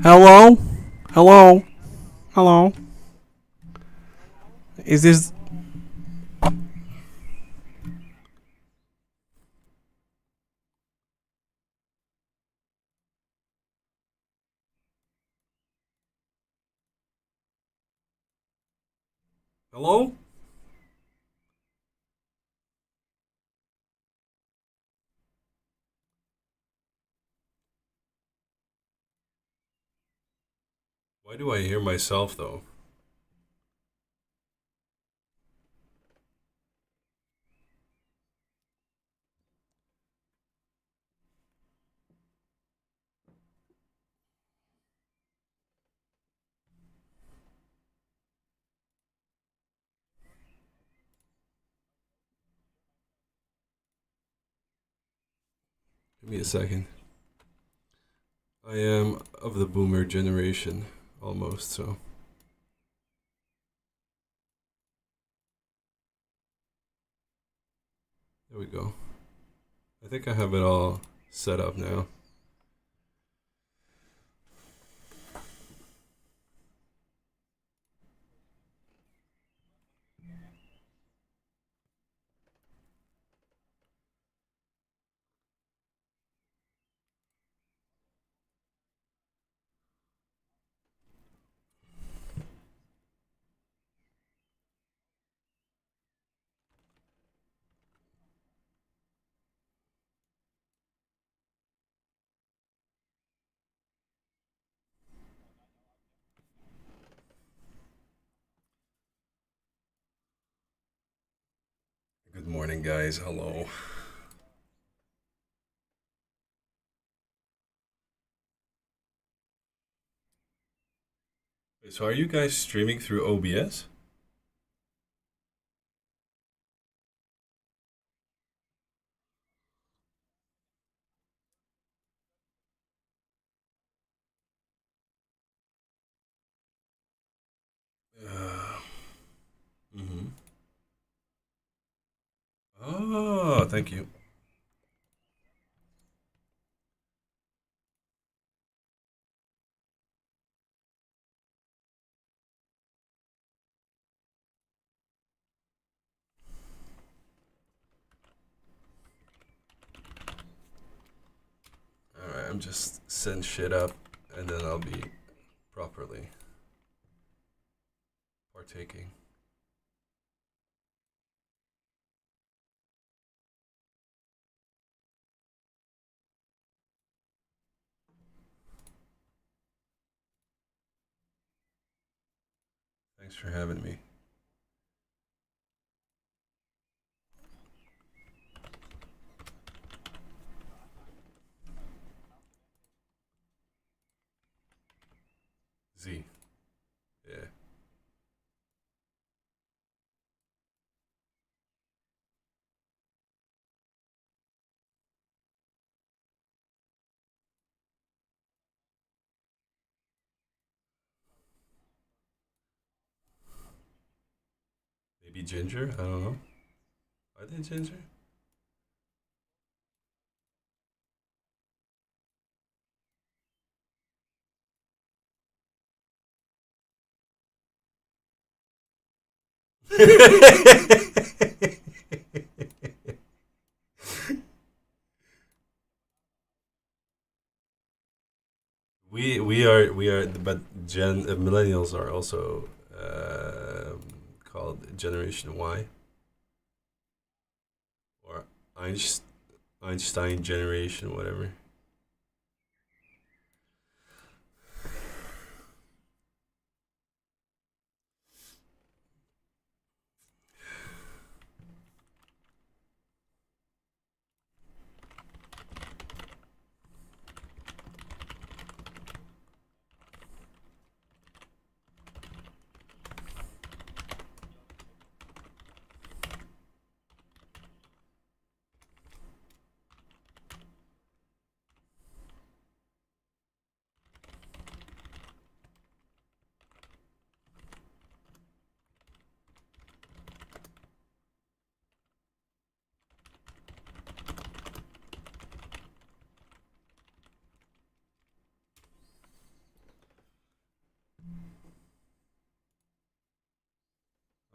Hello? Hello? Hello? Is this. Hello? Why do I hear myself though? Give me a second. I am of the boomer generation, almost, so. There we go. I think I have it all set up now. Good morning, guys. Hello. Wait, so, are you guys streaming through OBS? Uh, mm-hmm. Oh, thank you. Alright, I'm just setting shit up, and then I'll be properly partaking. Thanks for having me. Z. Yeah. Maybe ginger? I don't know. Are they ginger? we are, but Gen millennials are also called Generation Y or Einstein generation, whatever.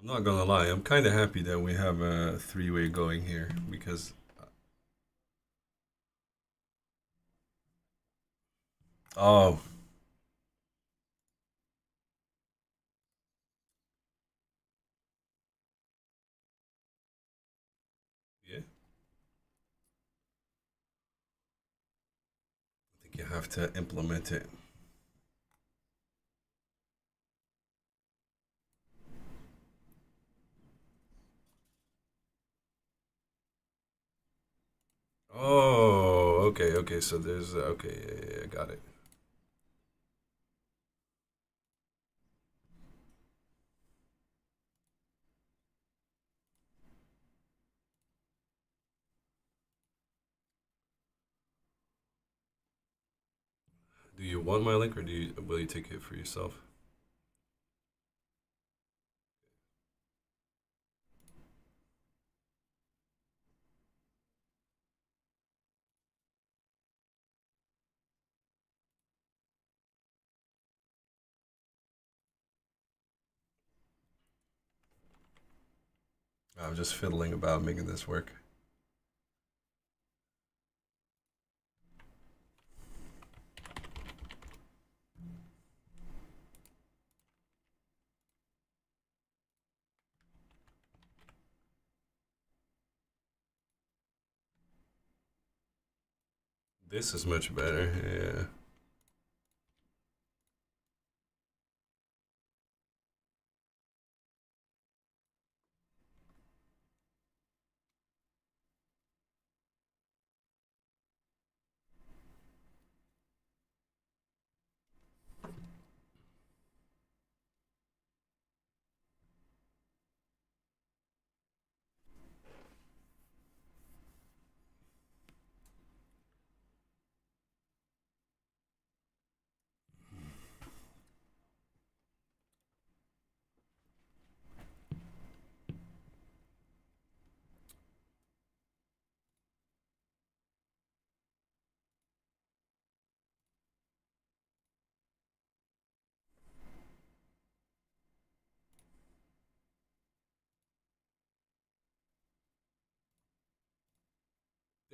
I'm not gonna lie, I'm kind of happy that we have a three-way going here because oh yeah, I think you have to implement it. Oh, okay, okay. So there's okay, yeah, yeah, yeah, got it. Do you want my link or do you will you take it for yourself? I'm just fiddling about making this work. This is much better. Yeah.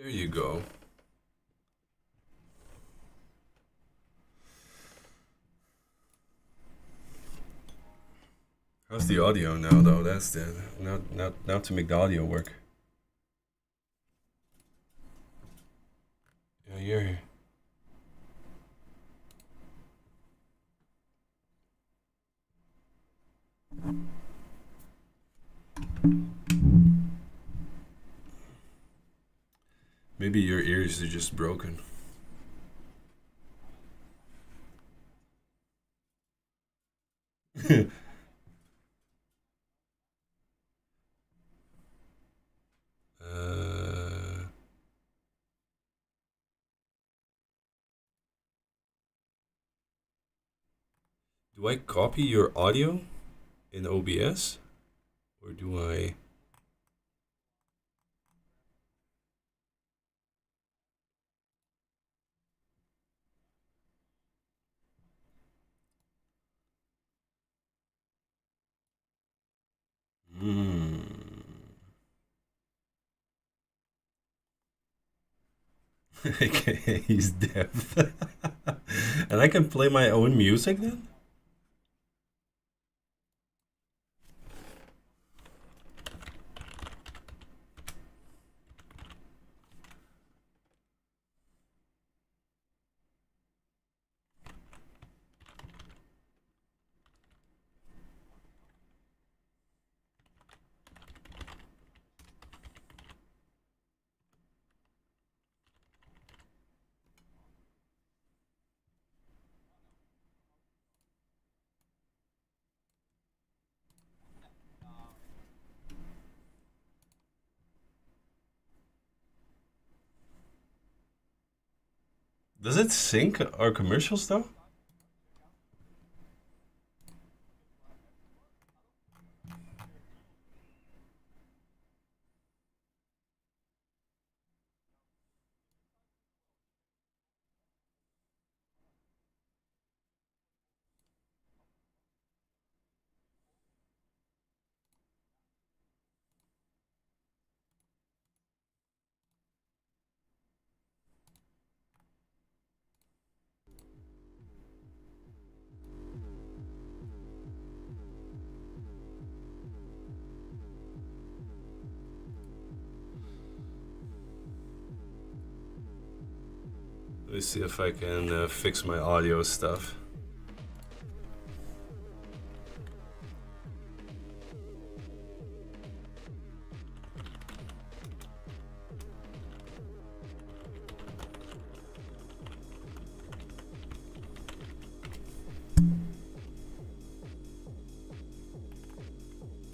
There you go. How's the audio now though? That's the now to make the audio work. Yeah, you're maybe your ears are just broken. uh, do I copy your audio in OBS or do I? Hmm. Okay, he's deaf, and I can play my own music then. Does it sync our commercials though? Let me see if I can fix my audio stuff.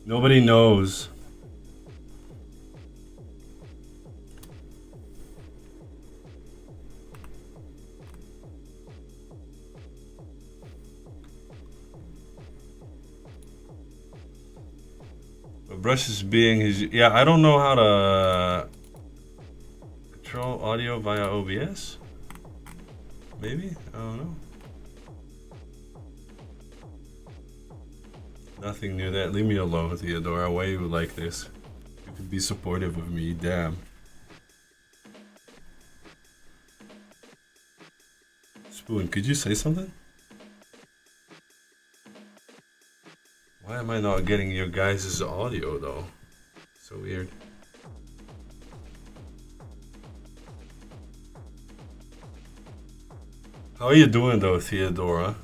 Nobody knows. Brush is being his. Yeah, I don't know how to control audio via OBS. Maybe? I don't know. Nothing near that. Leave me alone, Theodora. Why are you like this? You could be supportive of me. Damn. Spoon, could you say something? Why am I not getting your guys' audio though? So weird. How are you doing though, Theodora?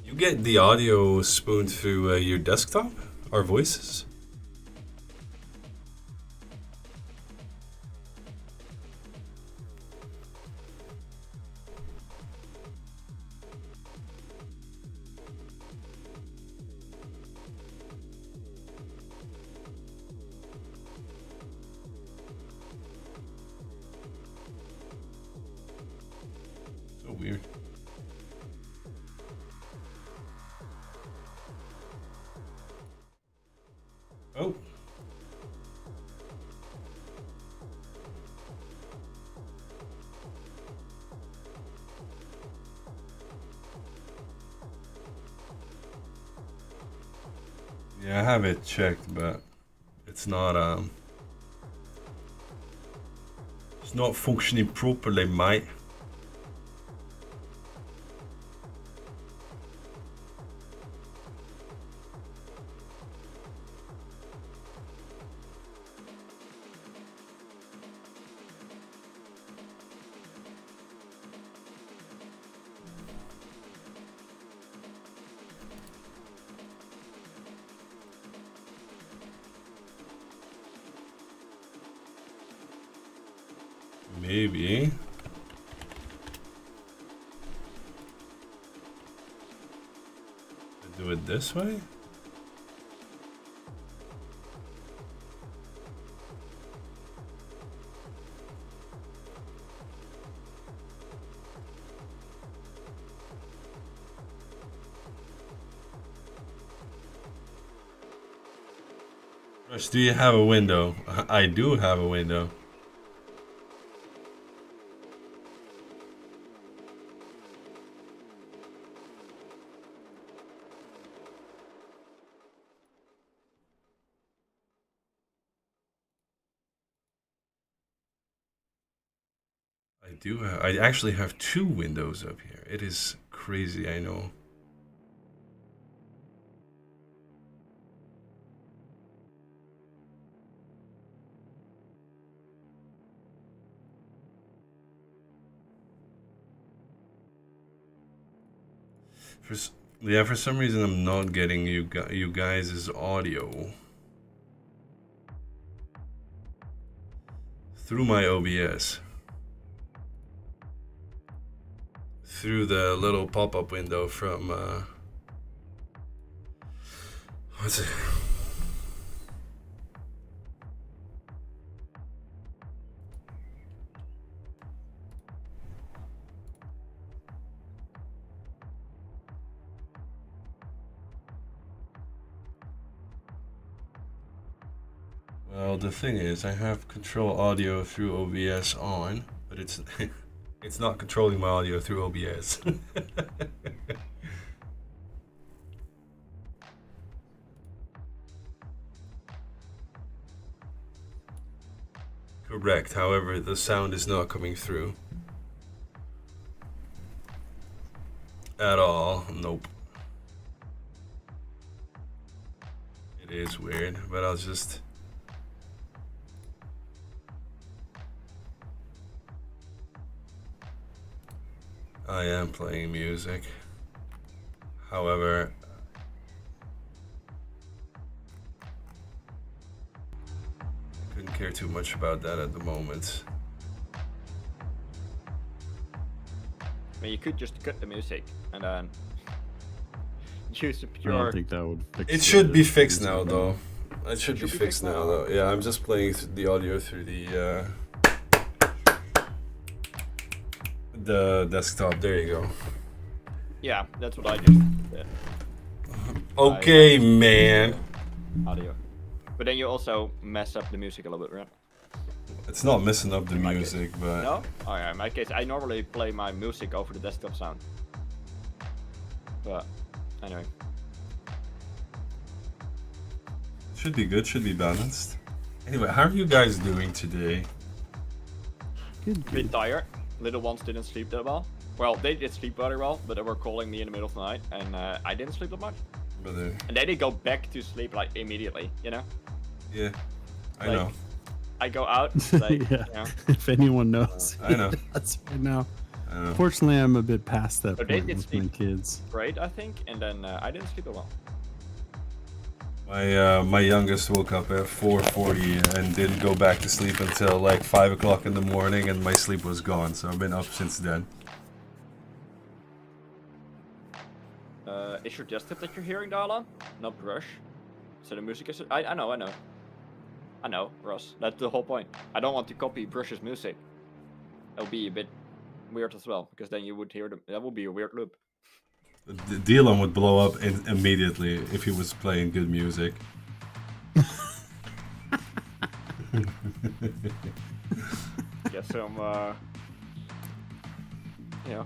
You get the audio spooned through your desktop? Our voices? So weird. Oh. Yeah, I have it checked, but it's not it's not functioning properly, mate. Maybe. Do it this way? Rush, do you have a window? I do have a window. I actually have two windows up here. It is crazy, I know. For some reason I'm not getting you guys' audio through my OBS. Through the little pop-up window from what's it? Well, the thing is, I have control audio through OBS on, but it's it's not controlling my audio through OBS. Correct. However, the sound is not coming through at all. Nope. It is weird, but I'll just. I am playing music. However, I couldn't care too much about that at the moment. I mean, you could just cut the music and then use the I pure. don't think that would fix It should be fixed now, though. It should be fixed now, though. Yeah, I'm just playing the audio through the desktop. There you go. Yeah, that's what I just did. Okay, man. Audio. But then you also mess up the music a little bit, right? It's not messing up the my music, but No? Oh yeah, in my case, I normally play my music over the desktop sound. But, anyway. should be good. Should be balanced. Anyway, how are you guys doing today? Good, A bit good. tired. Little ones didn't sleep that well. Well, they did sleep very well, but they were calling me in the middle of the night, and I didn't sleep that much. Brother. And they did go back to sleep like immediately, you know? Yeah, I Like, know. I go out, like, Yeah. you know. If anyone knows, I know. that's right now. I know. Fortunately, I'm a bit past that But they point did with my sleep. kids. Great, I think, and then I didn't sleep that well. My youngest woke up at 4:40 and didn't go back to sleep until like 5 o'clock in the morning, and my sleep was gone. So I've been up since then. Is your desktop that you're hearing dial on? Not brush. So the music is. I know, Ross. That's the whole point. I don't want to copy Brush's music. That would be a bit weird as well, because then you would hear them. That would be a weird loop. The Dylan would blow up immediately if he was playing good music. Get some, you know,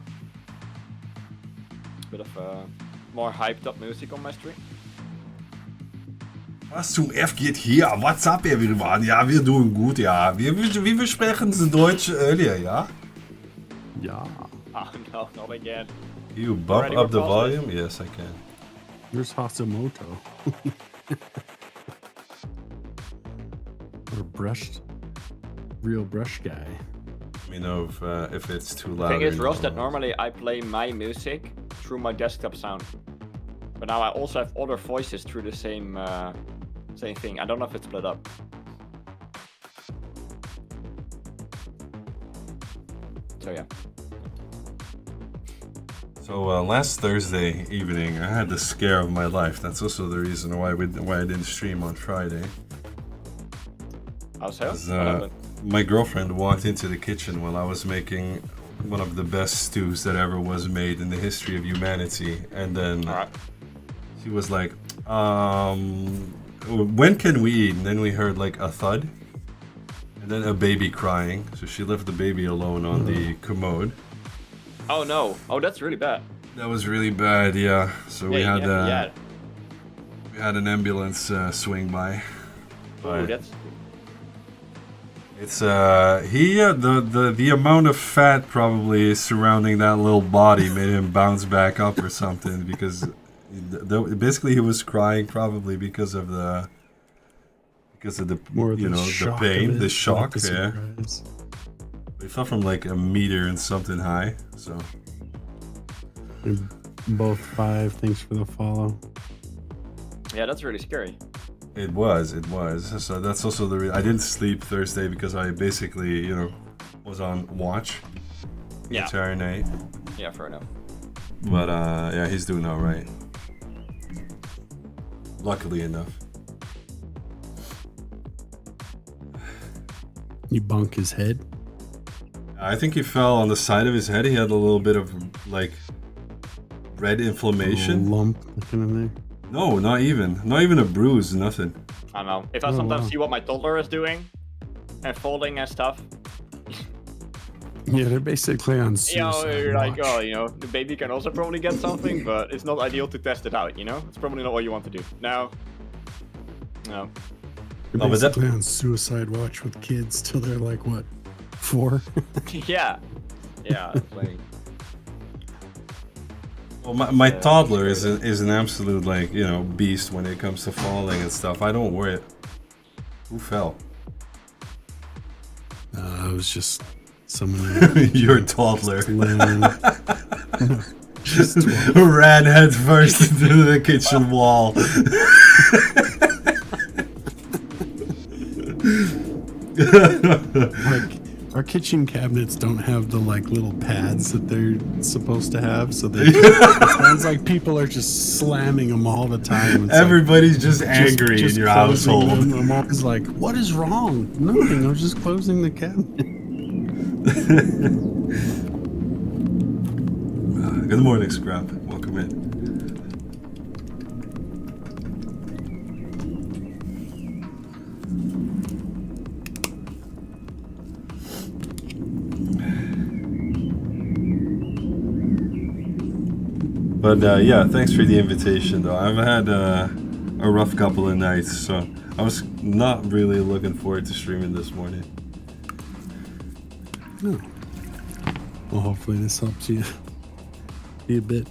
bit of more hyped up music on my stream. Was zum F geht hier? What's up, everyone? Ja, wir tun gut, ja. Wie wir sprechen in Deutsch earlier, ja? Yeah. Oh no, not again. You bump Already up the we're past volume? Yes, I can. There's Hasamoto. Or brushed. Real brush guy. Let me know if it's too loud. Thing or is, Ross, not. that normally I play my music through my desktop sound, but now I also have other voices through the same thing. I don't know if it's split up. So yeah. So last Thursday evening, I had the scare of my life. That's also the reason why I didn't stream on Friday. How so? 'Cause, What happened? my girlfriend walked into the kitchen while I was making one of the best stews that ever was made in the history of humanity, and then Alright. she was like, "When can we eat?" And then we heard like a thud, and then a baby crying. So she left the baby alone on the commode. Oh no! Oh, that's really bad. That was really bad, yeah. So we had yeah. we had an ambulance swing by. Oh, that's. It's the amount of fat probably surrounding that little body made him bounce back up or something, because basically he was crying probably because of the More you know, the shock pain, of it, the shock, not the yeah. surprise. He fell from like a meter and something high, so And both 5, thanks for the follow. Yeah, that's really scary. it was. So that's also the reason I didn't sleep Thursday, because I basically, you know, was on watch the Yeah. entire night. Yeah, fair enough. But yeah, he's doing all right. Luckily enough. You bunk his head. I think he fell on the side of his head. He had a little bit of like red A inflammation. lump looking in there. No, not even a bruise, nothing. I don't know. If I Oh, sometimes wow. see what my toddler is doing and falling and stuff, Yeah, they're basically on you know, suicide you're like, watch. oh, you know, the baby can also probably get something, but it's not ideal to test it out, you know? It's probably not what you want to do. No. No. They're Oh, but that- basically on suicide watch with kids till they're like, what, 4? Yeah. Yeah, it's like... Well, my toddler is an absolute, like, you know, beast when it comes to falling and stuff. I don't worry. Who fell? It was just someone. Your toddler. Just Ran head first into the kitchen wall. like our kitchen cabinets don't have the like little pads that they're supposed to have, so they it sounds like people are just slamming them all the time. It's Everybody's like, just angry just in your closing household. them. I'm always like, what is wrong? Nothing. I was just closing the cabinet. Good morning, Scrap. Welcome in. But yeah, thanks for the invitation, though. I've had a rough couple of nights, so I was not really looking forward to streaming this morning. Oh. Well, hopefully this helps you be a bit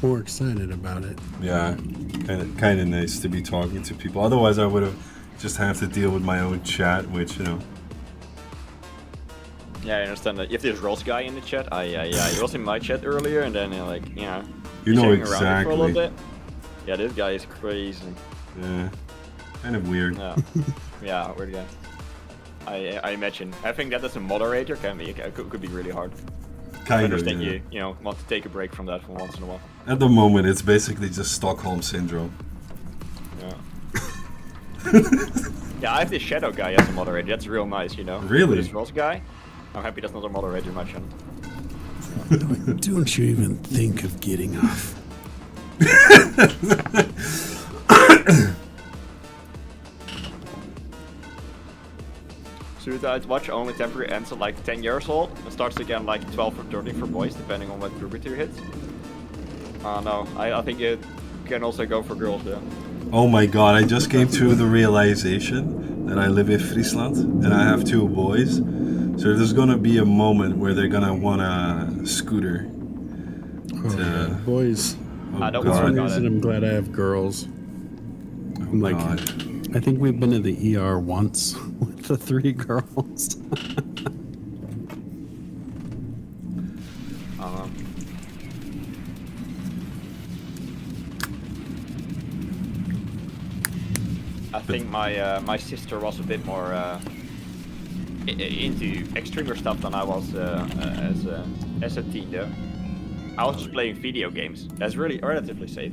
more excited about it. Yeah, kind of nice to be talking to people. Otherwise, I would have just have to deal with my own chat, which, you know. Yeah, I understand that. You have this Ross guy in the chat. Yeah, he was in my chat earlier, and then, like, you know... You know hanging around it for a little exactly. bit. Yeah, this guy is crazy. Yeah, kind of weird. Yeah, yeah, weird guy. I imagine having that as a moderator could be really hard. I Kind of. understand Yeah. you know want to take a break from that for once in a while. At the moment, it's basically just Stockholm syndrome. Yeah. Yeah, I have this shadow guy as a moderator. That's real nice, you know. Really? This Ross guy. I'm happy that's not a moderator in my channel. Don't you even think of getting off? Suicide Watch only temporary ends at like 10 years old and starts again like 12 or 13 for boys, depending on what puberty hits. No, I think it can also go for girls, yeah. Oh my god, I just came to the realization that I live in Friesland and I have 2 boys. So there's gonna be a moment where they're gonna want a scooter. Oh, yeah. Boys. Oh I don't For worry some about reason, it. I'm glad I have girls. Oh I'm like, god. I think we've been to the ER once with the 3 girls. I think my sister was a bit more into extremer stuff than I was as a teen though. I was just playing video games. That's really relatively safe.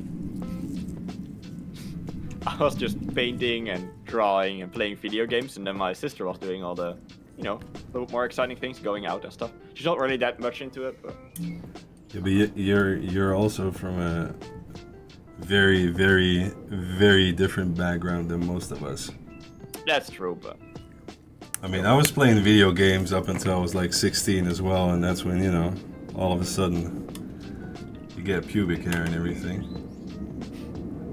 I was just painting and drawing and playing video games, and then my sister was doing all the, you know, a little more exciting things, going out and stuff. She's not really that much into it, but Yeah, but you're also from a very, very, very different background than most of us. that's true. But I mean, I was playing video games up until I was like 16 as well, and that's when, you know, all of a sudden you get pubic hair and everything.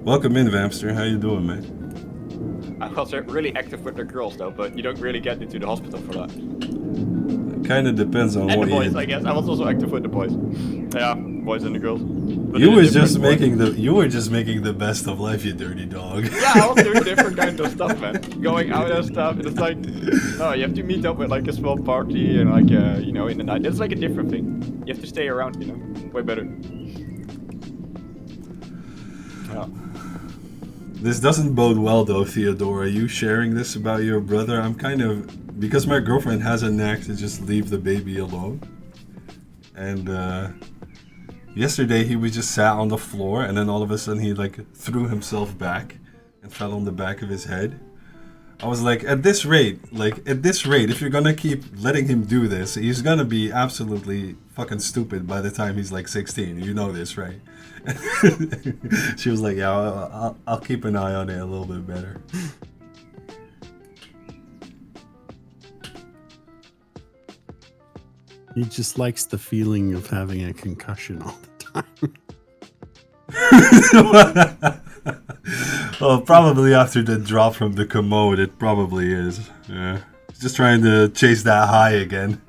Welcome in, Vampster. How you doing, man? I was really active with the girls though, but you don't really get into the hospital for that. Kind of depends on And what the boys, you... I guess. I was also active with the boys. Yeah, boys and the girls. But You in were different just ways. making the best of life, you dirty dog. Yeah, I was doing different kinds of stuff, man. Going out and stuff. And it's like, no, you have to meet up with like a small party and like, you know, in the night. It's like a different thing. You have to stay around, you know, way better. Yeah. This doesn't bode well, though, Theodore. Are you sharing this about your brother? I'm kind of... Because my girlfriend has a knack to just leave the baby alone. And yesterday he was just sat on the floor, and then all of a sudden he like threw himself back and fell on the back of his head. I was like, at this rate, if you're gonna keep letting him do this, he's gonna be absolutely fucking stupid by the time he's like 16. You know this, right? She was like, yeah, I'll keep an eye on it a little bit better. He just likes the feeling of having a concussion all the time. Well, probably after the drop from the commode, it probably is. Yeah. He's just trying to chase that high again.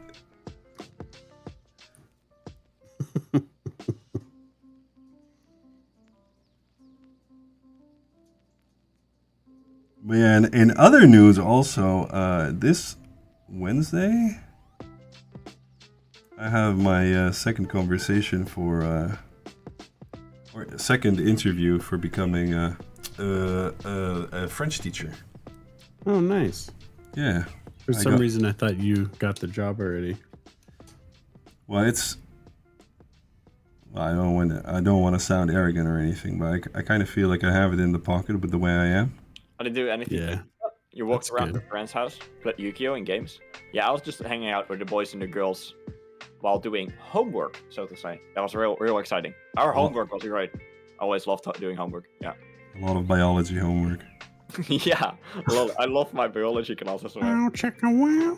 Man, in other news also, this Wednesday, I have my second conversation or second interview for becoming a French teacher. Oh, nice. Yeah. For some reason, I thought you got the job already. Well, I don't want to sound arrogant or anything, but I kind of feel like I have it in the pocket with the way I am. I didn't do anything. Yeah. You walked That's around good. your friend's house, played Yu-Gi-Oh! In games. Yeah, I was just hanging out with the boys and the girls while doing homework, so to say. That was real exciting. Our homework was great. I always loved doing homework. Yeah. A lot of biology homework. Yeah, I love my biology classes. Wow, check a wow.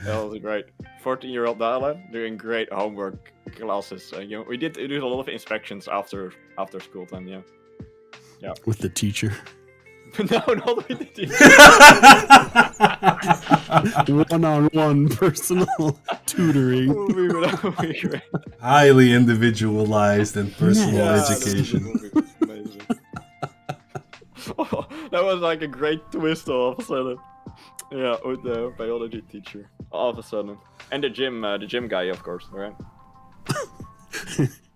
That was great. 14-year-old Dala doing great homework classes. We did a lot of inspections after school time. Yeah. With the teacher. No, not with the teacher. One-on-one personal tutoring. Highly individualized and personal education. Amazing. Oh, that was like a great twist all of a sudden. Yeah, with the biology teacher. All of a sudden. And the gym guy, of course, right?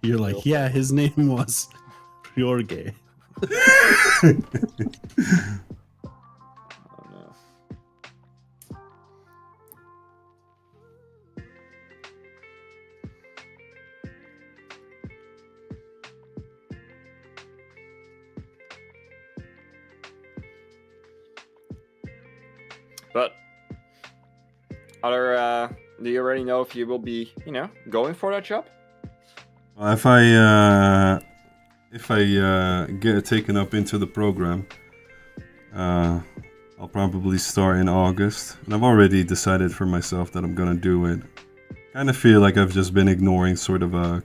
You're like, yeah, his name was Jorge. Oh, no. But do you already know if you will be, going for that job? If I get taken up into the program, I'll probably start in August, and I've already decided for myself that I'm gonna do it. Kind of feel like I've just been ignoring sort of the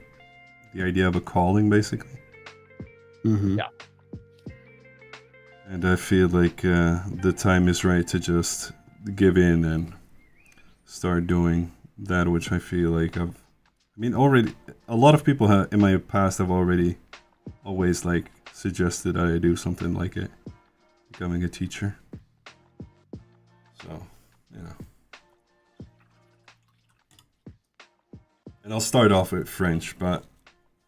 idea of a calling, basically. Mm-hmm. Yeah. And I feel like the time is right to just give in and start doing that which I feel like already a lot of people in my past have already always like suggested that I do something like it, becoming a teacher. So, yeah. And I'll start off with French, but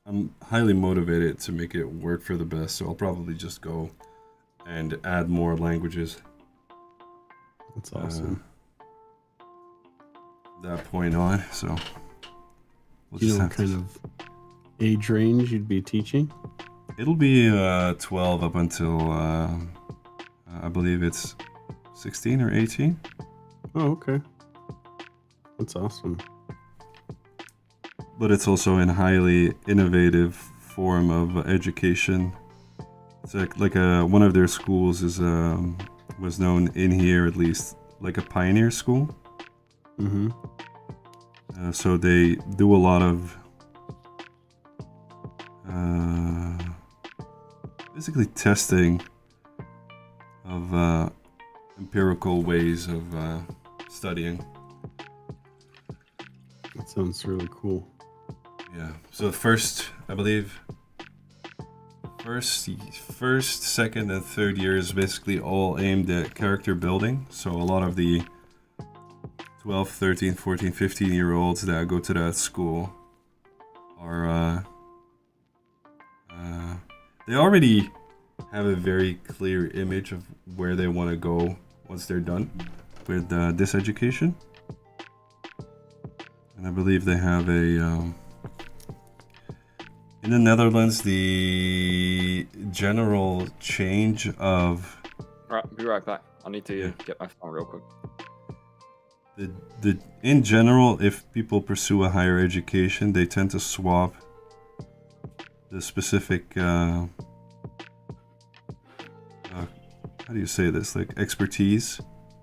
I'm highly motivated to make it work for the best, so I'll probably just go and add more languages. That's awesome. That point on, so we'll You know what kind of age range you'd be teaching? It'll be 12 up until I believe it's 16 or 18. Oh, okay. That's awesome. But it's also in highly innovative form of education. It's like one of their schools was known in here at least like a pioneer school. Mm-hmm. So they do a lot of basically testing of empirical ways of studying. That sounds really cool. Yeah. So first, I believe, first, second, and third year is basically all aimed at character building. So a lot of the 12, 13, 14, 15-year-olds that go to that school are they already have a very clear image of where they want to go once they're done with this education. And I believe they have in the Netherlands, the general change of... Alright, be right back. I need to get my phone real quick. In general, if people pursue a higher education, they tend to swap the specific how do you say this, like expertise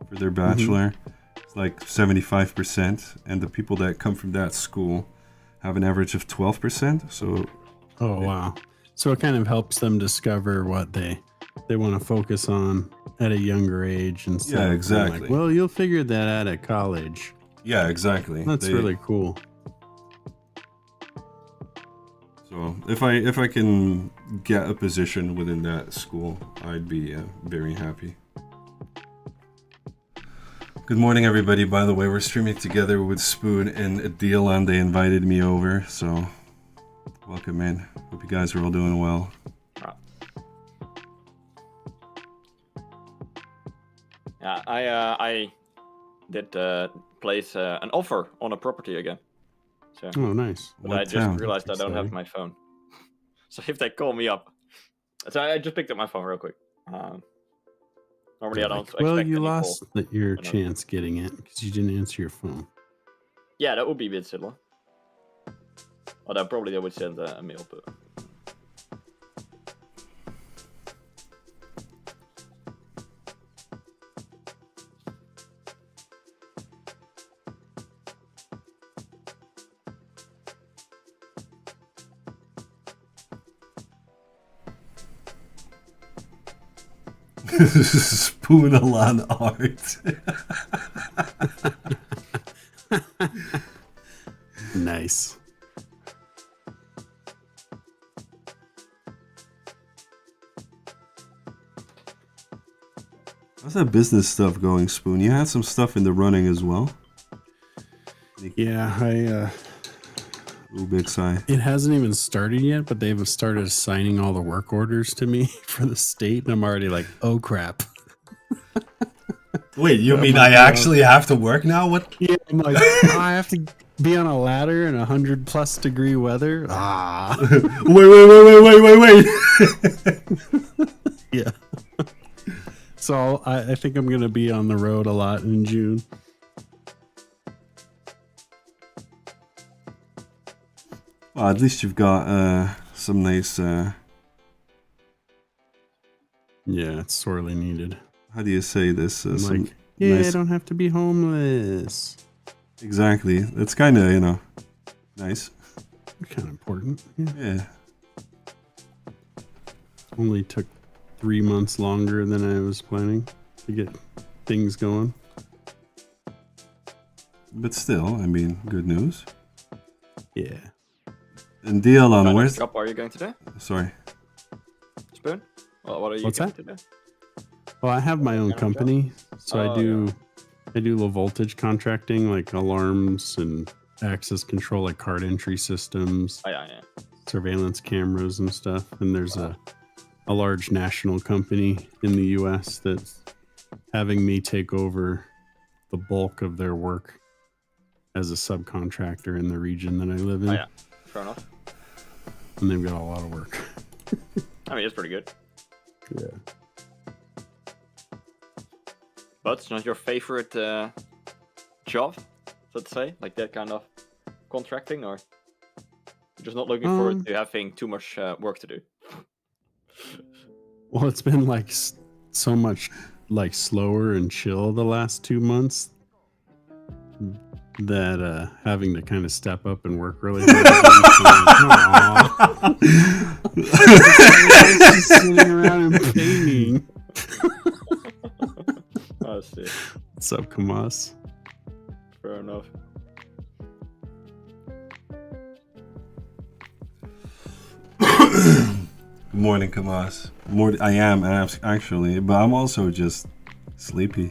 for their bachelor. It's like 75%, and the people that come from that school have an average of 12%. So Wow. So it kind of helps them discover what they want to focus on at a younger age instead Yeah, of being exactly. like, well, you'll figure that out at college. yeah, exactly. That's really cool. So if I can get a position within that school, I'd be very happy. Good morning, everybody. By the way, we're streaming together with Spoon and Dylan. They invited me over, so welcome in. Hope you guys are all doing well. Yeah, I did place an offer on a property again. So, Oh, nice. but What I just town? realized I don't have Exciting. my phone. So if they call me up, so I just picked up my phone real quick. Normally I don't expect Well, you any lost call. your But no. chance getting it because you didn't answer your phone. Yeah, that would be a bit similar. Although probably they would send a mail, but. Spoon-a-lan art. Nice. How's that business stuff going, Spoon? You had some stuff in the running as well. Yeah, Ooh, big sigh. it hasn't even started yet, but they've started assigning all the work orders to me for the state, and I'm already like, oh crap. Wait, you Oh mean my I God. actually have to work now? What? Yeah, I'm like, oh, I have to be on a ladder in 100+ degree weather. Wait. Yeah. So I think I'm gonna be on the road a lot in June. Well, at least you've got some nice. Yeah, it's sorely needed. How do you say this? I'm Some like, yeah, I nice. don't have to be homeless. Exactly. It's kind of nice. Kind of important. Yeah. Yeah. Only took 3 months longer than I was planning to get things going. But still, I mean, good news. Yeah. And Dylan, What where's? job are you going to do? Sorry. Spoon? Well, what are you What's going that? to do? Well, I have my own Kind of job? company, so Oh, I do low voltage contracting, like alarms and access control, like card entry systems, Oh, yeah. surveillance cameras and stuff. And there's a large national company in the US that's having me take over the bulk of their work as a subcontractor in the region that I live in. Oh, yeah. Fair enough. And they've got a lot of work. I mean, it's pretty good. Yeah. But it's not your favorite job, so to say? Like that kind of contracting, or you're just not looking forward to having too much work to do? Well, it's been like so much like slower and chill the last 2 months that having to kind of step up and work really hard. It's just sitting around and painting. I see. What's up, Kamas? Fair enough. Good morning, Kamas. I am actually, but I'm also just sleepy.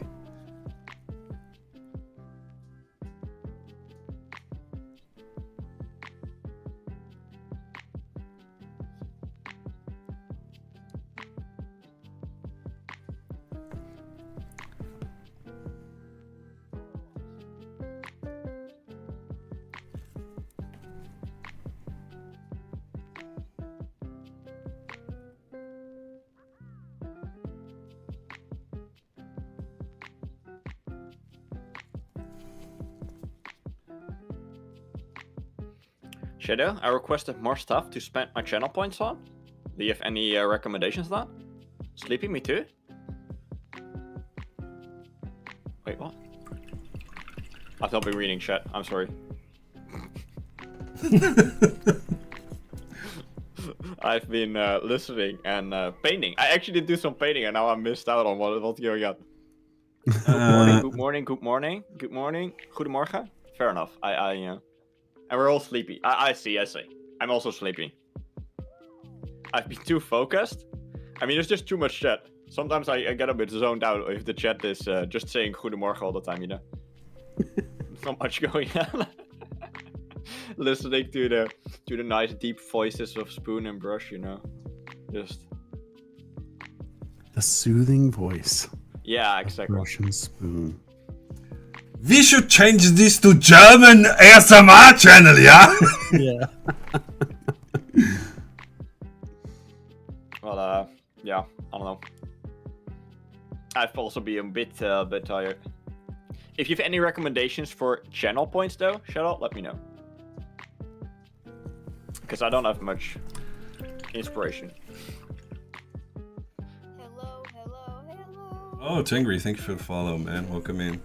Shadow, I requested more stuff to spend my channel points on. Do you have any recommendations on that? Sleepy, me too? Wait, what? I've not been reading chat, I'm sorry. I've been listening and painting. I actually did do some painting and now I missed out on what's going on. Good morning. Goedemorgen. Fair enough. And we're all sleepy. I see. I'm also sleepy. I've been too focused. I mean, it's just too much chat. Sometimes I get a bit zoned out if the chat is just saying goedemorgen all the time, you know? There's not much going on. Listening to the nice deep voices of Spoon and Brush, you know? Just... The soothing voice. Yeah, exactly. Brush and Spoon. We should change this to German ASMR channel, yeah? Yeah. Well, yeah, I don't know. I've also been a bit tired. If you have any recommendations for channel points, though, shout out, let me know. Because I don't have much inspiration. Hello. Oh, Tingri, thank you for the follow, man. Welcome in.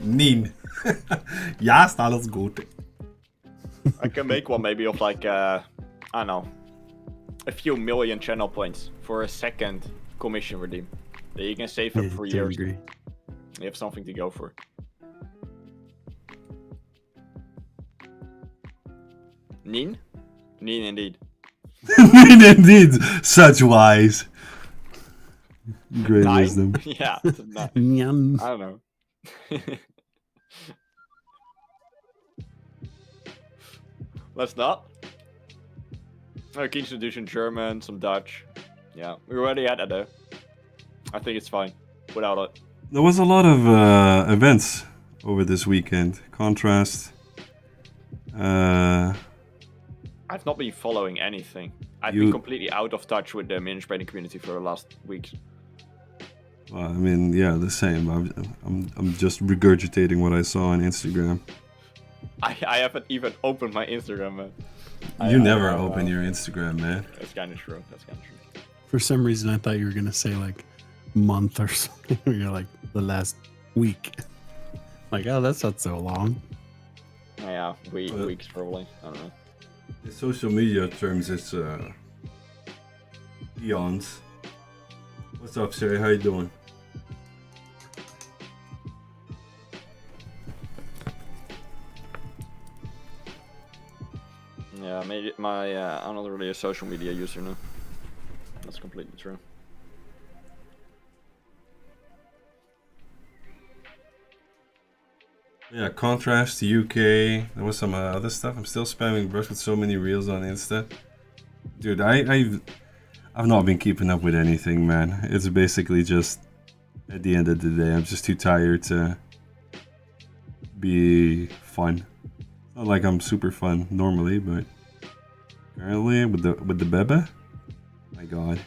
Nien. Ja, ist alles gut. I can make one maybe of like, I don't know, a few million channel points for a second commission redeem. That you can save up for years. Agree. You have something to go for. Nien? Nien indeed. Nien indeed. Such wise. Great wisdom. Yeah. Nyan. I don't know. Let's not. Keen to do some German, some Dutch. Yeah, we already had that though. I think it's fine without it. There was a lot of events over this weekend. Contrast. I've not been following anything. I've been completely out of touch with the miniature painting community for the last weeks. Well, I mean, yeah, the same. I'm just regurgitating what I saw on Instagram. I haven't even opened my Instagram, man. You never open your Instagram, man. That's kind of true. For some reason, I thought you were going to say like month or something. You're like the last week. Like, oh, that's not so long. Yeah, weeks probably. I don't know. In social media terms, it's eons. What's up, Siri? How you doing? Yeah, maybe I'm not really a social media user now. That's completely true. Yeah, Contrast, UK. There was some other stuff. I'm still spamming Brush with so many reels on Insta. Dude, I've not been keeping up with anything, man. It's basically just, at the end of the day, I'm just too tired to be fun. Not like I'm super fun normally, but currently with the bebe, my god.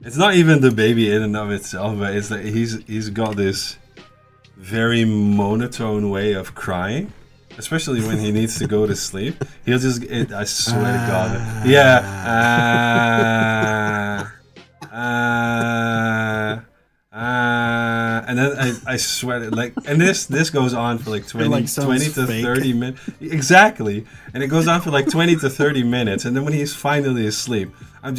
It's not even the baby in and of itself, but it's that he's got this very monotone way of crying, especially when he needs to go to sleep. He'll just, I swear to God, yeah, and then I swear, like, and this goes on for like 20 to 30 minutes. Exactly. And it goes on for like 20 to 30 minutes. And then when he's finally asleep, I'm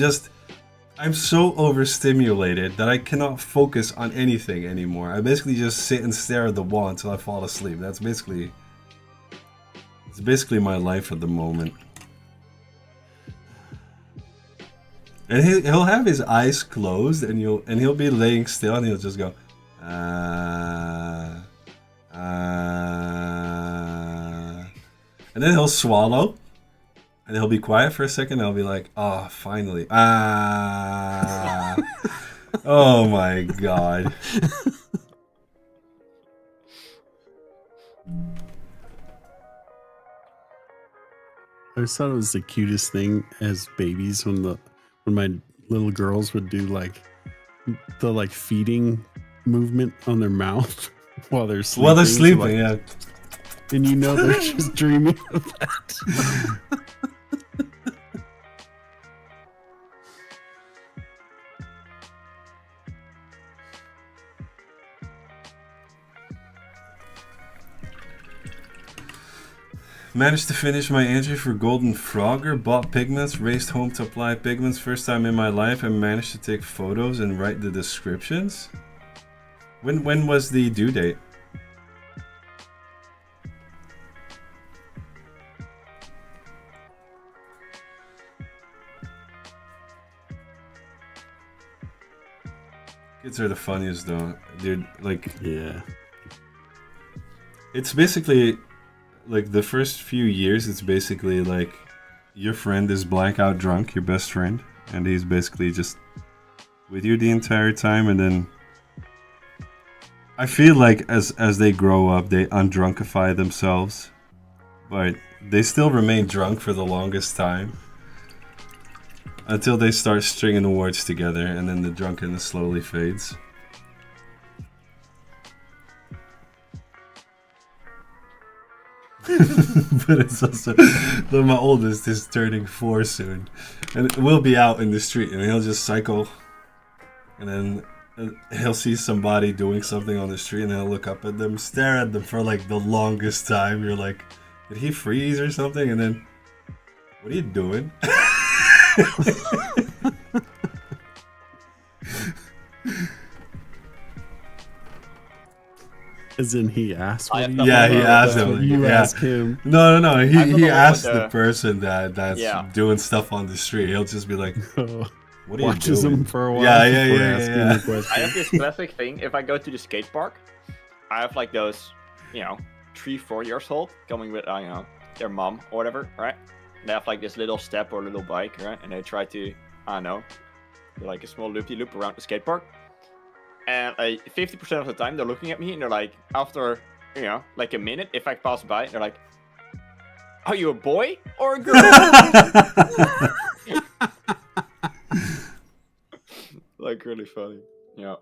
so overstimulated that I cannot focus on anything anymore. I basically just sit and stare at the wall until I fall asleep. It's basically my life at the moment. And he'll have his eyes closed, and he'll be laying still, and he'll just go, and then he'll swallow, and he'll be quiet for a second, and I'll be like, oh, finally, oh my god. I just thought it was the cutest thing as babies when my little girls would do like the feeding movement on their mouth while they're sleeping. While they're so, sleeping, like, yeah. and you know they're just dreaming of that. Managed to finish my entry for Golden Frogger, bought pigments, raced home to apply pigments, first time in my life, and managed to take photos and write the descriptions. When was the due date? Kids are the funniest though, dude. Like, Yeah. it's basically like the first few years. It's basically like your friend is blackout drunk, your best friend, and he's basically just with you the entire time. And then I feel like as they grow up, they undrunkify themselves, but they still remain drunk for the longest time until they start stringing the words together, and then the drunkenness slowly fades. But it's also, but my oldest is turning 4 soon, and we'll be out in the street, and he'll just cycle, and then he'll see somebody doing something on the street, and he'll look up at them, stare at them for like the longest time. You're like, did he freeze or something? And then, what are you doing? As in, he asked. I What have he no did? Yeah, he idea. asked That's him. what you Yeah. ask him. No. I don't He know asked what the person that's Yeah. doing stuff on the street. He'll just be like, "What are Watches you doing?" him for a while. Yeah, before yeah, asking yeah. the question. I have this classic thing. If I go to the skate park, I have like those, 3-4 years old coming with, their mom or whatever, right? They have like this little step or little bike, right? And they try to, do like a small loopy loop around the skate park. And 50% of the time they're looking at me and they're like, after, like a minute, if I pass by, they're like, are you a boy or a girl? Like, really funny. Yeah.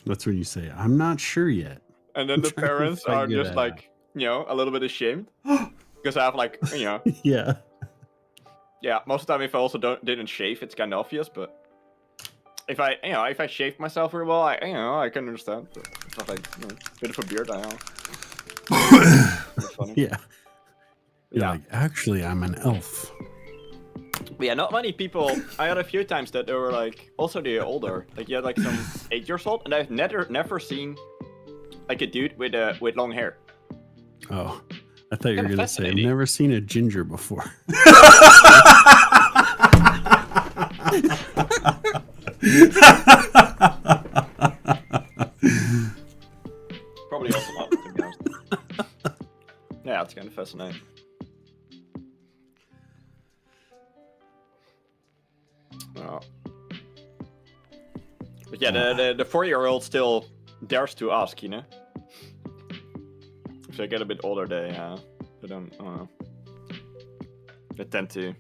That's when you say, "I'm not sure yet." And then the trying to parents are figure just that like, a little bit ashamed. Because I have like, Yeah. yeah, most of the time if I also didn't shave, it's kind of obvious, but if I shave myself really well, I can understand. But it's not like, a bit of a beard, I know. It's funny. Yeah. You're Yeah. like, actually, I'm an elf. But yeah, not many people. I had a few times that they were like, also they're older. Like you had like some 8 years old, and I've never seen like a dude with long hair. Oh, I thought you were Kinda gonna say, "I've fascinating. never seen a ginger before." Probably also not, to be honest. Yeah, it's kind of fascinating. Oh. But yeah, the 4-year-old still dares to ask, If they get a bit older, they don't, I don't know. They tend to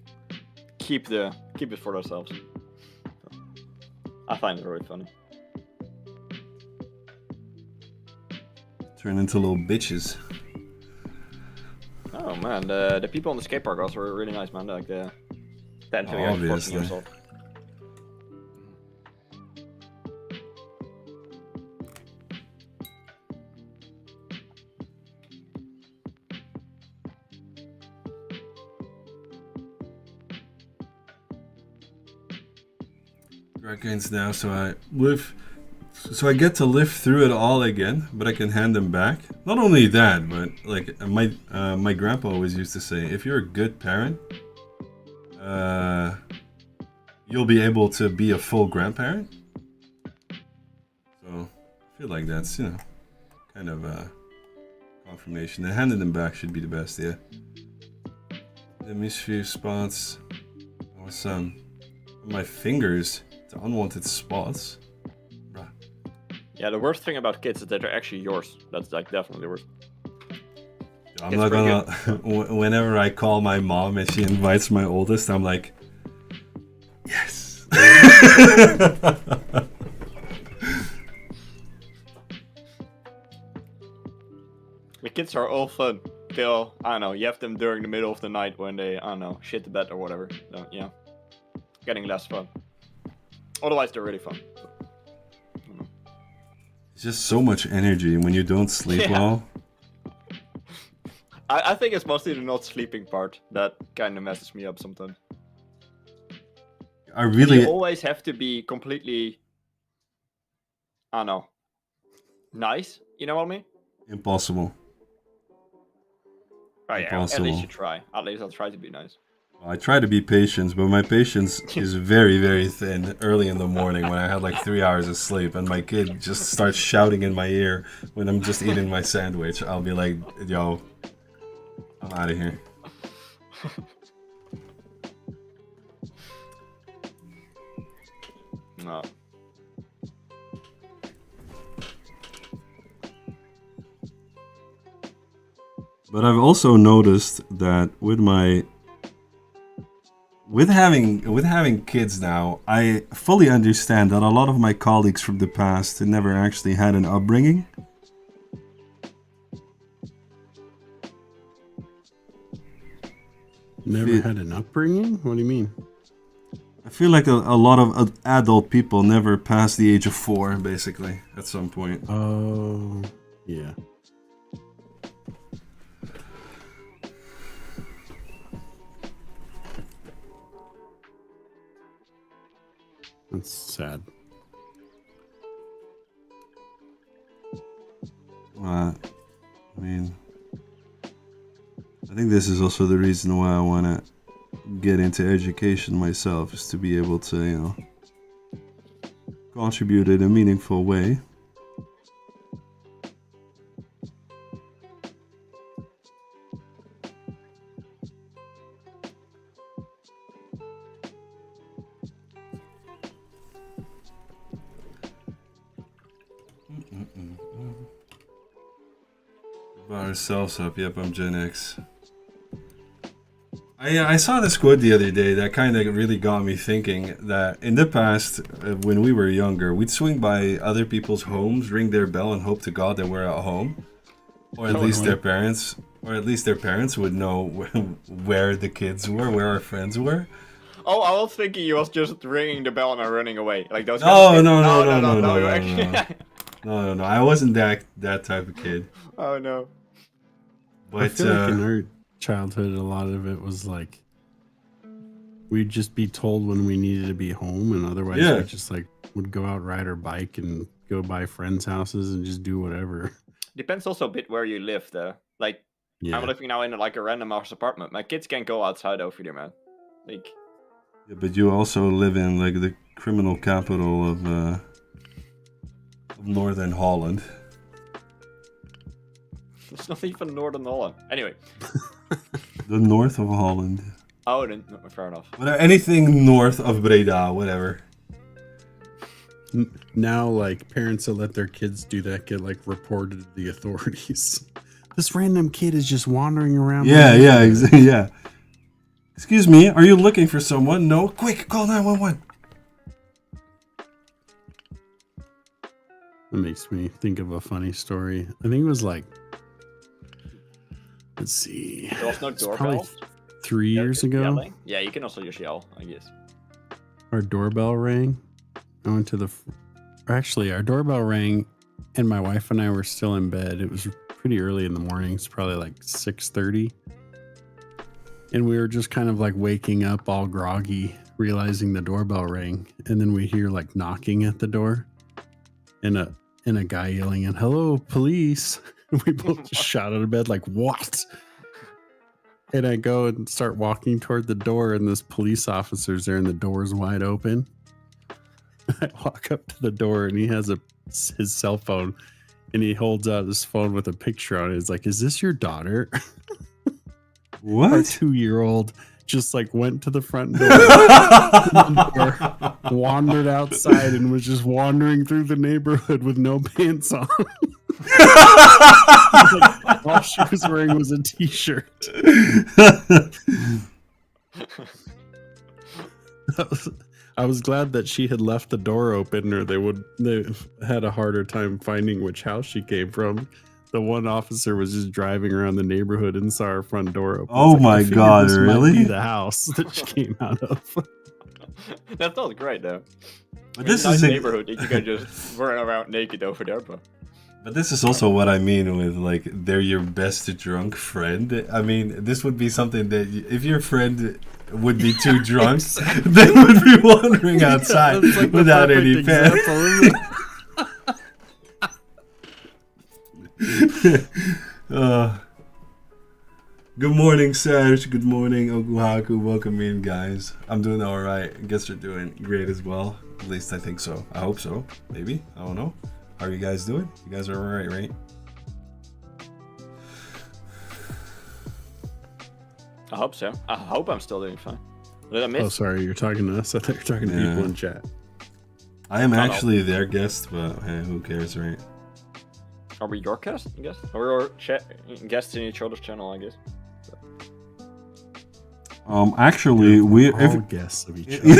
keep it for themselves. I find it really funny. Turn into little bitches. Oh man, the people on the skate park also were really nice, man. Like the 10 to 14 years Obviously. old. Dragons now, so I get to live through it all again, but I can hand them back. Not only that, but like my grandpa always used to say, if you're a good parent, you'll be able to be a full grandparent. So I feel like that's kind of confirmation. And handing them back should be the best, yeah. The misfew spots. Or some on my fingers. The unwanted spots. Bruh. Yeah, the worst thing about kids is that they're actually yours. That's like definitely the worst. I'm It's not pretty gonna. Whenever I call my mom and she invites my oldest, I'm like, yes. The kids are all fun till, I don't know, you have them during the middle of the night when they, I don't know, shit the bed or whatever. So, yeah. Getting less fun. Otherwise, they're really fun. So, I don't know. It's just so much energy when you don't sleep Yeah. well. I think it's mostly the not sleeping part that kind of messes me up sometimes. I really. You always have to be completely, I don't know, nice. You know what I mean? Impossible. Oh, yeah, at Impossible. least you try. At least I'll try to be nice. I try to be patient, but my patience is very, very thin early in the morning when I had like 3 hours of sleep and my kid just starts shouting in my ear when I'm just eating my sandwich. I'll be like, yo, I'm out of here. No. But I've also noticed that with having kids now, I fully understand that a lot of my colleagues from the past never actually had an upbringing. Never had an upbringing? What do you mean? I feel like a lot of adult people never passed the age of 4, basically, at some point. Oh, yeah. That's sad. I mean, I think this is also the reason why I want to get into education myself, is to be able to, you know, contribute in a meaningful way. Brought ourselves up. Yep, I'm Gen X. I saw this quote the other day that kind of really got me thinking that in the past, when we were younger, we'd swing by other people's homes, ring their bell, and hope to God that we're at home, or at least their parents, would know where the kids were, where our friends were. Oh, I was thinking you was just ringing the bell and running away, like those. No, no. I wasn't that type of kid. Oh no. But I feel like in our childhood, a lot of it was like we'd just be told when we needed to be home, and otherwise we just like would go out, ride our bike, and go by friends' houses and just do whatever. Depends also a bit where you live, though. Like, Yeah. I'm living now in like a random house apartment. My kids can't go outside over there, man. Like, yeah, but you also live in like the criminal capital of Northern Holland. it's not even Northern Holland. Anyway. The north of Holland. Oh, then fair enough. Anything north of Breda, whatever. Now, like, parents that let their kids do that get like reported to the authorities. This random kid is just wandering around. Yeah. Excuse me, are you looking for someone? No? Quick, call 911. That makes me think of a funny story. I think it was like, let's see. There was no It's doorbell. probably 3 years ago. Yelling. Yeah, you can also just yell, I guess. Our doorbell rang. I went to our doorbell rang, and my wife and I were still in bed. It was pretty early in the morning. It's probably like 6:30. And we were just kind of like waking up all groggy, realizing the doorbell rang. And then we hear like knocking at the door and a guy yelling in, "Hello, police." And we both just shot out of bed like, "What?" And I go and start walking toward the door, and this police officer's there, and the door's wide open. I walk up to the door, and he has his cell phone, and he holds out his phone with a picture on it. He's like, "Is this your daughter?" What? Our 2-year-old just like went to the front door, wandered outside, and was just wandering through the neighborhood with no pants on. Like, all she was wearing was a t-shirt. I was glad that she had left the door open, or they had a harder time finding which house she came from. The one officer was just driving around the neighborhood and saw our front door open. Oh It's my I figured God, this might really? be the house that she came out of. That sounds great though. But It's this a nice is neighborhood that you can just run around naked over there, but But this is also what I mean with like they're your best drunk friend. I mean, this would be something that if your friend would be too drunk, they would be wandering outside that's like the without perfect any pants. example, isn't it? Good morning, Serge. Good morning, Okuhaku. Welcome in, guys. I'm doing all right. I guess you're doing great as well. At least I think so. I hope so. Maybe. I don't know. How are you guys doing? You guys are all right, right? I hope so. I hope I'm still doing fine. Did I miss? Oh, sorry, you're talking to us. I thought you were talking to Yeah. people in chat. I am no. actually their guest, but hey, who cares, right? Are we your guest? I guess. Or we're guests in each other's channel, I guess. Actually, we all guests of each other.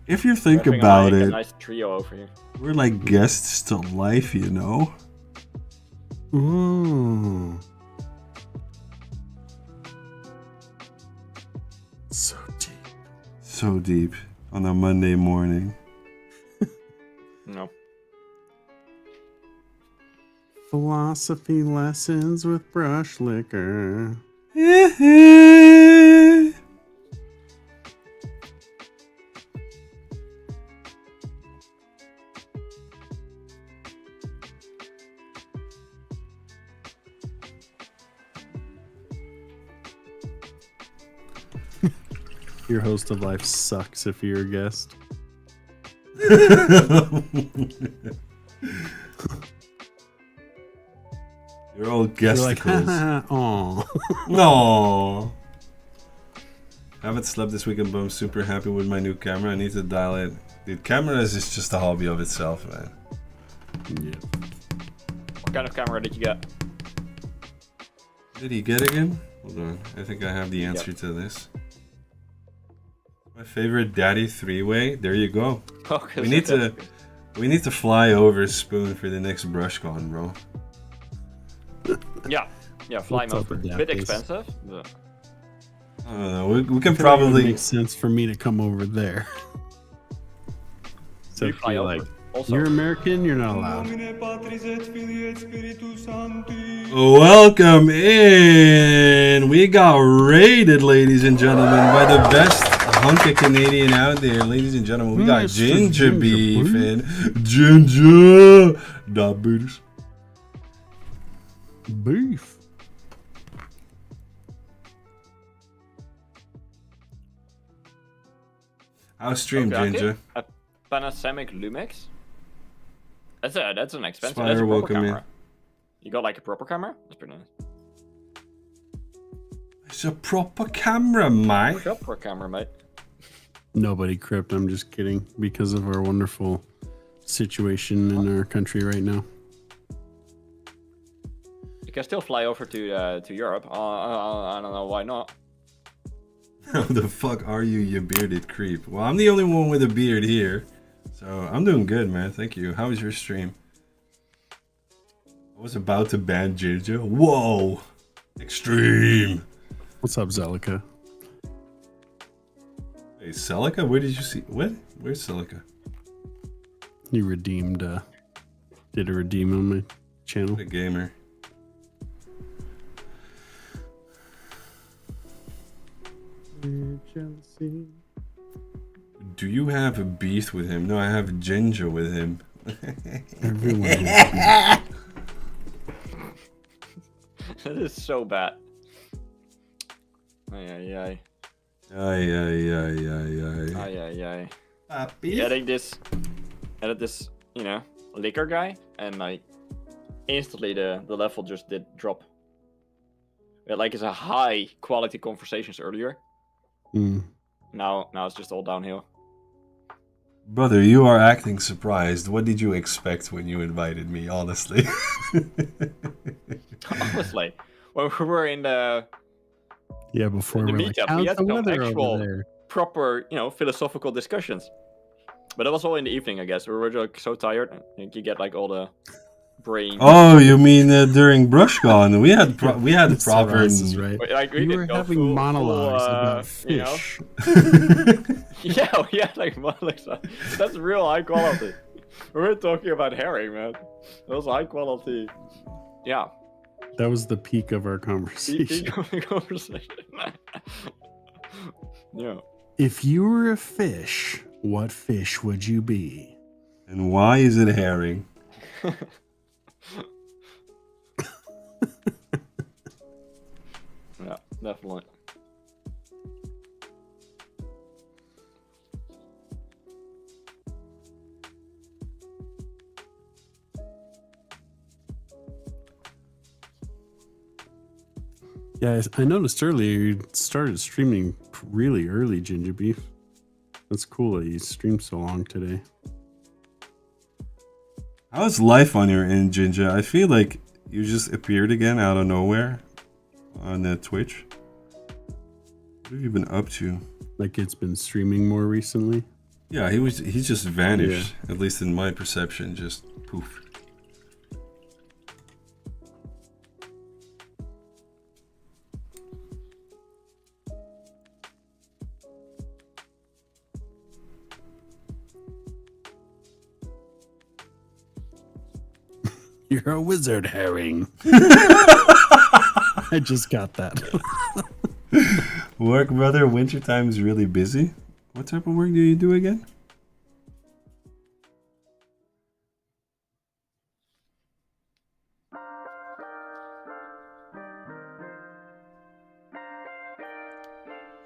If you think Having about a it, nice trio over here. we're like guests to life, you know? Ooh. So deep. So deep on a Monday morning. No. Philosophy lessons with brush liquor. Your host of life sucks if you're a guest. You're all You're like, guesticles. aw. No. Haven't slept this weekend, but I'm super happy with my new camera. I need to dial it. Dude, cameras is just a hobby of itself, man. Yeah. What kind of camera did you get? Did he get again? Hold on. I think I have the answer to this. My favorite daddy three-way. There you go. Oh, We need to fly over Spoon for the next BrushCon, bro. Yeah. Yeah, flying What's up over. with that, Bit please? expensive. But I don't know. We can It probably. makes sense for me to come over there. So you if fly you're over. like, Also, you're American, you're not allowed. Welcome in. We got raided, ladies and gentlemen, by the best hunk of Canadian out there, ladies and gentlemen. We got Mr. ginger Ginger beef Beef. and ginger diabetes. Beef. How's stream, okay, Ginger? A Panasonic Lumix. That's an expensive. Spire, That's a proper welcome in. camera. You got like a proper camera? That's pretty nice. It's a proper camera, mate. Proper camera, mate. Nobody crypt. I'm just kidding. Because of our wonderful situation in our country right now. You can still fly over to Europe. I don't know why not. How the fuck are you, you bearded creep? Well, I'm the only one with a beard here. So, I'm doing good, man. Thank you. How was your stream? I was about to ban Ginger. Whoa! Extreme! What's up, Zelica? Hey, Celica? Where did you see... What? Where's Celica? You redeemed, did a redeem on my channel. What a gamer. Jealousy. Do you have a beef with him? No, I have Ginger with him. Everyone has This is so bad. Ay, ay, ay. Ay, ay, ay, ay, ay. Ay, ay, ay. Papi? Edit this, you know, liquor guy, and like instantly the level just did drop. We had like it's a high quality conversations earlier. Mm. Now it's just all downhill. Brother, you are acting surprised. What did you expect when you invited me, honestly? Honestly, when we were in the Yeah, before the we're like, meetup, we how's had the some weather actual over there? proper, you know, philosophical discussions. But it was all in the evening, I guess. We were just so tired. And you get like all the brain. Oh, you mean during BrushCon? We had proper. This is right. Like, we You could were go having full, monologues about you know? fish. Yeah, we had like monologues. That's real high quality. We were talking about herring, man. That was high quality. Yeah. That was the peak of our conversation. Peak of the conversation. Yeah. If you were a fish, what fish would you be? And why is it herring? Yeah, definitely. Yeah, I noticed earlier you started streaming really early, Ginger Beef. That's cool that you streamed so long today. How's life on your end, Ginger? I feel like you just appeared again out of nowhere on Twitch. What have you been up to? Like it's been streaming more recently? Yeah, he just vanished. At least in my perception, just poof. You're a wizard, herring. I just got that. Work, brother. Wintertime's really busy. What type of work do you do again?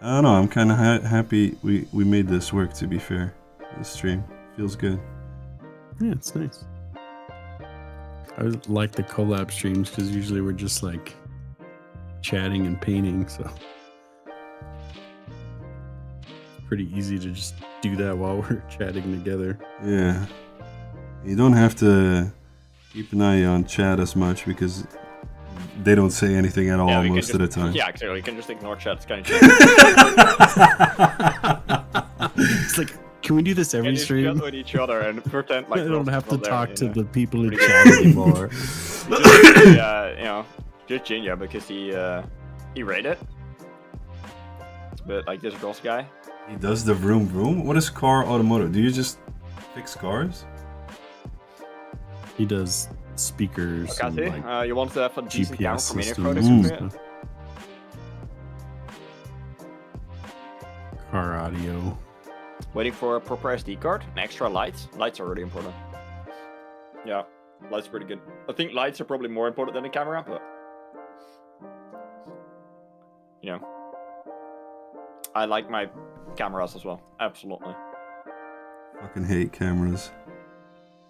I don't know. I'm kind of happy we made this work, to be fair. This stream feels good. Yeah, it's nice. I like the collab streams because usually we're just like chatting and painting, so it's pretty easy to just do that while we're chatting together. Yeah. You don't have to keep an eye on chat as much because they don't say anything at all most of the time. Yeah, exactly. You can just ignore chat. It's kind of It's like, can we do this every stream? Chat with each other and pretend like I don't have to talk there, to you know? the people in chat anymore. Just, you know, just Ginger because he rated. But like this Ross guy. He does the vroom vroom? What is car automotive? Do you just fix cars? He does speakers and Okay, like you want to have a decent camera GPS for mini systems products? and Yeah. stuff. Car audio. Waiting for a proper SD card and extra lights. Lights are really important. Yeah, lights are pretty good. I think lights are probably more important than the camera, but you know, I like my cameras as well. Absolutely. Fucking hate cameras.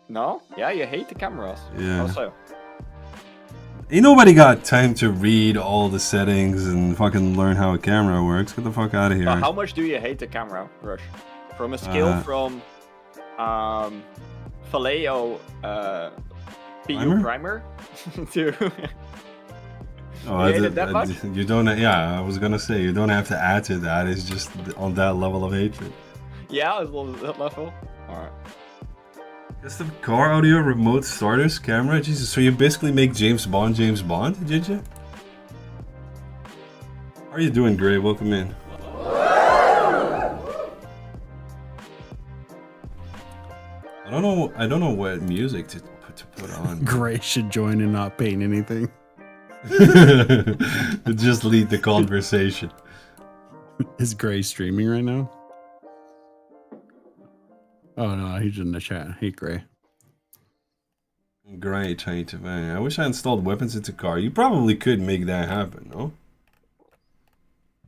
No? Yeah, you hate the cameras. Yeah. Also. Ain't nobody got time to read all the settings and fucking learn how a camera works. Get the fuck out of here. How much do you hate the camera, Rush? From a scale from Vallejo PU primer to Oh, you hate it that much? You don't. Yeah, I was gonna say you don't have to add to that. It's just on that level of hatred. Yeah, it's on that level. All right. Just the car audio remote starters camera. Jesus, so you basically make James Bond, did you? How are you doing, Gray? Welcome in. I don't know what music to put on. Gray should join and not paint anything. Just lead the conversation. Is Gray streaming right now? Oh no, he's in the chat. Hey Gray. Great, man. I wish I installed weapons into car. You probably could make that happen, no?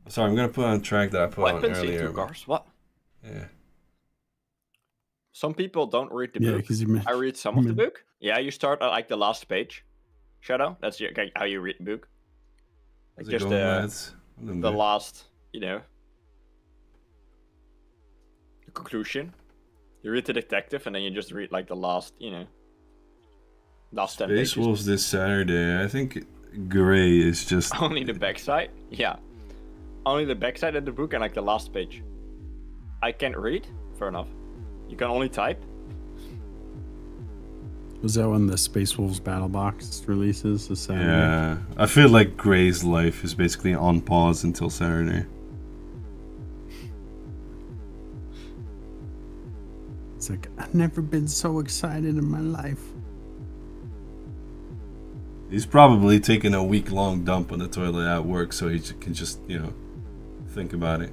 Sorry, I'm gonna put on a track that I put on Weapons earlier. into cars? What? Yeah. Some people don't read the Yeah, book. because you I read some of the book. Yeah, you start at like the last page. Shadow. That's okay, how you read the book. Like How's it just going, lads? the last, you know, the conclusion. You read the detective, and then you just read like the last, you know, last 10 Space pages. Wolves this Saturday. I think Gray is just Only the backside? Yeah. Only the backside of the book and like the last page. I can't read? Fair enough. You can only type? Was that when the Space Wolves Battle Box releases this Saturday? Yeah, I feel like Gray's life is basically on pause until Saturday. It's like, I've never been so excited in my life. He's probably taking a week-long dump on the toilet at work so he can just, think about it.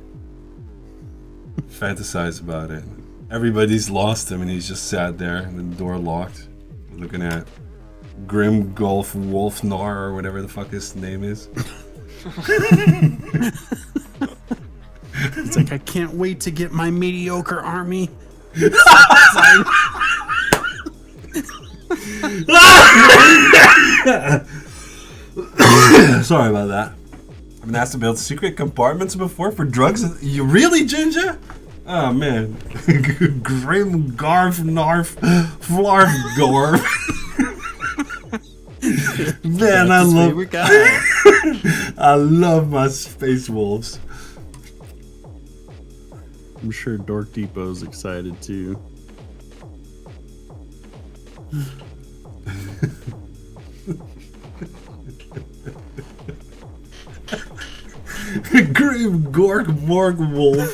Fantasize about it. Everybody's lost him and he's just sat there and the door locked. Looking at Grim Golf Wolfnar or whatever the fuck his name is. It's like, I can't wait to get my mediocre army. Sorry about that. I've been asked to build secret compartments before for drugs. You really, Ginger? Oh man. Grim Garf Narf Flarf Gorf. Man, I love my Space Wolves. I'm sure Dork Depot's excited too. Grim Gork Morg Wolf.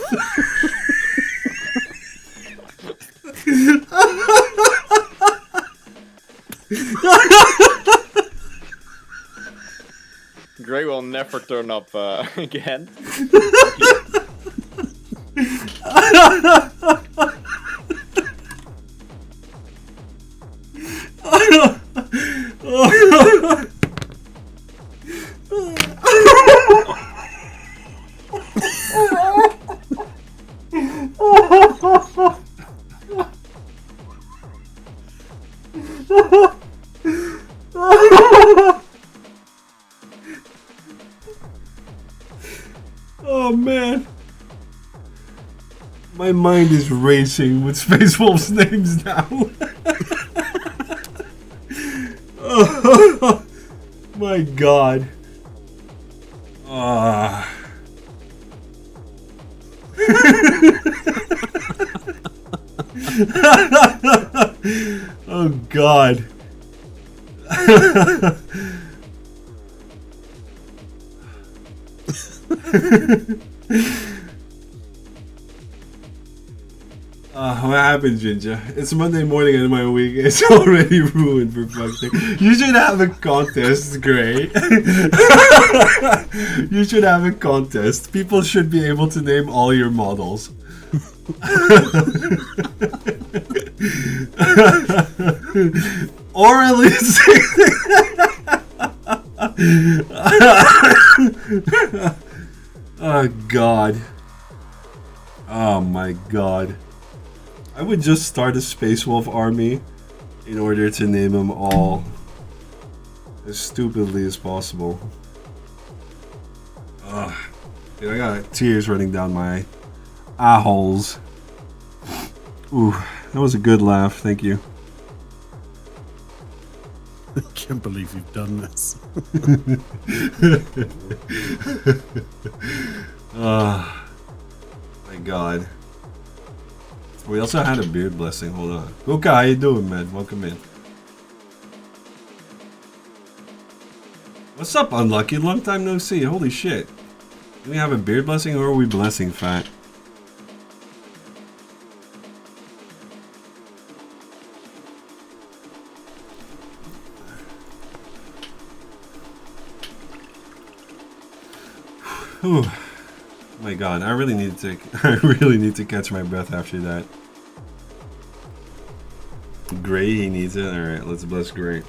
Gray will never turn up again. Oh man. My mind is racing with Space Wolves names now. Oh, my god. Oh god. What happened, Ginger? It's Monday morning and my week is already ruined for fuck's sake. You should have a contest, Gray. You should have a contest. People should be able to name all your models. Or at least... Oh god. Oh my god. I would just start a Space Wolf army in order to name them all as stupidly as possible. Ugh. Dude, I got tears running down my eye holes. Ooh, that was a good laugh, thank you. I can't believe you've done this. Oh my god. We also had a beard blessing, hold on. Okay, how you doing, man? Welcome in. What's up, Unlucky? Long time no see, holy shit. Do we have a beard blessing or are we blessing fat? Whew. Oh my god, I really need to catch my breath after that. Gray, he needs it. Alright, let's bless Gray.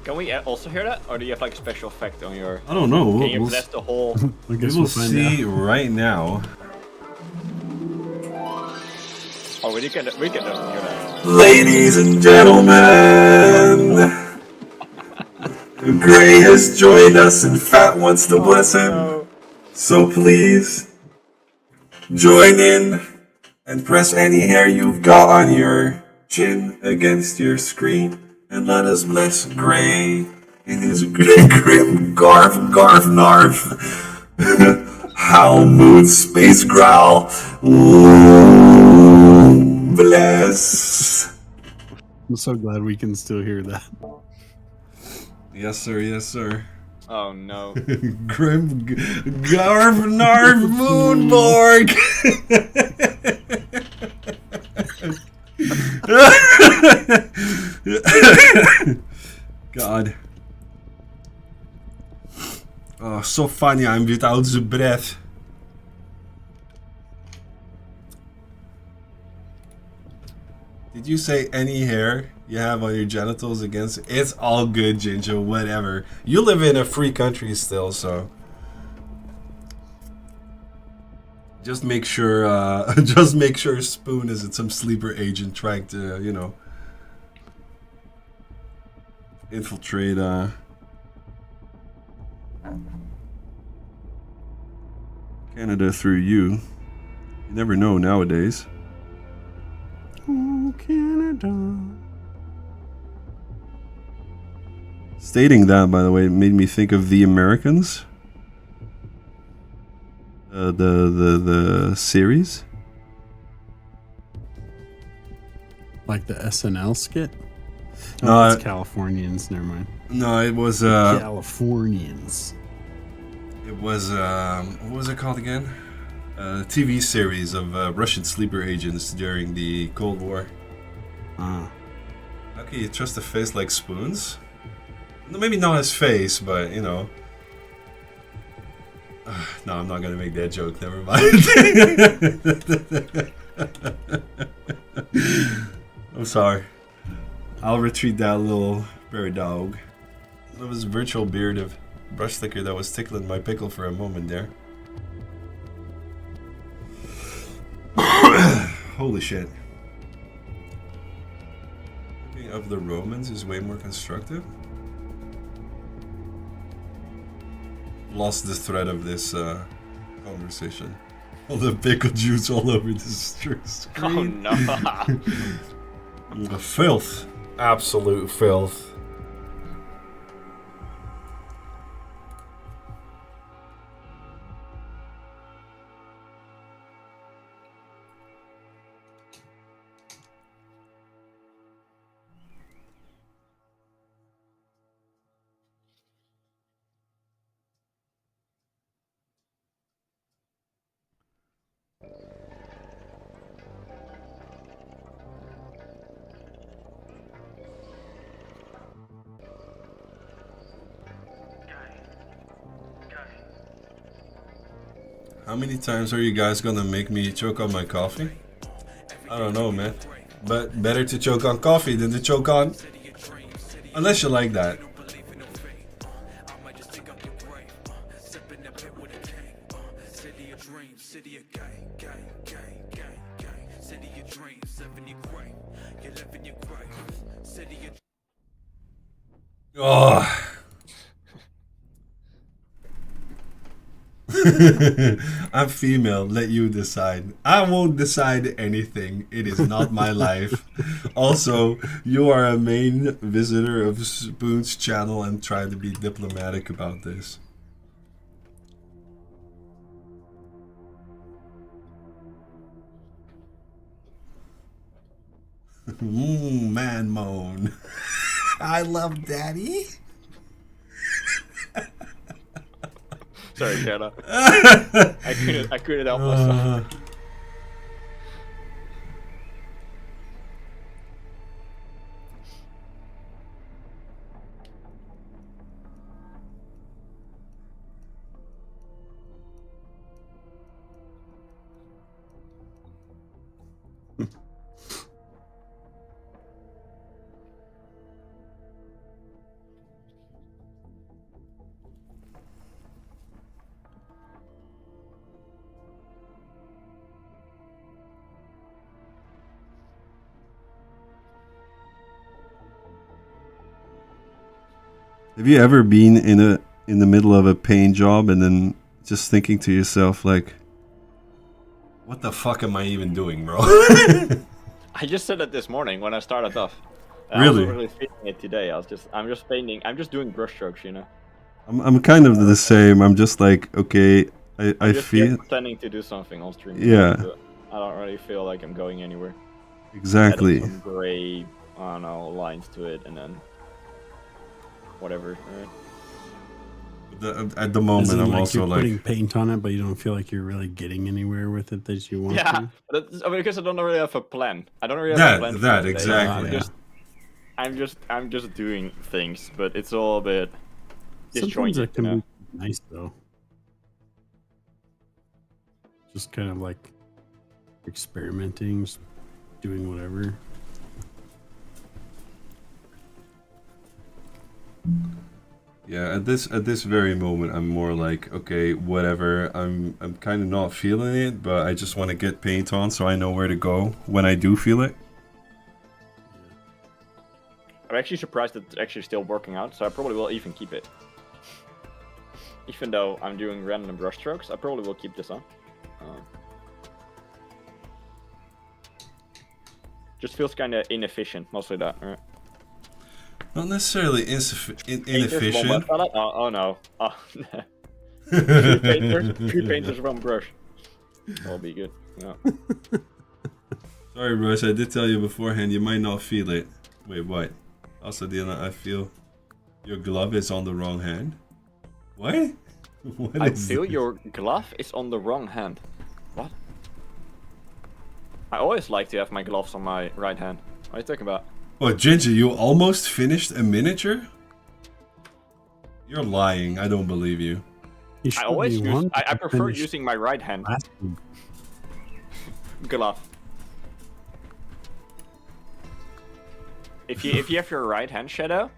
Can we also hear that? Or do you have like a special effect on your... I don't know. Can you bless the whole... We will see right now. Oh, we can definitely hear that. Ladies and gentlemen, Gray has joined us and Fat wants to bless him. So please, join in and press any hair you've got on your chin against your screen and let us bless Gray in his grim garf narf. Halmoon space growl. Ooh, bless. I'm so glad we can still hear that. Yes, sir. Yes, sir. Oh no. Grim Garvnarv Moonborg. God. Oh, so funny. I'm without the breath. Did you say any hair you have on your genitals against? It's all good, Ginger. Whatever. You live in a free country still, so just make sure. Just make sure Spoon isn't some sleeper agent trying to, you know, infiltrate. Canada through you. You never know nowadays. Oh, Canada. Stating that, by the way, made me think of The Americans. The series. Like the SNL skit? Oh, No, it's Californians. Never mind. No, it was Californians. It was what was it called again? A TV series of Russian sleeper agents during the Cold War. Ah. How can you trust a face like Spoon's? No, maybe not his face, but you know. No, I'm not gonna make that joke. Never mind. I'm sorry. I'll retreat that little berry dog. It was a virtual beard of brush sticker that was tickling my pickle for a moment there. Holy shit. Thinking of the Romans is way more constructive. Lost the thread of this conversation. All the pickle juice all over the screen. Oh no. The filth. Absolute filth. How many times are you guys gonna make me choke on my coffee? I don't know, man. But better to choke on coffee than to choke on... Unless you like that. Oh. I'm female, let you decide. I won't decide anything. It is not my life. Also, you are a main visitor of Spoon's channel and try to be diplomatic about this. Man moan. I love daddy. Sorry, Shanna. I couldn't help myself. Have you ever been in the middle of a paint job and then just thinking to yourself like, what the fuck am I even doing, bro? I just said it this morning when I started off. Really? I wasn't really feeling it today. I'm just painting. I'm just doing brush strokes, you know. I'm kind of the same. I'm just like, okay, I I'm just feel pretending to do something on stream. Yeah. But I don't really feel like I'm going anywhere. exactly. Adding some gray, I don't know, lines to it, and then whatever. At the As moment, in, I'm like also you're like, putting paint on it, but you don't feel like you're really getting anywhere with it that you want Yeah, to. because I don't really have a plan. I don't really have a plan. that for today. exactly. I'm just doing things, but it's all a bit Sometimes disjointed. that can be nice though. Just kind of like experimenting, just doing whatever. Yeah, at this very moment, I'm more like, okay, whatever. I'm kind of not feeling it, but I just want to get paint on so I know where to go when I do feel it. I'm actually surprised that it's actually still working out, so I probably will even keep it. Even though I'm doing random brush strokes, I probably will keep this on. Just feels kind of inefficient, mostly that, right? Not necessarily inefficient. Oh no. Oh, three painters, one brush. That'll be good. Yeah. Sorry, Royce, I did tell you beforehand you might not feel it. Wait, what? Also, Diana, I feel your glove is on the wrong hand. What? What I is feel this? your glove is on the wrong hand. What? I always like to have my gloves on my right hand. What are you talking about? Oh, Ginger, you almost finished a miniature? You're lying. I don't believe you. You I showed always me use. one I that prefer finished using my right hand last week. glove. If you have your right hand shadow,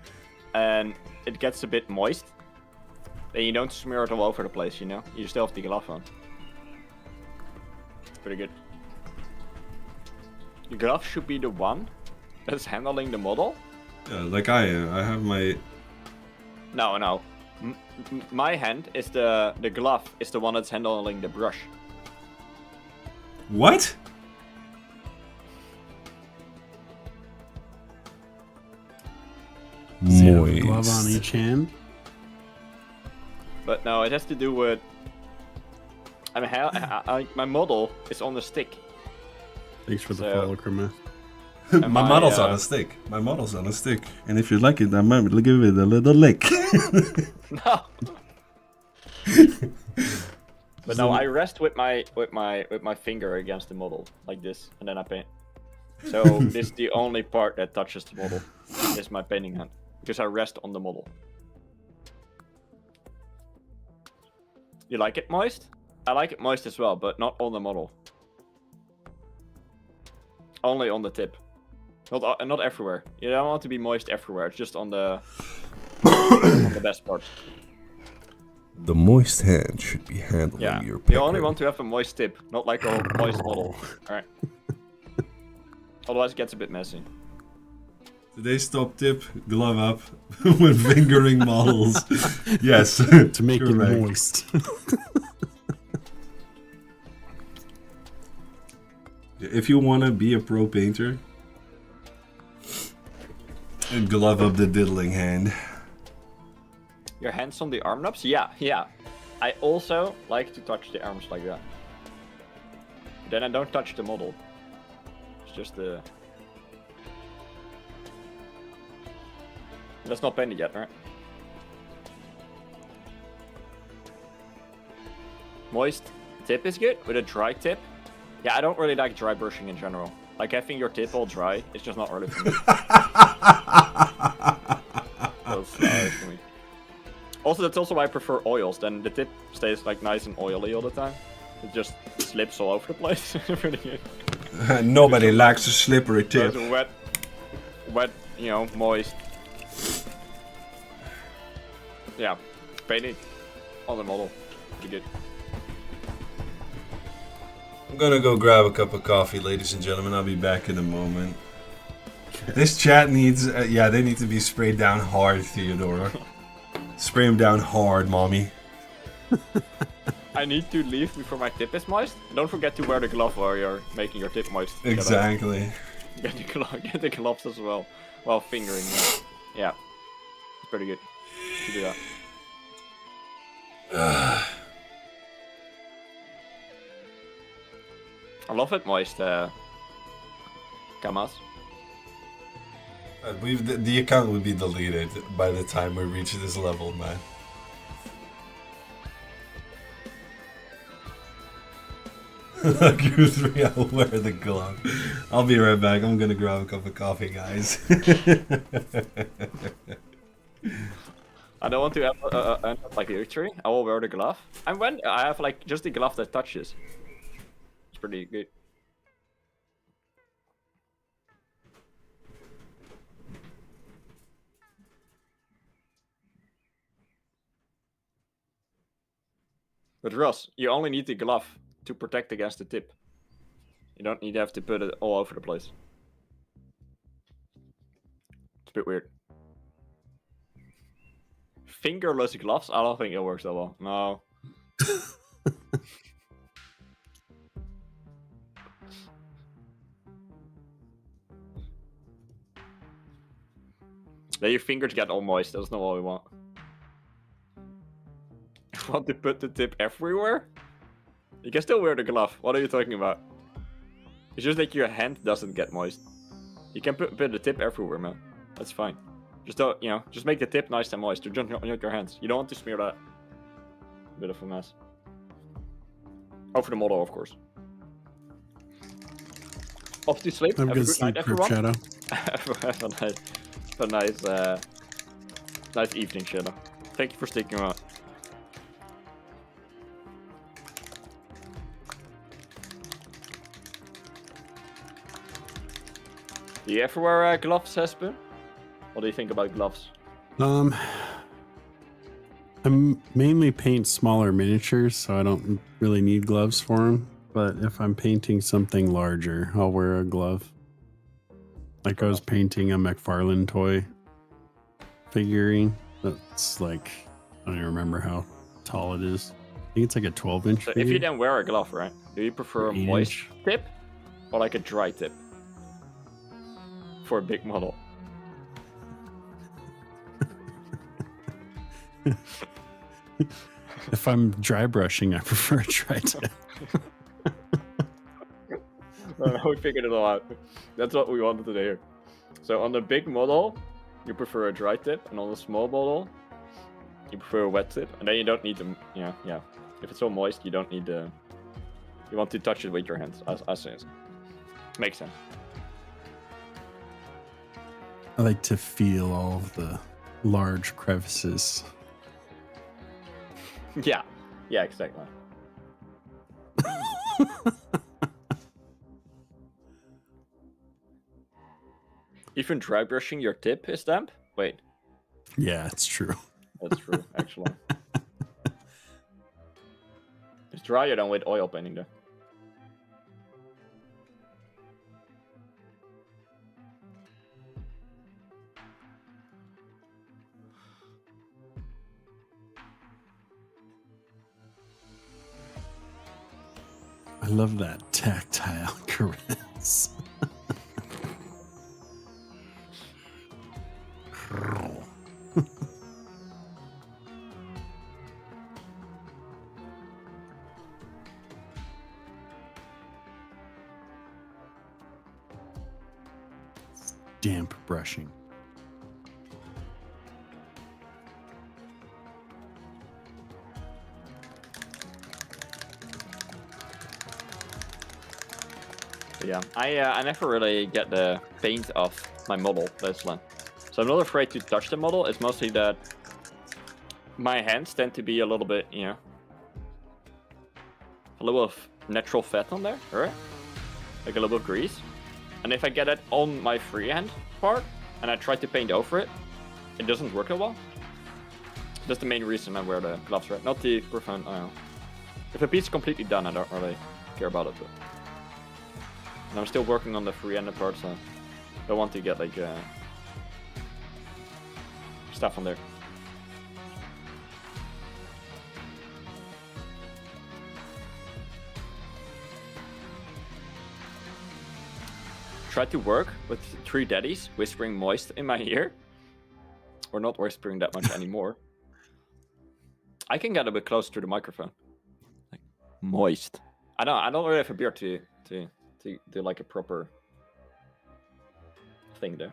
and it gets a bit moist, then you don't smear it all over the place. You know, you still have the glove on. It's pretty good. The glove should be the one that's handling the model. Yeah, like I am. I have my... No. My hand is the glove is the one that's handling the brush. What? Does he have a glove on each hand? But no, it has to do with. I mean, my model is on the stick. Thanks for the So- follow, Kermit. And My model's on uh, a stick. My model's on a stick. And if you like it, I might give it a little lick. No. But no, I rest with my finger against the model like this, and then I paint. So this is the only part that touches the model. Is my painting hand because I rest on the model. You like it moist? I like it moist as well, but not on the model. Only on the tip. Not everywhere. You don't want to be moist everywhere. It's just on the on the best part. The moist hand should be handling Yeah. your You only pecker. want to have a moist tip, not like a moist model. Alright. Otherwise it gets a bit messy. Today's top tip, glove up when fingering models. Yes. To make it correct. moist. If you want to be a pro painter, glove up the diddling hand. Your hands on the arm knobs? Yeah. I also like to touch the arms like that. Then I don't touch the model. It's just the... That's not painted yet, right? Moist tip is good. With a dry tip, yeah, I don't really like dry brushing in general. Like having your tip all dry, it's just not really for me. That's for me. Also, that's also why I prefer oils. Then the tip stays like nice and oily all the time. It just slips all over the place. Pretty good. Nobody likes a slippery tip. It's wet, you know, moist. Yeah, painting on the model. Pretty good. I'm gonna go grab a cup of coffee, ladies and gentlemen. I'll be back in a moment. This chat needs, yeah, they need to be sprayed down hard, Theodora. Spray them down hard, mommy. I need to leave before my tip is moist. Don't forget to wear the glove while you're making your tip moist. Exactly. Get the gloves as well while fingering them. Yeah, it's pretty good to do that. I love it moist, Kamas. The account would be deleted by the time we reach this level, man. Q3, I'll wear the glove. I'll be right back. I'm gonna grab a cup of coffee, guys. I don't want to have end up like victory. I will wear the glove. And when I have like just the glove that touches. It's pretty good. But Ross, you only need the glove to protect against the tip. You don't need to have to put it all over the place. It's a bit weird. Fingerless gloves? I don't think it works that well. No. Then your fingers get all moist. That's not what we want. Want to put the tip everywhere? You can still wear the glove. What are you talking about? It's just that your hand doesn't get moist. You can put the tip everywhere, man. That's fine. Just don't, just make the tip nice and moist. Just on your hands. You don't want to smear that. Bit of a mess. Over the model, of course. Off to sleep. I'm Have a good good sleep, night, Crip everyone. Shadow. Have a nice evening, Shadow. Thank you for sticking around. Do you ever wear gloves, Hesper? What do you think about gloves? I mainly paint smaller miniatures, so I don't really need gloves for them. But if I'm painting something larger, I'll wear a glove. Like I was painting a McFarlane toy figurine. That's like, I don't even remember how tall it is. I think it's like a 12-inch So figure. if you then wear a glove, right? Do you prefer a Or 8 moist inch. tip or like a dry tip for a big model? If I'm dry brushing, I prefer a dry tip. We figured it all out. That's what we wanted to hear. So on the big model, you prefer a dry tip, and on the small model, you prefer a wet tip. And then you don't need to, yeah. If it's so moist, you don't need to. You want to touch it with your hands, as is. Makes sense. I like to feel all of the large crevices. Yeah, exactly. Even dry brushing your tip is damp? Wait, Yeah, it's true. that's true, actually. It's drier than with oil painting, though. I love that tactile caress. Damp brushing. Yeah, I never really get the paint off my model, basically. So I'm not afraid to touch the model. It's mostly that my hands tend to be a little bit, a little of natural fat on there, right? Like a little bit of grease. And if I get it on my freehand part and I try to paint over it, it doesn't work that well. That's the main reason I wear the gloves, right? Not to prevent, I don't know. If a piece is completely done, I don't really care about it. But... And I'm still working on the free-handed part, so I don't want to get like stuff on there. Try to work with 3 daddies whispering moist in my ear. Or not whispering that much anymore. I can get a bit closer to the microphone. Like moist. I don't really have a beard to to do like a proper thing there.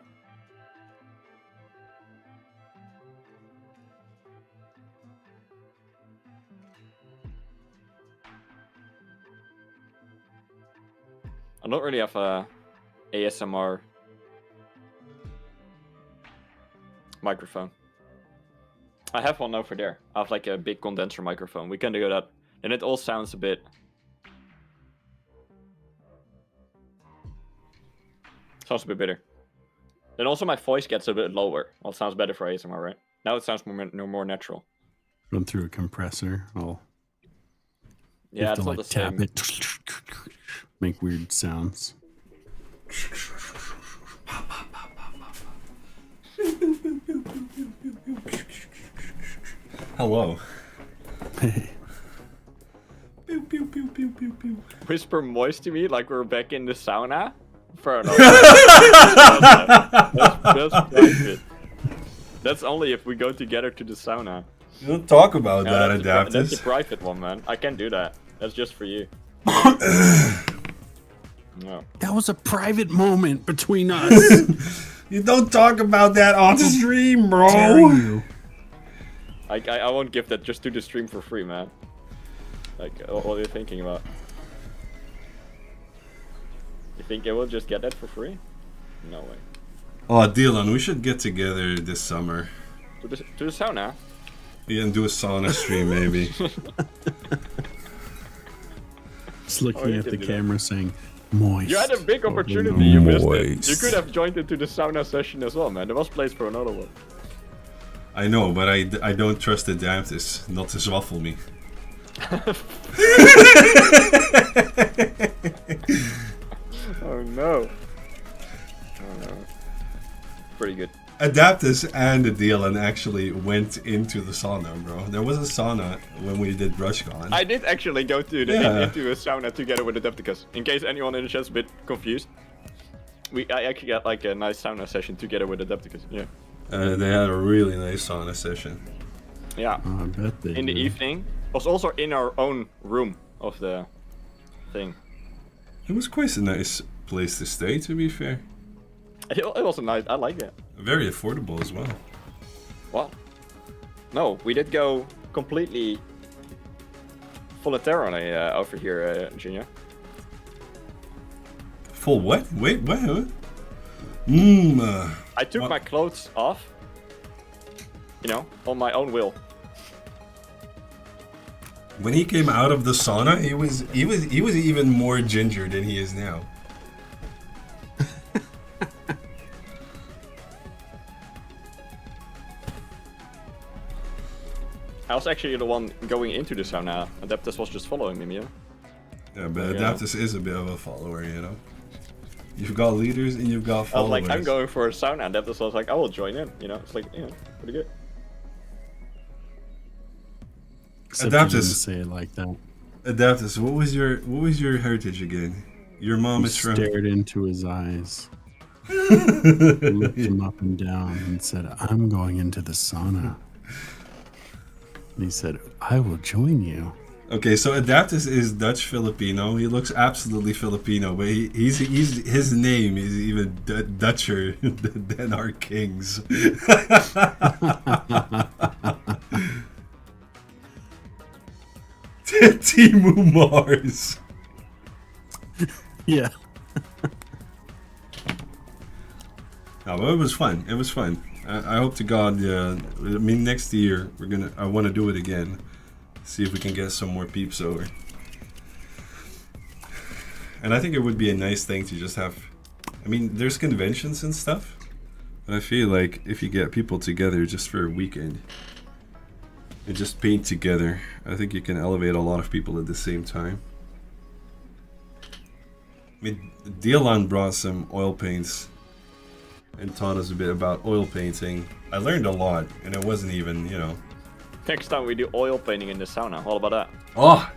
I don't really have a ASMR microphone. I have one over there. I have like a big condenser microphone. We can do that. And it all sounds a bit... Sounds a bit better. Then also my voice gets a bit lower. Well, it sounds better for ASMR, right? Now it sounds more natural. Run through a compressor. Yeah, have it's to not like the tap same. it, make weird sounds. Hello. Whisper moist to me like we're back in the sauna? Fair enough. That's private. That's only if we go together to the sauna. You don't talk about No, that, that's Adaptus. a private one, man. I can't do that. That's just for you. No. That was a private moment between us. You don't talk about that on the stream, bro. Dare you? I won't give that just to the stream for free, man. Like, what are you thinking about? You think I will just get that for free? No way. Oh, Dylan, we should get together this summer. To the sauna? Yeah, and do a sauna stream, maybe. Just looking you at can the do that. camera saying, moist. You had a big Oh, opportunity. no. You missed it. Moist. You could have joined into the sauna session as well, man. There was place for another one. I know, but I don't trust the Adaptus not to swaffle me. Oh no. Oh no. Pretty good. Adaptus and Dylan actually went into the sauna, bro. There was a sauna when we did BrushCon. I did actually go to the, Yeah. into a sauna together with the Adepticus. In case anyone in the chat's a bit confused. I actually got like a nice sauna session together with the Adepticus. Yeah. They had a really nice sauna session. Yeah. Oh, I bet they In the did. evening. Was also in our own room of the thing. It was quite a nice place to stay, to be fair. It was a nice. I like it. Very affordable as well. What? No, we did go completely voluntarily over here, Junior. Full what? Wait, what? I took What? my clothes off. You know, on my own will. When he came out of the sauna, he was even more ginger than he is now. I was actually the one going into the sauna. Adeptus was just following me, yeah. Yeah, but Yeah. Adaptus is a bit of a follower, you know. You've got leaders and you've got I was followers. like, I'm going for a sauna, and Adeptus was like, I will join in. You know, it's like, yeah, pretty good. Except you didn't Adaptus. say it like that. Adaptus, what was your heritage again? Your mom He is from. stared into his eyes, looked him up and down, and said, I'm going into the sauna. And he said, I will join you. Okay, so Adaptus is Dutch Filipino. He looks absolutely Filipino, but he's his name is even Dutcher than our kings. Timu Mars. Yeah. No, but it was fun. It was fun. I hope to God. I mean, next year I want to do it again. See if we can get some more peeps over. And I think it would be a nice thing to just have. I mean, there's conventions and stuff, but I feel like if you get people together just for a weekend and just paint together, I think you can elevate a lot of people at the same time. I mean, Dylan brought some oil paints and taught us a bit about oil painting. I learned a lot, and it wasn't even, you know. Next time we do oil painting in the sauna. What about that? Oh,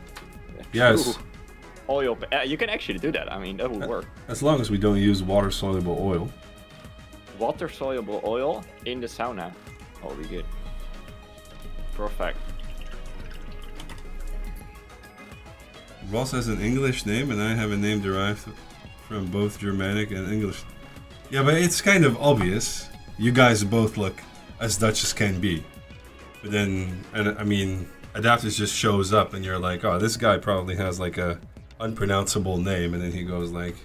yes. Ooh, oil. You can actually do that. I mean, that would work. As long as we don't use water-soluble oil. Water soluble oil in the sauna. That would be good. Perfect. Ross has an English name, and I have a name derived from both Germanic and English. Yeah, but it's kind of obvious. You guys both look as Dutch as can be. But then, and I mean, Adaptus just shows up, and you're like, oh, this guy probably has like a unpronounceable name, and then he goes like,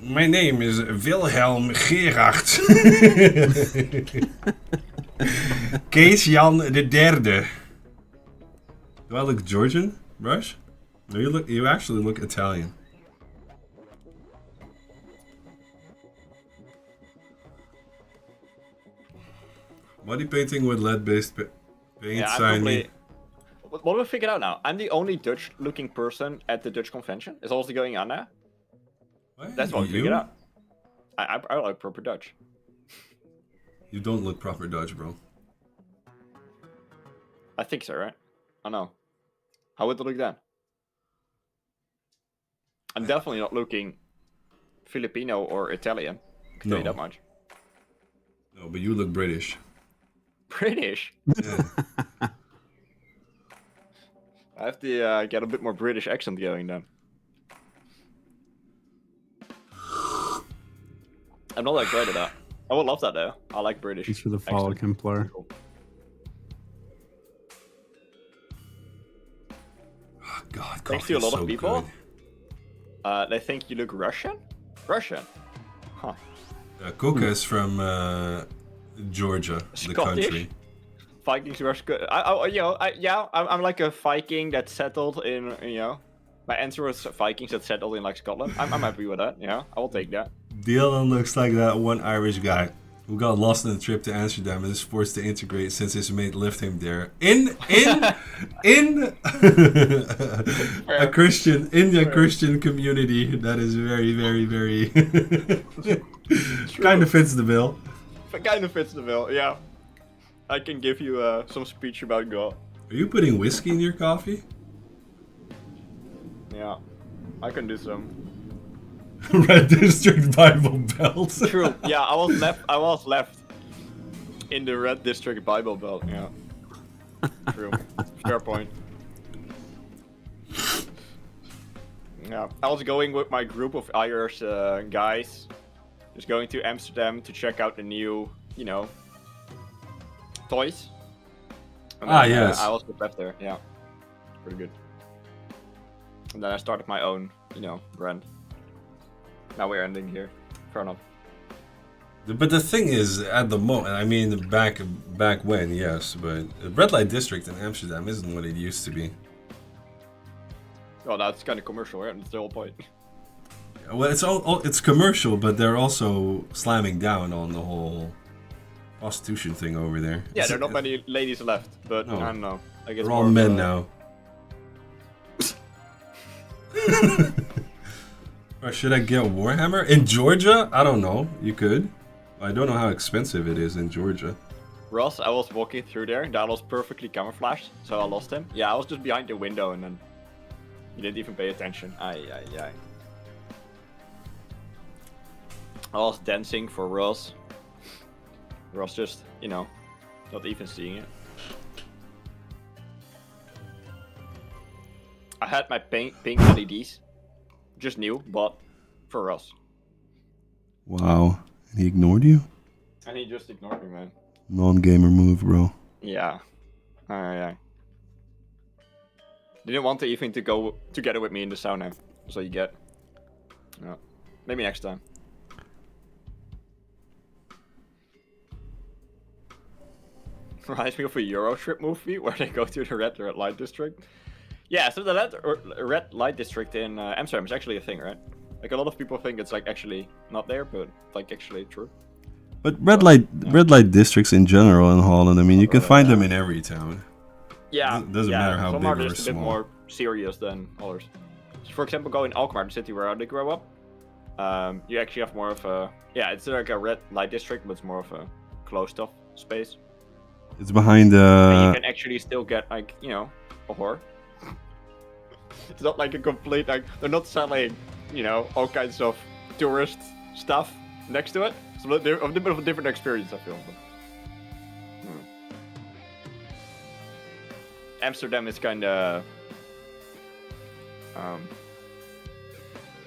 my name is Wilhelm Gerard. Kees Jan de Derde. Do I look Georgian, Rush? No, you actually look Italian. Body painting with lead-based paint. Yeah, Sign me. What do we figure out now? I'm the only Dutch-looking person at the Dutch convention. Is also going on there? What? That's what we You? figured out. I like proper Dutch. You don't look proper Dutch, bro. I think so, right? I know. How would it look then? I'm definitely not looking Filipino or Italian. I can tell you No. that much. No, but you look British. British. Yeah. I have to get a bit more British accent going then. I'm not that great at that. I would love that though. I like British. Thanks for the follow, accent. Kemplar. Cool. Oh, God, Thanks coffee to a is lot so of people. good. They think you look Russian? Russian? Huh. Coca is from Georgia, the Scottish? country. Vikings were good. I'm like a Viking that settled in, my answer was Vikings that settled in like Scotland. I'm happy with that, I will take that. Dylan looks like that one Irish guy who got lost on a trip to Amsterdam and is forced to integrate since his mate left him there. In a Christian community that is very, very, very kind of fits the bill. Kind of fits the bill, yeah. I can give you some speech about God. Are you putting whiskey in your coffee? Yeah, I can do some. Red District Bible Belt. True. Yeah, I was left in the Red District Bible Belt. Yeah. True. Fair point. Yeah, I was going with my group of Irish guys, just going to Amsterdam to check out the new, toys. And then, Yes. I also left there. Yeah. Pretty good. And then I started my own, brand. Now we're ending here. Fair enough. But the thing is, at the moment, I mean, back when, yes, but the red light district in Amsterdam isn't what it used to be. Well, that's kind of commercial, right? That's the whole point. Well, it's commercial, but they're also slamming down on the whole prostitution thing over there. Yeah, there are not many ladies left, but No. I don't know. I guess They're all more of men a- now. Or should I get Warhammer in Georgia? I don't know. You could. I don't know how expensive it is in Georgia. Ross, I was walking through there. That was perfectly camouflaged, so I lost him. Yeah, I was just behind the window, and then you didn't even pay attention. Aye. I was dancing for Ross. Ross just, not even seeing it. I had my pink LEDs. Just new, but for Ross. Wow. And he ignored you? And he just ignored me, man. Non-gamer move, bro. Yeah. Aye. Didn't want to even to go together with me in the sauna. So you get. Yeah. Maybe next time. Reminds me of a Eurotrip movie where they go to the red light district. Yeah, so the red light district in Amsterdam is actually a thing, right? Like a lot of people think it's like actually not there, but like actually true. But red light districts in general in Holland, I mean, you can find them in every town. Yeah, Doesn't matter how some big are or just a bit small. more serious than others. So for example, go in Alkmaar, the city where I did grow up. You actually have more of a it's like a red light district, but it's more of a closed off space. It's behind And you can actually still get like a whore. It's not like a complete they're not selling all kinds of tourist stuff next to it. It's a bit of a different experience, I feel. But, Amsterdam is kind of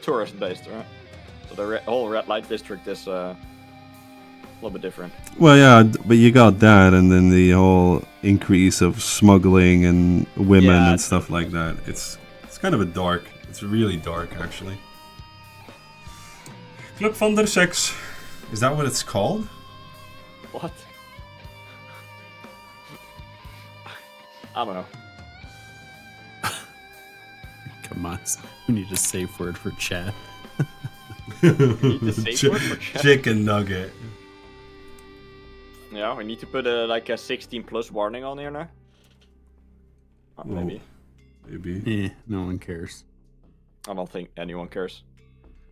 tourist based, right? So the whole red light district is a little bit different. Well, yeah, but you got that, and then the whole increase of smuggling and women Yeah, and stuff like that. It's kind of a dark. It's really dark, actually. Club van der Seks. Is that what it's called? What? I don't know. Come on, we need a safe word for chat. We need the safe word for chat. Chicken nugget. Yeah, we need to put a 16 plus warning on here now. Maybe. Maybe. No one cares. I don't think anyone cares.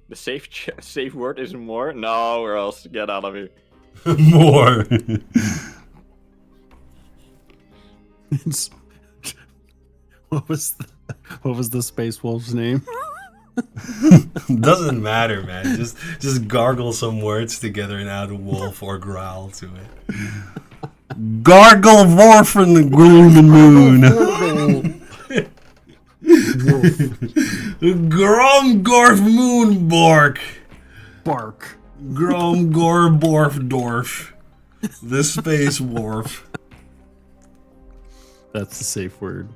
The safe word is more? No, or else get out of here. More. It's, what was the Space Wolf's name? Doesn't matter, man. Just gargle some words together and add a wolf or growl to it. Gargle Worf in the Golden Moon. Gromgorf Moonbork. Bark. Gromgor Borfdorf. The Space Wharf. That's the safe word.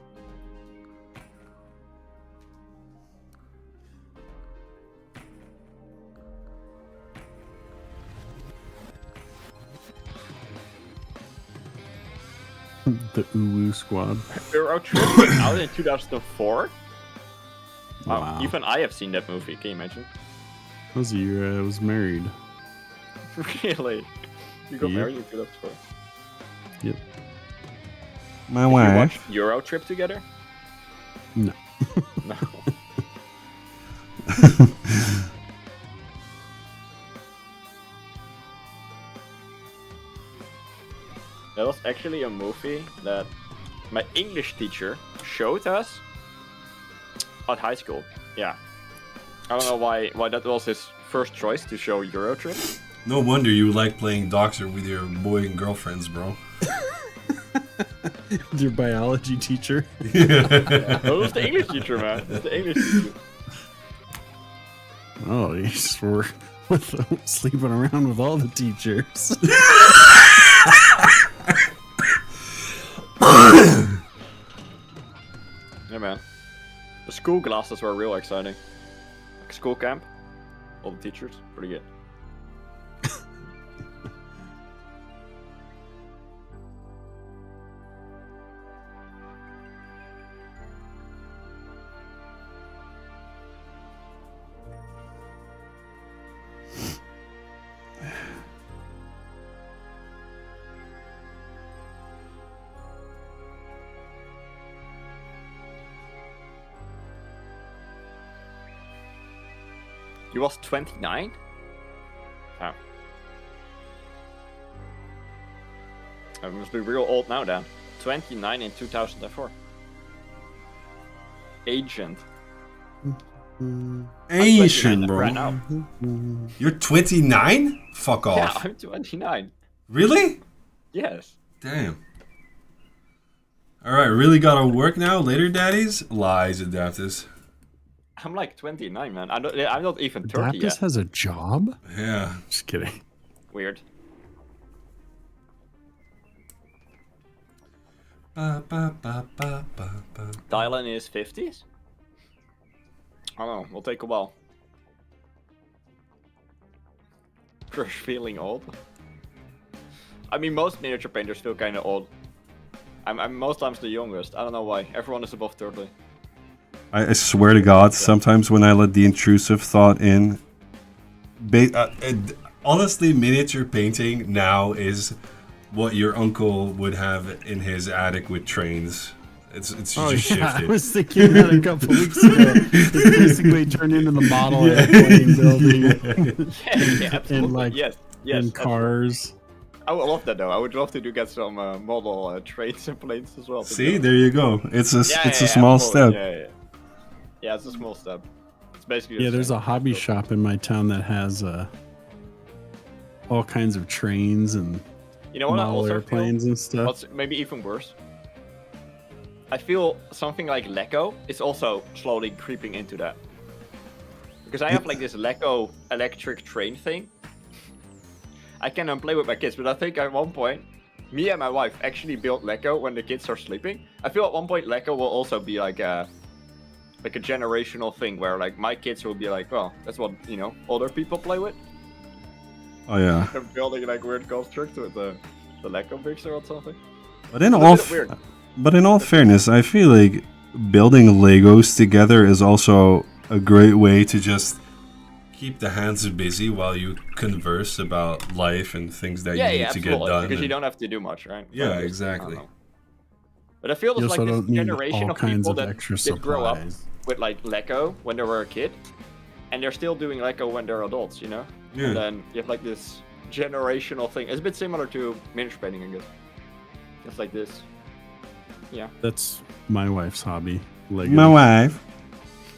The Uwu Squad. Euro Trip came out in 2004? Wow. Even I have seen that movie, can you imagine? That was the year I was married. Really? You got Yeah. married in 2004? Yep. My Did you wife. watch Euro Trip together? No. No. That was actually a movie that my English teacher showed us at high school. Yeah. I don't know why that was his first choice to show Euro Trip. No wonder you like playing doctor with your boy and girlfriends, bro. Your biology teacher. That was the English teacher, man. That's the English teacher. Oh, you just were sleeping around with all the teachers. Yeah, man. The school classes were real exciting. Like school camp, all the teachers, pretty good. He was 29? Oh. I must be real old now then. 29 in 2004. Agent. Asian, 29 bro. right now. You're 29? Fuck off. Yeah, I'm 29. Really? Yes. Damn. Alright, really gotta work now? Later, daddies? Lies, Adaptus. I'm like 29, man. I'm not even 30 Adaptus yet. has a job? Yeah. Just kidding. Weird. Ba, ba, ba, ba, ba, ba. Dylan in his 50s? I don't know. Will take a while. Crush feeling old. I mean, most miniature painters feel kind of old. I'm most times the youngest. I don't know why. Everyone is above 30. I swear to God, sometimes when I let the intrusive thought in, Honestly, miniature painting now is what your uncle would have in his attic with trains. It's just I shifted. was thinking that a couple weeks ago. It's basically turned into the model airplane building Yeah, absolutely. like, yes, and absolutely. cars. I would love that though. I would love to get some model trains and planes as well. to be see, honest. there you go. It's a Yeah, it's yeah, a small absolutely. step. Yeah, it's a small step. It's basically Yeah, the there's same. a hobby So- shop in my town that has all kinds of trains and You know what? I model also airplanes and stuff. What's maybe even worse? I feel something like Lego is also slowly creeping into that. Because I have like this Lego electric train thing. I can play with my kids, but I think at one point, me and my wife actually built Lego when the kids are sleeping. I feel at one point Lego will also be like a generational thing where like my kids will be like, well, that's what, you know, older people play with. Oh yeah. They're building like weird constructs with the Lego mixer or something. But in It's a all, bit weird. but in all fairness, I feel like building Legos together is also a great way to just Keep the hands busy while you converse about life and things that you need to get absolutely, done. because you and- don't have to do much, right? Yeah, Like, I exactly. don't know. But I feel You there's also like this don't need generation all of kinds people of that extra did grow up supplies. with like Lego when they were a kid, and they're still doing Lego when they're adults, you know? Yeah. And then you have like this generational thing. It's a bit similar to miniature painting, I guess. Just like this. Yeah. That's my wife's hobby. Lego. My wife.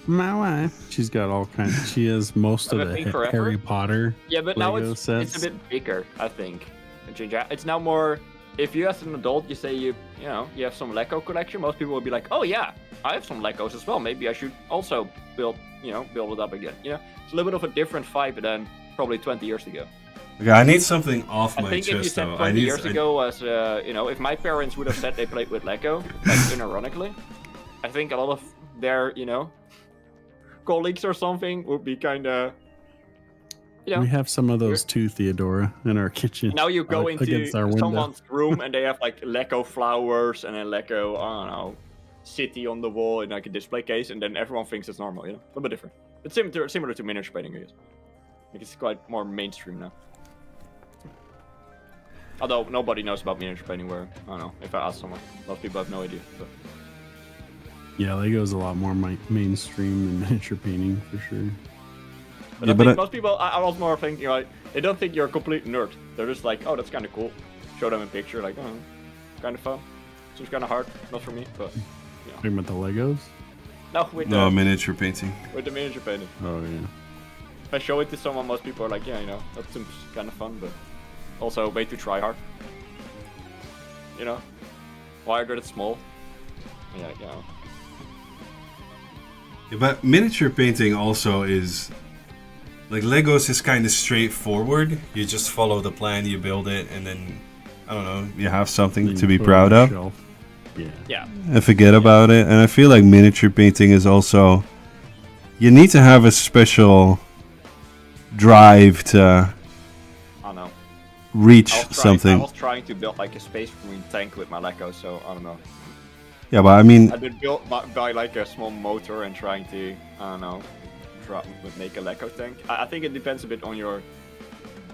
My wife. She's got all kinds. She has most of I've the been forever. Harry Potter. Yeah, but now Lego it's sets. a bit bigger, I think. It's now more. If you as an adult, you say you have some Lego collection, most people will be like, oh yeah, I have some Legos as well. Maybe I should also build it up again. You know, it's a little bit of a different vibe than probably 20 years ago. Okay, I need something off I my think if you chest said though. 20 years ago as if my parents would have said they played with Lego, like unironically, I think a lot of their colleagues or something would be kind of. We have some of those too, Theodora, in our kitchen. Now you go into against our window. someone's room and they have like Lego flowers and then Lego, I don't know, city on the wall in like a display case, and then everyone thinks it's normal, you know? A little bit different. It's similar to miniature painting, I guess. Like it's quite more mainstream now. Although nobody knows about miniature painting, where, I don't know, if I ask someone, most people have no idea. So. Yeah, Lego's a lot more mainstream than miniature painting for sure. But Yeah, I but think most people, I was more thinking, like, they don't think you're a complete nerd. They're just like, oh, that's kind of cool. Show them a picture, like, oh, kind of fun. Seems kind of hard, not for me, but, Talking about the Legos? no, with No, the miniature painting. miniature painting. Oh yeah. If I show it to someone, most people are like, yeah, that seems kind of fun, but also way too try hard. You know? Why are it small? Yeah, Yeah, but miniature painting also is like Legos is kind of straightforward. You just follow the plan, you build it, and then I don't know. You have something Then to you be put it proud on the of shelf. Yeah. Yeah. and forget about it. And I feel like miniature painting is also, you need to have a special drive to I don't know. reach I something. was trying to build like a space marine tank with my Lego, so I don't know. Yeah, but I mean, I did build by like a small motor and trying to, I don't know, make a Lego tank. I think it depends a bit on your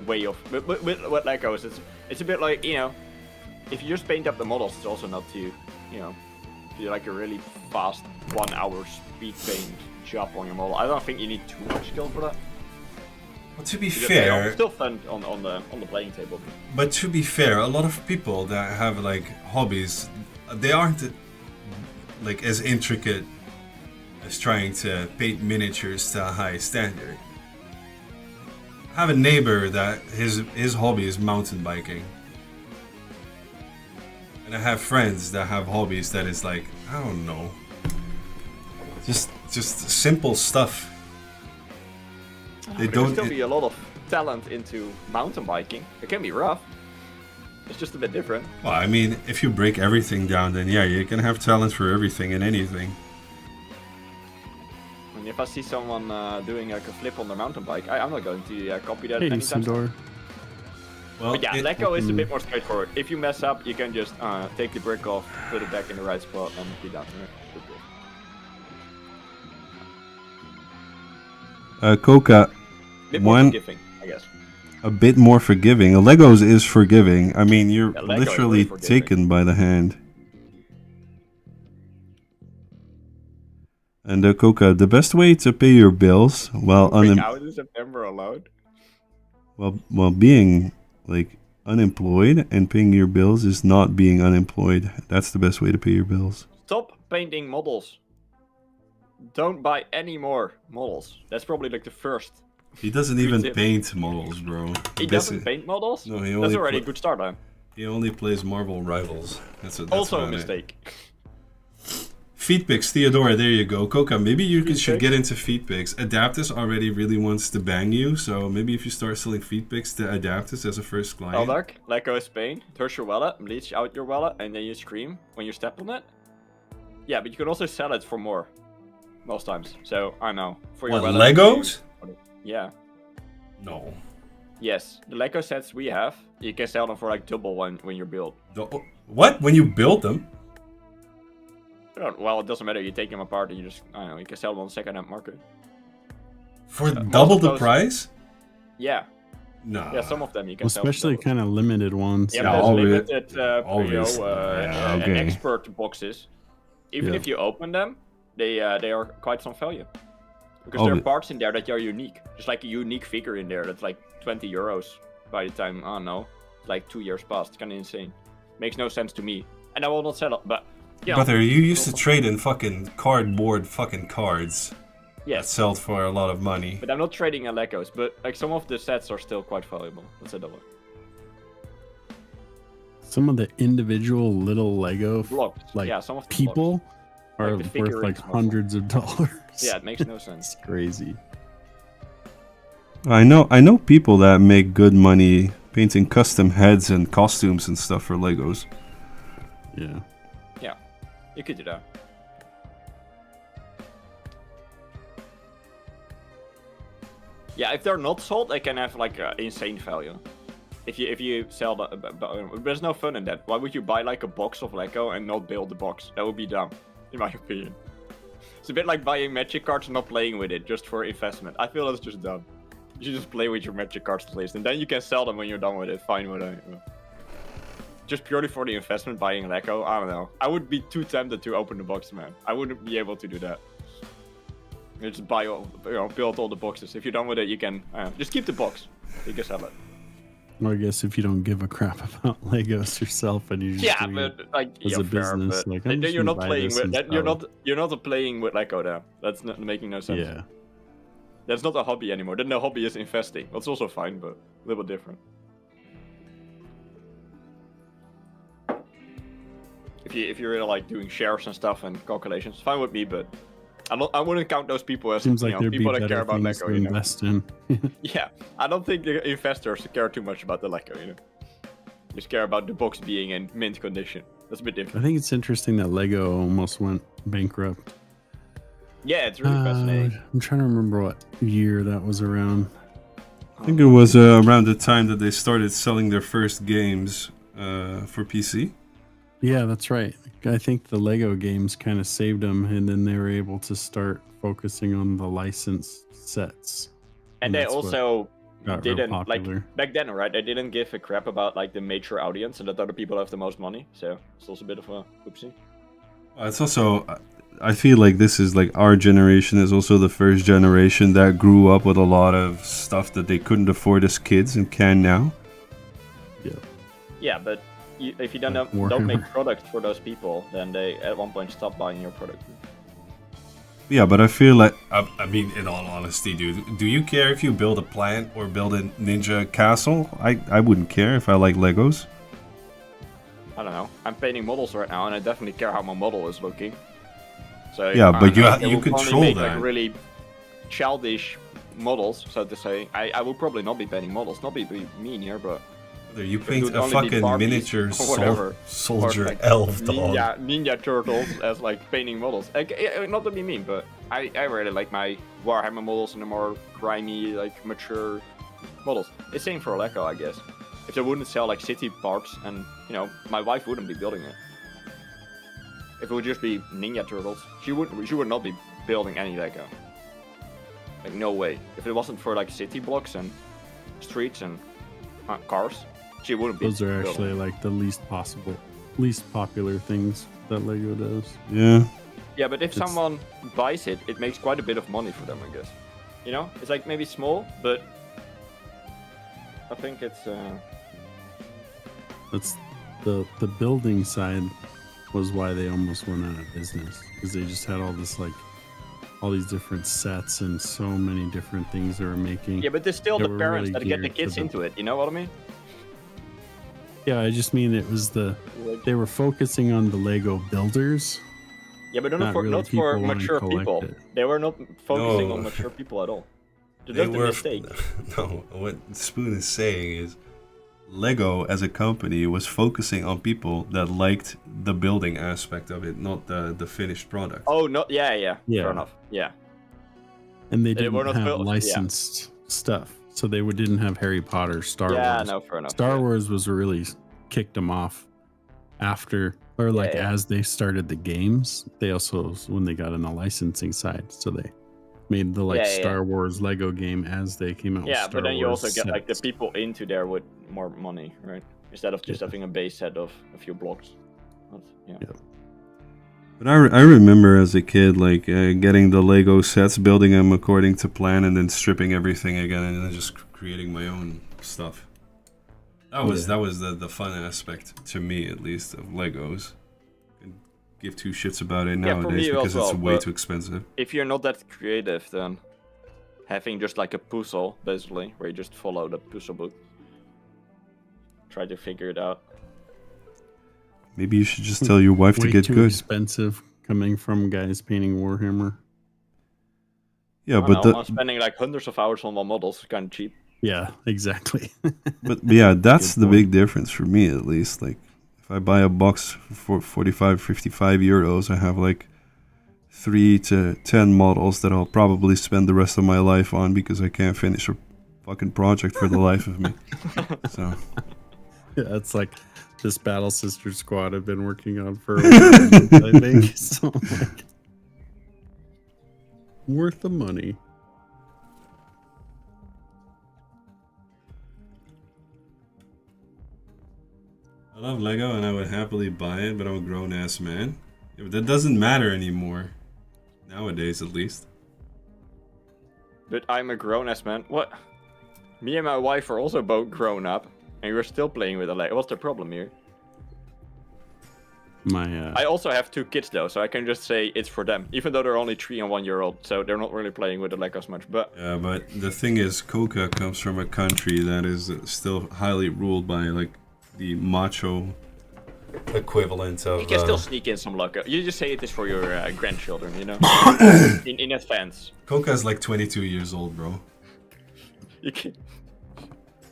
way of. But with Legos, it's a bit like, if you just paint up the models, it's also not too, do like a really fast 1 hour speed paint job on your model. I don't think you need too much skill for that. Well, to be Because fair, it's still fun on the playing table. but to be fair, a lot of people that have like hobbies, they aren't like as intricate as trying to paint miniatures to a high standard. I have a neighbor that his hobby is mountain biking. And I have friends that have hobbies that is like, I don't know, just simple stuff. They There can don't. still be a lot of talent into mountain biking. It can be rough. It's just a bit different. Well, I mean, if you break everything down, then yeah, you can have talent for everything and anything. And if I see someone doing like a flip on their mountain bike, I'm not going to copy that Hey, anytime soon. Sindor. Well, But yeah, it- Lego is a bit more straightforward. If you mess up, you can just take the brick off, put it back in the right spot, and be done. Yeah, good. Coca, Bit more One- forgiving, I guess. a bit more forgiving. Legos is forgiving. I mean, you're Yeah, Lego is literally really forgiving. taken by the hand. And Coca, the best way to pay your bills while Out in September alone. while being like unemployed and paying your bills is not being unemployed. That's the best way to pay your bills. Stop painting models. Don't buy any more models. That's probably like the first. He doesn't even tip. paint models, bro. He doesn't paint models? No, he That's only already a pla- good start, man. He only plays Marvel Rivals. That's Also a about it. mistake. Feet pics, Theodora, there you go. Coca, maybe you Feet should pics? get into feet pics. Adaptus already really wants to bang you, so maybe if you start selling feet pics to Adaptus as a first client. Eldark, let go of Spain, touch your wallet, bleach out your wallet, and then you scream when you step on it. Yeah, but you can also sell it for more. Most times. So, I know. For your What, wallet, Legos? Yeah. No. Yes. The Lego sets we have, you can sell them for like double when you're built. What? When you build them? Well, it doesn't matter. You take them apart and you just, I don't know, you can sell them on the second-hand market. For most double of the those- price? Yeah. No. Yeah, some of them you can sell. Especially for double. kind of limited ones. Yeah, Yeah, but always- limited, always. Yeah, and okay. expert boxes. Even Yeah. if you open them, they are quite some value. Because there are Obvi- parts in there that are unique. Just like a unique figure in there that's like 20 euros by the time, I don't know, like 2 years past. It's kind of insane. Makes no sense to me. And I will not sell it, but, you know. Brother, you used to trade in fucking cardboard fucking cards that Yes, sold for a lot of money. but I'm not trading in Legos. But like some of the sets are still quite valuable. Let's say that way. Some of the individual little Lego Blocks. like Yeah, some of the people blocks. are Like the worth figurines like mostly. hundreds of dollars. Yeah, it makes no sense. It's crazy. I know people that make good money painting custom heads and costumes and stuff for Legos. Yeah. You could do that. Yeah, if they're not sold, they can have like insane value. If you sell the, there's no fun in that. Why would you buy like a box of Lego and not build the box? That would be dumb, in my opinion. It's a bit like buying magic cards and not playing with it just for investment. I feel that's just dumb. You should just play with your magic cards at least, and then you can sell them when you're done with it. Fine with it. Just purely for the investment, buying Lego, I don't know. I would be too tempted to open the box, man. I wouldn't be able to do that. You just buy all, build all the boxes. If you're done with it, you can just keep the box. You can sell it. Well, I guess if you don't give a crap about Legos yourself and you just Yeah, do it but like as yeah, a fair, business, but like, then I'm just you're gonna not buy playing this with and that. sell You're not playing with Lego there. That's not making no sense. Yeah. That's not a hobby anymore. Then the hobby is investing. That's also fine, but a little bit different. If you're really like doing shares and stuff and calculations, fine with me. But I wouldn't count those people as Seems like there'd be people that better care about things Lego. to You know? invest in. Yeah, I don't think the investors care too much about the Lego. You know, just care about the box being in mint condition. That's a bit I different. think it's interesting that Lego almost went bankrupt. Yeah, it's really fascinating. I'm trying to remember what year that was around. I think it was around the time that they started selling their first games for PC. Yeah, that's right. I think the Lego games kind of saved them, and then they were able to start focusing on the licensed sets. And they that's what also got real didn't like popular. back then, right? They didn't give a crap about like the major audience and that other people have the most money. So it's also a bit of a oopsie. It's also I feel like this is like our generation is also the first generation that grew up with a lot of stuff that they couldn't afford as kids and can now. Yeah, but if you don't Like don't make Warhammer. products for those people, then they at one point stop buying your product. Yeah, but I feel like I mean, in all honesty, dude, do you care if you build a plant or build a ninja castle? I wouldn't care if I like Legos. I don't know. I'm painting models right now, and I definitely care how my model is looking. So Yeah, I but don't know, you I will probably control make, that. like really childish models, so to say. I will probably not be painting models. Not be mean here, but Whether you it paint would a only be fucking Barbies miniature or whatever. soldier Or, like, elf dog. Ninja turtles as like painting models. Like, not to be mean, but I really like my Warhammer models and the more grimy, like mature models. It's same for Lego, I guess. If they wouldn't sell like city parts, and my wife wouldn't be building it. If it would just be Ninja Turtles, she would not be building any Lego. Like no way. If it wasn't for like city blocks and streets and cars, she wouldn't be. Those are building actually it. like the least popular things that Lego does. Yeah. Yeah, but if It's- someone buys it, it makes quite a bit of money for them, I guess. It's like maybe small, but I think it's. That's the building side was why they almost went out of business, because they just had all these different sets and so many different things they were making. Yeah, but there's still They the were parents really that get the geared to kids the- into it. You know what I mean? Yeah, I just mean it was they were focusing on the Lego builders Yeah, but Not really not people for wanna mature collect people. it. They were not focusing No. on mature people at all. So They that's the were mistake. no. What Spoon is saying is, Lego as a company was focusing on people that liked the building aspect of it, not the finished product. Oh, no, yeah. Yeah. Fair enough. Yeah. And they They were didn't not have built- yeah. licensed stuff, so they didn't have Harry Potter, Star Yeah, Wars. no, fair enough. Star yeah. Wars was really kicked them off after, or like yeah. as they started the games. They also, when they got on the licensing side, so they made the like Yeah, yeah. Star Wars Lego game as they came out. Yeah, with Star but then you Wars also get like the sets. people into there with more money, right? Instead of just Yeah. having a base set of a few blocks. Yeah. Yeah. But I remember as a kid, like getting the Lego sets, building them according to plan, and then stripping everything again, and then just creating my own stuff. That was the fun aspect to me, at least, of Legos. And give two shits about it Yeah, for nowadays me because as it's well, way but- too expensive. If you're not that creative, then having just like a puzzle, basically, where you just follow the puzzle book, try to figure it out. Maybe you should just tell your wife to Way get too good. expensive coming from guys painting Warhammer. Yeah, I but don't know, I'm spending like hundreds of hours on one model, it's kind of cheap. Yeah, exactly. but yeah, that's Good the point. big difference for me, at least. Like, if I buy a box for 45, 55 euros, I have like 3 to 10 models that I'll probably spend the rest of my life on because I can't finish a fucking project for the life of me. So, Yeah, it's like this Battle Sister squad I've been working on for a while, I think. So, like, worth the money. I love Lego and I would happily buy it, but I'm a grown ass man. Yeah, but that doesn't matter anymore. Nowadays, at least. But I'm a grown-ass man. What? Me and my wife are also both grown up, and we're still playing with the Lego. What's the problem here? My I also have 2 kids though, so I can just say it's for them, even though they're only 3 and 1 year old, so they're not really playing with the Legos much. But Yeah, but the thing is, Coca comes from a country that is still highly ruled by like the macho equivalent of. you can still sneak in some Lego. You just say it is for your grandchildren, you know, in advance. Coca's like 22 years old, bro. You can...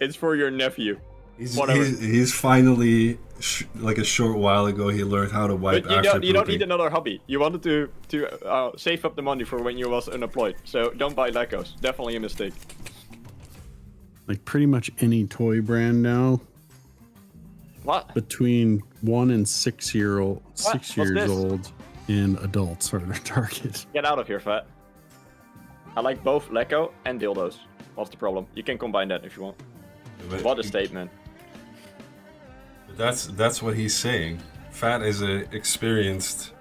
It's for your nephew. He's Whatever. he's finally like a short while ago he learned how to wipe But you after don't pooping. need another hobby. You wanted to save up the money for when you was unemployed. So don't buy Legos. Definitely a mistake. like pretty much any toy brand now What? between 1 and 6 year old, What? 6 What's years this? old, and adults are their target. Get out of here, fat. I like both Lego and dildos. What's the problem? You can combine that if you want. But What a statement. that's what he's saying. Fat is a experienced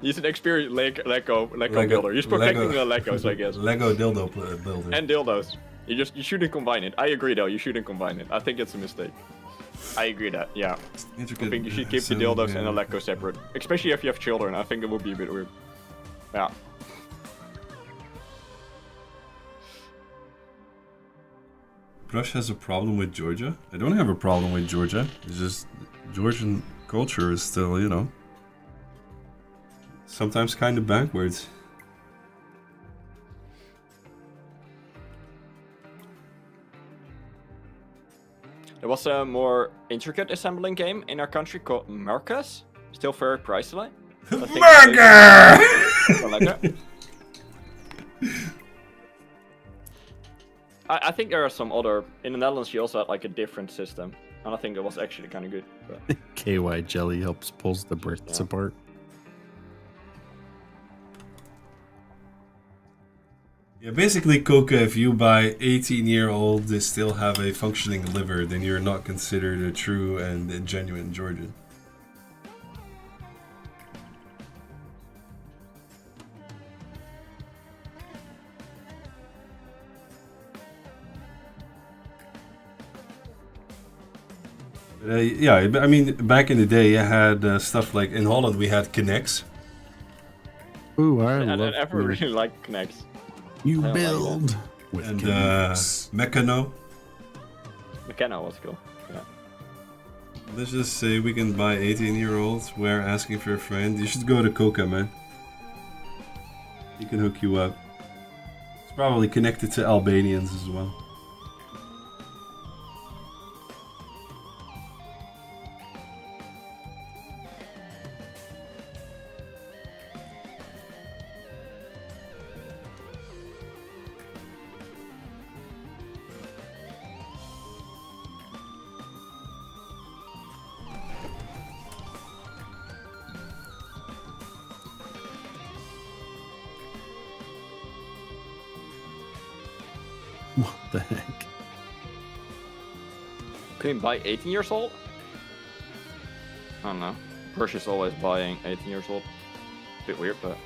He's an experienced Lego Lego- builder. He's protecting Lego- the Legos, I guess. Lego dildo builder. And dildos. You shouldn't combine it. I agree though, you shouldn't combine it. I think it's a mistake. I agree that, yeah. I Intricate think you should keep the assembly, dildos and yeah. the Lego separate. Especially if you have children, I think it would be a bit weird. Yeah. Brush has a problem with Georgia. I don't have a problem with Georgia. It's just Georgian culture is still, you know, sometimes kind of backwards. There was a more intricate assembling game in our country called Marcus. Still very pricey. I think there are some other... In the Netherlands, you also had like a different system. And I think it was actually kind of good. But... KY jelly helps pulls the bricks Yeah. apart. Yeah, basically, Coca, if you buy 18-year-old that still have a functioning liver, then you're not considered a true and a genuine Georgian. Yeah, I mean, back in the day, you had stuff like in Holland we had Kinects. Ooh, I I love never Kinect. really liked Connects. You I don't like build with And Kinects. Meccano. McKenna was cool. Yeah. let's just say we can buy 18-year-olds. We're asking for a friend. You should go to Coca, man. He can hook you up. It's probably connected to Albanians as well. What the heck? Can you buy 18 years old? I don't know. Perseus always buying 18 years old. Bit weird, but.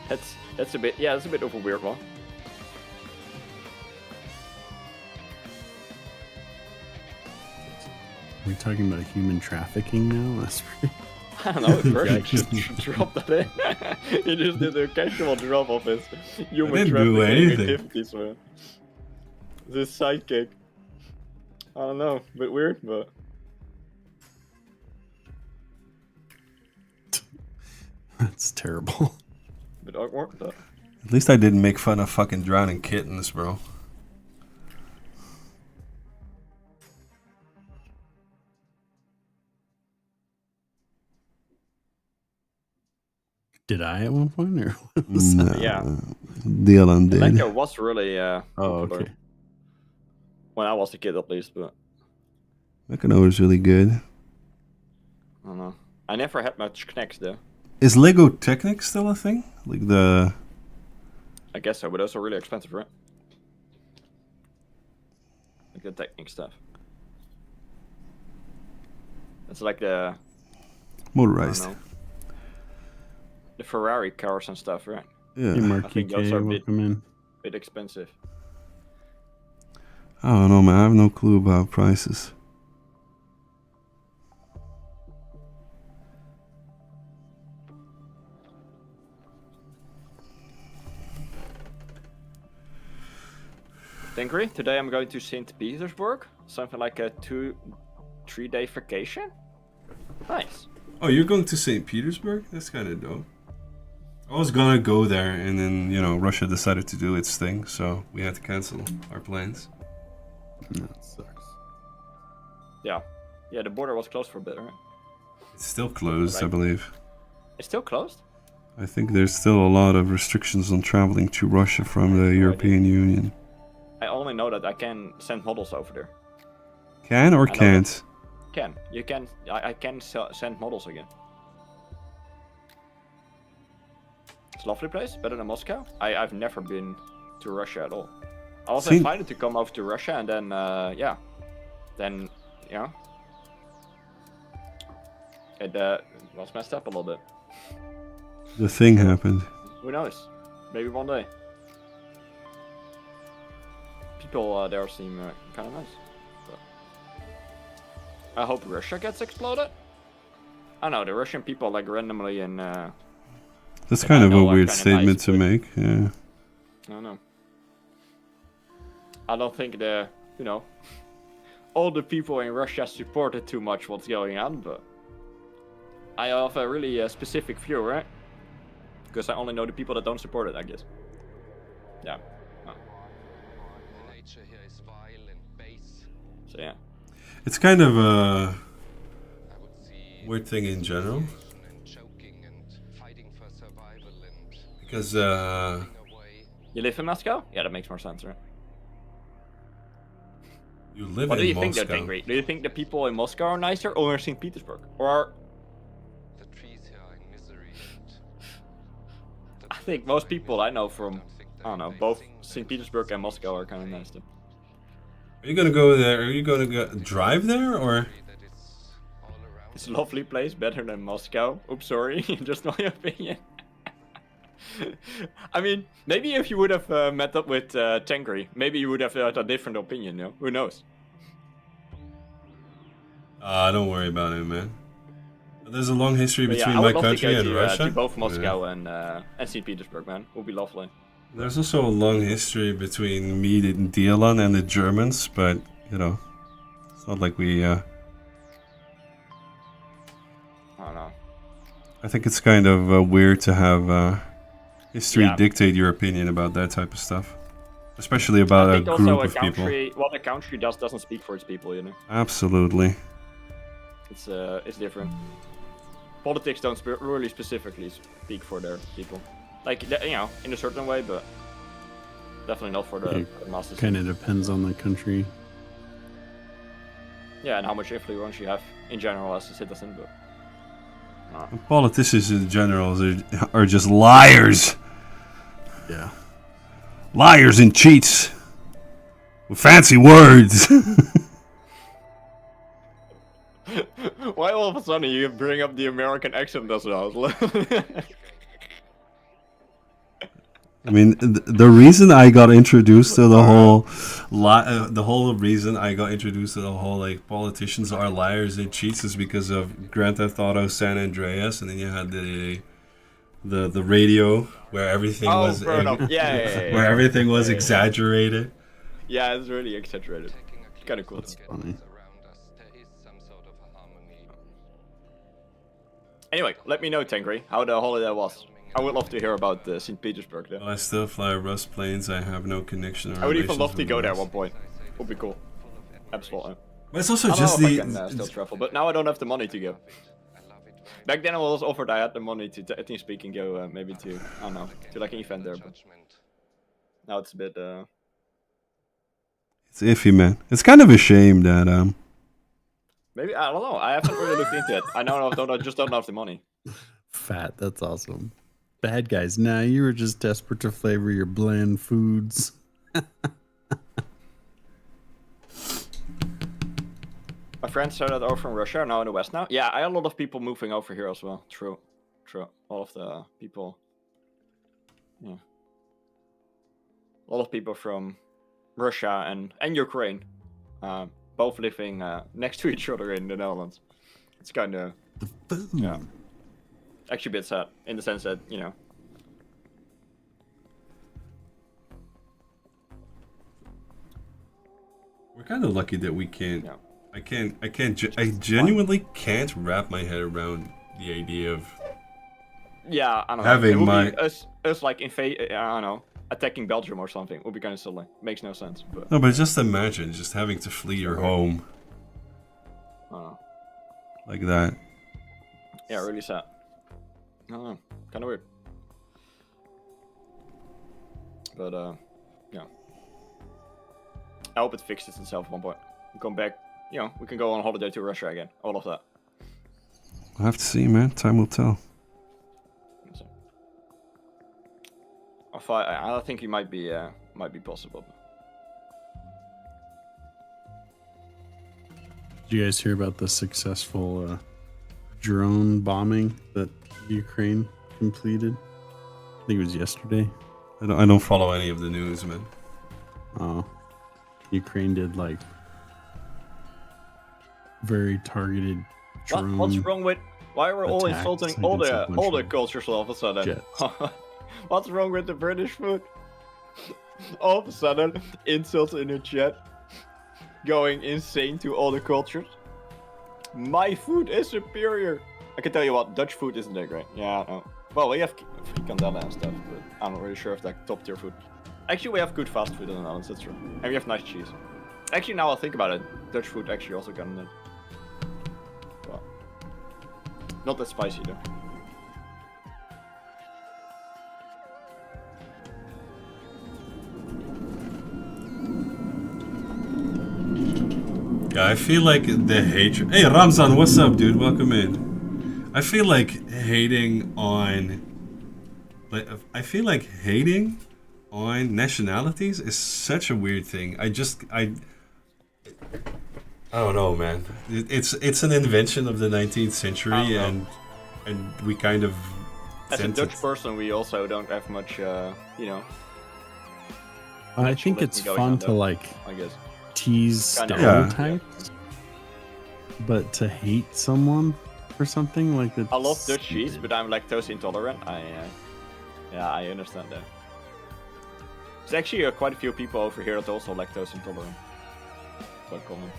That's a bit, yeah, that's a bit of a weird one. Are we talking about human trafficking now? That's pretty... I don't know, Perseus just dropped that in. He just did a casual drop of his human I didn't do trafficking anything. activities, man. This sidekick. I don't know, a bit weird, but. That's terrible. Bit awkward, but. At least I didn't make fun of fucking drowning kittens, bro. Did I at one point, or what was No, that? Yeah. Dylan did. Lego was really Oh, popular. okay. When I was a kid, at least, but Meccano was really good. I don't know. I never had much Knecks though. Is Lego Technic still a thing? Like the... I guess so, but those are really expensive, right? Like the Technic stuff. It's like the I motorized. don't know, the Ferrari cars and stuff, right? Hey, Yeah. Mark I think UK, those are a bit- welcome in. Bit expensive. I don't know, man. I have no clue about prices. Tengri, today I'm going to St. Petersburg. Something like a 2-3 day vacation. Nice. Oh, you're going to St. Petersburg? That's kind of dope. I was gonna go there, and then, you know, Russia decided to do its thing, so we had to cancel our plans. That sucks. Yeah. Yeah, the border was closed for a bit, right? It's still closed, I Right. believe. It's still closed? I think there's still a lot of restrictions on traveling to Russia from the European Union. I only know that I can send models over there. Can or I know can't? Can. You can. I can send models again. It's a lovely place. Better than Moscow. I've never been to Russia at all. I was See- invited to come over to Russia and then, yeah. Then, you know. It was messed up a little bit. The thing happened. Who knows? Maybe one day. People there seem kind of nice. But I hope Russia gets exploded. I know the Russian people like randomly in. That's Yeah, kind I of a know, weird kinda statement nice, to but- make. Yeah. I don't know. I don't think all the people in Russia supported too much what's going on, but I have a really specific view, right? Because I only know the people that don't support it, I guess. Yeah. No. Nature here is vile and base. So yeah. It's kind of a I would see weird thing in general. and choking and fighting for survival and Because, running away. You live in Moscow? Yeah, that makes more sense, right? you live What do in you think, though, Moscow. Tengri? Do you think the people in Moscow are nicer or in St. Petersburg? Or The trees here are in misery and the I think most people I know from, don't think I don't know, they both think St. that Petersburg and it's Moscow are kind of okay. nice too. Are you gonna go there? Are you gonna go drive there, or? that it's all around It's a lovely place, better than Moscow. Oops, sorry, just my opinion. I mean, maybe if you would have met up with Tengri, maybe you would have had a different opinion, no? Who knows? Don't worry about it, man. There's a long history But between yeah, I my would love to country go and Russia. to both Moscow Yeah. and St. Petersburg, man. Would be lovely. There's also a long history between Midtjylland and the Germans, but you know, it's not like we. I don't know. I think it's kind of weird to have history Yeah. dictate your opinion about that type of stuff, especially I about a think group also a of people. country, what a country does doesn't speak for its people, you know. Absolutely. It's different. Politics don't really specifically speak for their people. Like, you know, in a certain way, but definitely not for the masses. Kind of depends on the country. Yeah, and how much influence you have in general as a citizen, but... Politicians in general are just liars. Yeah. Liars and cheats. With fancy words. Why all of a sudden you bring up the American accent as well? I mean, the reason I got introduced to the whole reason I got introduced to the whole like politicians are liars and cheats is because of Grand Theft Auto San Andreas, and then you had the radio where everything was fair enough. Yeah, where everything was exaggerated. Yeah, it's really exaggerated. Kind of cool. That's funny. Around us, there is some sort of a harmony. Anyway, let me know, Tangri, how the holiday was. I would love to hear about St. Petersburg. Though. I still fly Rust planes. I have no connection. Or I would even relations love to with go there at Rust. one point. Would be cool. Absolutely. But it's also I don't just know if the. I can still travel, but now I don't have the money to go. Back then I was offered I had the money to team speak and go maybe to, I don't know, to like an event there, but now it's a bit It's iffy, man. It's kind of a shame that maybe, I don't know, I haven't really looked into it. I just don't have the money. Fat. That's awesome. Bad guys. Nah, you were just desperate to flavor your bland foods. My friends started over from Russia, are now in the West now. Yeah, I had a lot of people moving over here as well. True. All of the people. Yeah. A lot of people from Russia and Ukraine. Both living next to each other in the Netherlands. It's kind of yeah, actually a bit sad in the sense that, you know. we're kind of lucky that we can't. Yeah. I genuinely can't wrap my head around the idea of Yeah, I don't know. Having It would my- be us like I don't know, attacking Belgium or something would be kind of silly. Makes no sense, but no, but just imagine just having to flee your home I don't know. like that. Yeah, really sad. I don't know, kind of weird. But yeah, I hope it fixes itself at one point. We come back, you know, we can go on holiday to Russia again. All of that. We'll have to see, man. Time will tell. I think it might be possible. Did you guys hear about the successful drone bombing that Ukraine completed? I think it was yesterday. I don't follow any of the news, man. Ukraine did like very targeted drone. What's wrong with? Why are we all attacks insulting all against a bunch the of cultures all of a sudden? jets. What's wrong with the British food? All of a sudden, insults in the chat, going insane to all the cultures. My food is superior. I can tell you what, Dutch food isn't that great. Yeah, no. Well, we have frikandellen and stuff, but I'm not really sure if that's top tier food. Actually, we have good fast food in the Netherlands, that's true. And we have nice cheese. Actually, now I think about it, Dutch food actually also kind of. Well, not that spicy though. Yeah, I feel like the hatred. Hey, Ramzan, what's up, dude? Welcome in. I feel like hating on. I feel like hating on nationalities is such a weird thing. I don't know, man. It's an invention of the 19th century, and we kind of. As a tend to- Dutch person, we also don't have much, you know, I think it's going fun on, to though. like I guess. tease Kind of. stereotypes, but to hate someone for something like that. I love Dutch cheese, but I'm lactose intolerant. I understand that. There's actually quite a few people over here that are also lactose intolerant. Quite common.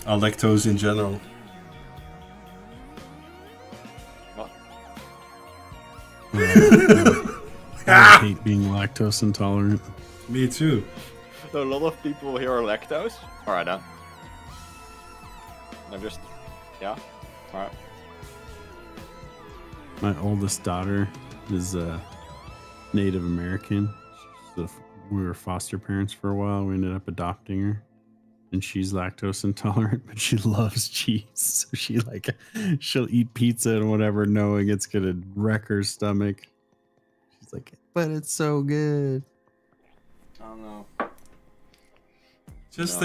Lactose in general. What? I hate being lactose intolerant. Me too. So a lot of people here are lactose. Alright then. I'm just... Yeah. Alright. My oldest daughter is Native American. We were foster parents for a while. We ended up adopting her, and she's lactose intolerant, but she loves cheese. So she'll eat pizza and whatever, knowing it's gonna wreck her stomach. She's like, but it's so good. I don't know. Just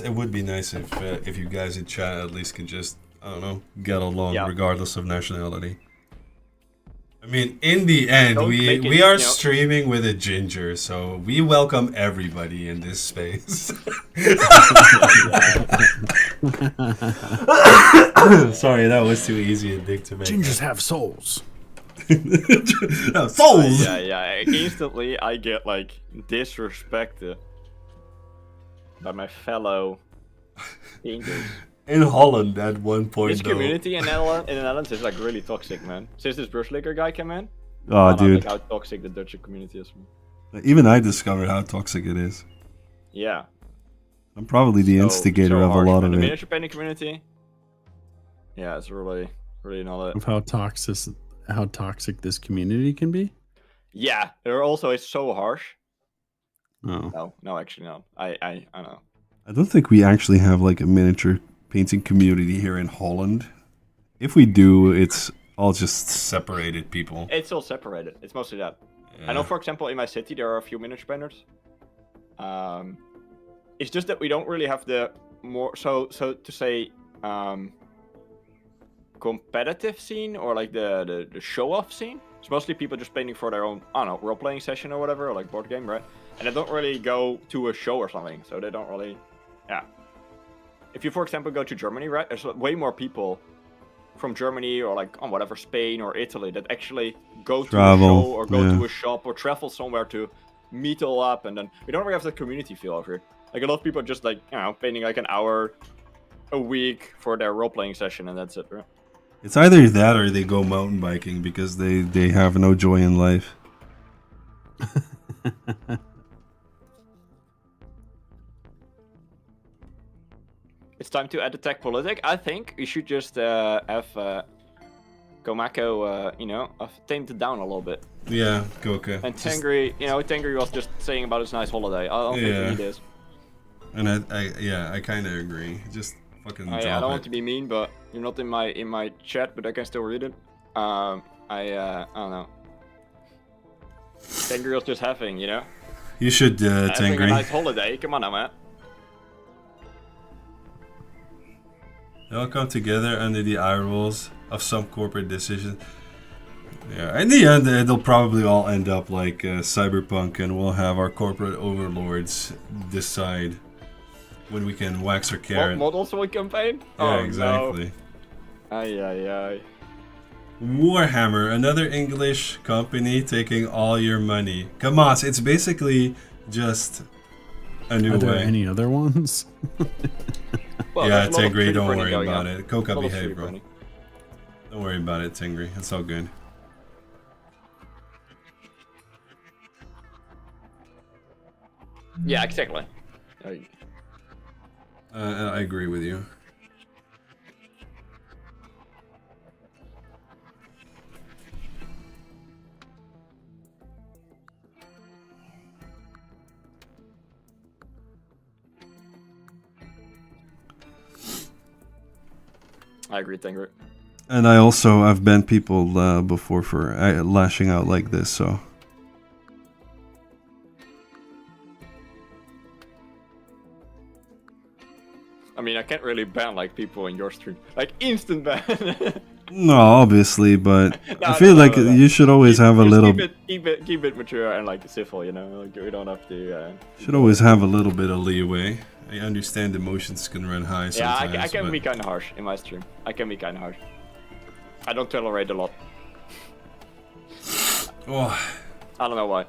it would be nice if you guys in chat at least can just, I don't know, get along regardless of nationality. I mean, in the end, we are streaming with a ginger, so we welcome everybody in this space. Sorry, that was too easy a dig to make. Gingers have souls. Souls. Yeah. Instantly, I get like disrespected by my fellow gingers. In Holland, at one point, This community in the Netherlands is like really toxic, man. Since this Brusseliker guy came in, oh, I dude, think how toxic the Dutch community is. Man. even I discovered how toxic it is. Yeah. I'm probably the instigator of a lot of the it. miniature painting community. Yeah, it's really not it. Of how toxic this community can be. Yeah, they're also it's so harsh. Oh, No, actually no. I know. I don't think we actually have like a miniature painting community here in Holland. If we do, it's all just separated people. It's all separated. It's mostly that. I know, for example, in my city there are a few miniature painters. It's just that we don't really have the more so to say competitive scene or like the show off scene. It's mostly people just painting for their own, I don't know, role playing session or whatever, or like board game, right? And they don't really go to a show or something, so they don't really, yeah. If you, for example, go to Germany, right? There's way more people from Germany or like on whatever Spain or Italy that actually go to a show or go to a shop or travel somewhere to meet all up, and then we don't really have that community feel over here. Like a lot of people are just like, you know, painting like an hour a week for their role playing session, and that's it, right? It's either that or they go mountain biking because they have no joy in life. It's time to add the tech politic. I think we should just have Komako, you know, tamed it down a little bit. Yeah, Goka. And Tengri, you know, Tengri was just saying about his nice holiday. I don't think we need this. And I kind of agree. Just fucking drop I don't it. want to be mean, but you're not in my chat, but I can still read it. I don't know. Tengri was just having, you know, You should, having a Tengri. nice holiday. Come on now, man. They all come together under the eye rules of some corporate decision. Yeah, in the end, they'll probably all end up like Cyberpunk, and we'll have our corporate overlords decide when we can wax our carrot. Models for a campaign? Yeah, Oh, exactly. No. Ay. Warhammer, another English company taking all your money. Come on, it's basically just a new are there way. any other ones? Well, Yeah, there's a lot of Tingri, 3D don't printing worry going about on. it. Coca, A lot of behave, 3D bro. printing. Don't worry about it, Tingri. It's all good. Yeah, exactly. I agree with you. I agree, Tengri. And I've banned people before for lashing out like this, so. I mean, I can't really ban like people in your stream. Like instant ban. No, obviously, but No, I feel like no. you should always have a Just little. keep it mature and like civil, you know. Like we don't have to. Should always have a little bit of leeway. I understand emotions can run high Yeah, sometimes. I can but- be kind of harsh in my stream. I can be kind of harsh. I don't tolerate a lot. Oh, I don't know why,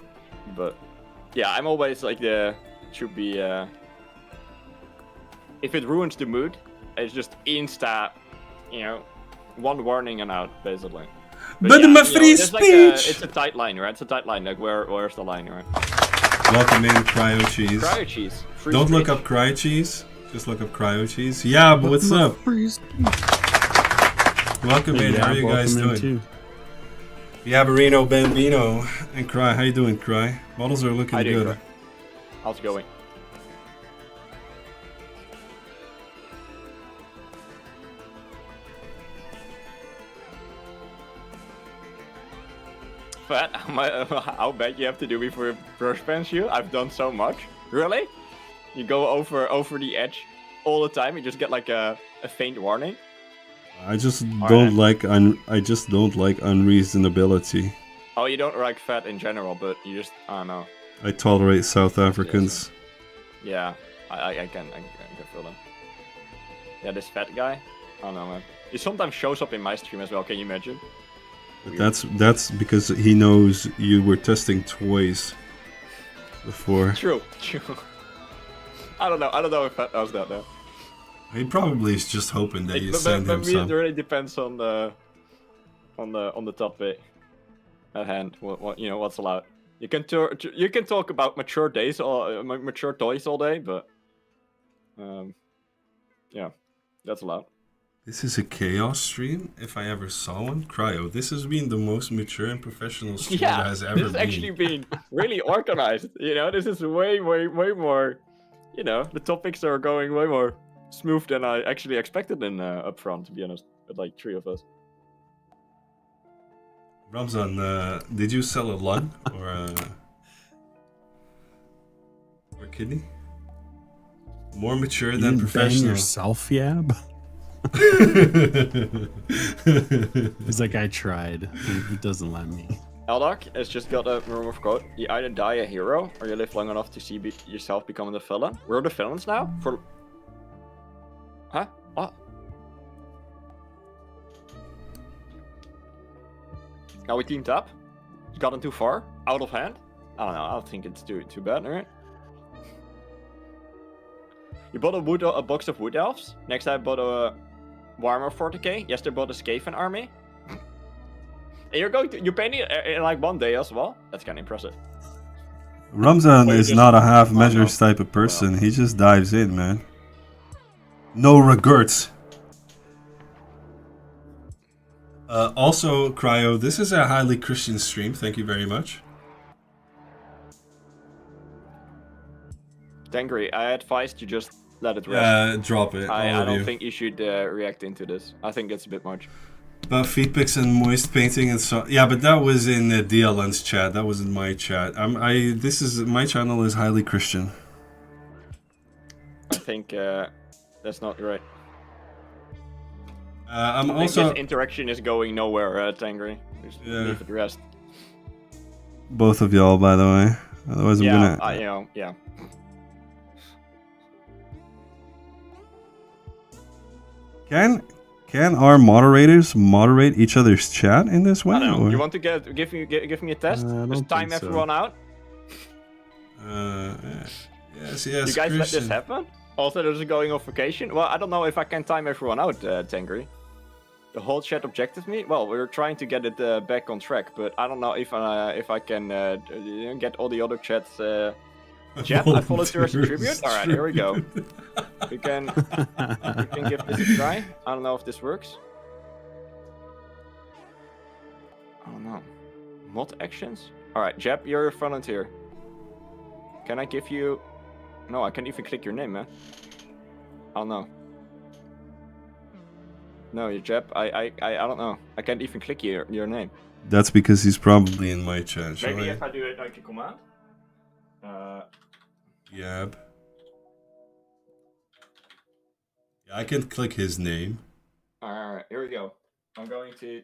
but Yeah, I'm always like should be if it ruins the mood, it's just insta, one warning and out basically. But yeah, my free there's like speech. it's a tight line, right? It's a tight line. Like where's the line, right? Welcome in, Cryo Cheese. Cryo cheese. Free Don't look speech. up Cryo Cheese. Just look up Cryo Cheese. Yeah, but what's up? Welcome in. How are you guys doing? Yabarino, Bambino, and Cry. How you doing, Cry? Models are looking How do you good. Cry? How's it going? Fat, how bad you have to do before brush pens you? I've done so much. Really? You go over the edge all the time. You just get like a faint warning. I just don't like unreasonability. Oh, you don't like fat in general, but you just I don't know. I tolerate South Africans. Yeah, I can feel that. Yeah, this fat guy. I don't know, man. He sometimes shows up in my stream as well. Can you imagine? But that's because he knows you were testing toys before. True. I don't know if Fat knows that though. He probably is just hoping that you But send him it some. really depends on the topic at hand. What's allowed. You can talk about mature toys all day, but yeah, that's allowed. This is a chaos stream, if I ever saw one. Cryo, this has been the most mature and professional stream that has ever this has been. actually been really organized. This is way more. The topics are going way more smooth than I actually expected in up front. To be honest, with like 3 of us. Ramzan, did you sell a lung or a kidney? More mature than You professional. bang yourself, Yab? He's like, I tried. He doesn't let me. Eldoc has just got a rumor of quote. You either die a hero or you live long enough to see yourself becoming the villain. We're the villains now? Huh? What? Now we teamed up? It's gotten too far? Out of hand? I don't know, I don't think it's too bad, right? You bought a box of wood elves. Next I bought a Warhammer 40k. Yesterday bought a Skaven army. And you're painting it in like 1 day as well? That's kind of impressive. Ramzan Well, is just- not a half I measures know. type of person. He just dives in, man. No regrets. Also, Cryo, this is a highly Christian stream. Thank you very much. Tangri, I advise you just let it rest. Drop it. I all of don't you. think you should react into this. I think it's a bit much. About feed pics and moist painting and so. Yeah, but that was in DLN's chat. That wasn't my chat. My channel is highly Christian. I think that's not right. I'm I think also this interaction is going nowhere, Tangri. Just Yeah. leave it rest. both of y'all, by the way. Otherwise, I'm Yeah, gonna. yeah. Can our moderators moderate each other's chat in this way? I don't know. or- You want to give me a test? I don't Just time think so. everyone out. Yes, You guys let this Christian. happen? Also, there's a going on vacation. Well, I don't know if I can time everyone out, Tangri. The whole chat objected me. Well, we're trying to get it back on track, but I don't know if I can get all the other chats. Jeb, I followed you as a tribute. All right, here we go. We can give this a try. I don't know if this works. I don't know. Mod actions. All right, Jeb, you're a volunteer. Can I give you? No, I can't even click your name, man. I don't know. No, you Jeb. I don't know. I can't even click your name. That's because he's probably in my chat. Shall Maybe I? if I do it like a command. Yab. Yeah, I can click his name. Alright, here we go. I'm going to.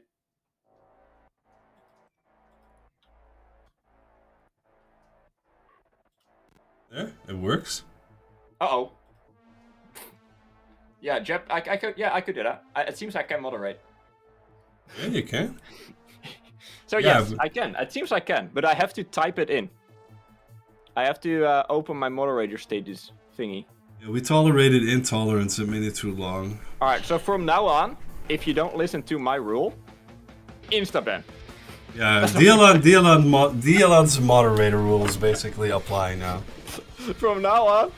There, it works. Uh-oh. Yeah, Jeb, I could do that. It seems I can moderate. Yeah, you can. So Yeah, yes, but- I can. It seems I can, but I have to type it in. I have to open my moderator status thingy. Yeah, we tolerated intolerance a minute too long. Alright, so from now on, if you don't listen to my rule, insta-ban. Yeah, DLN's moderator rules basically apply now. From now on,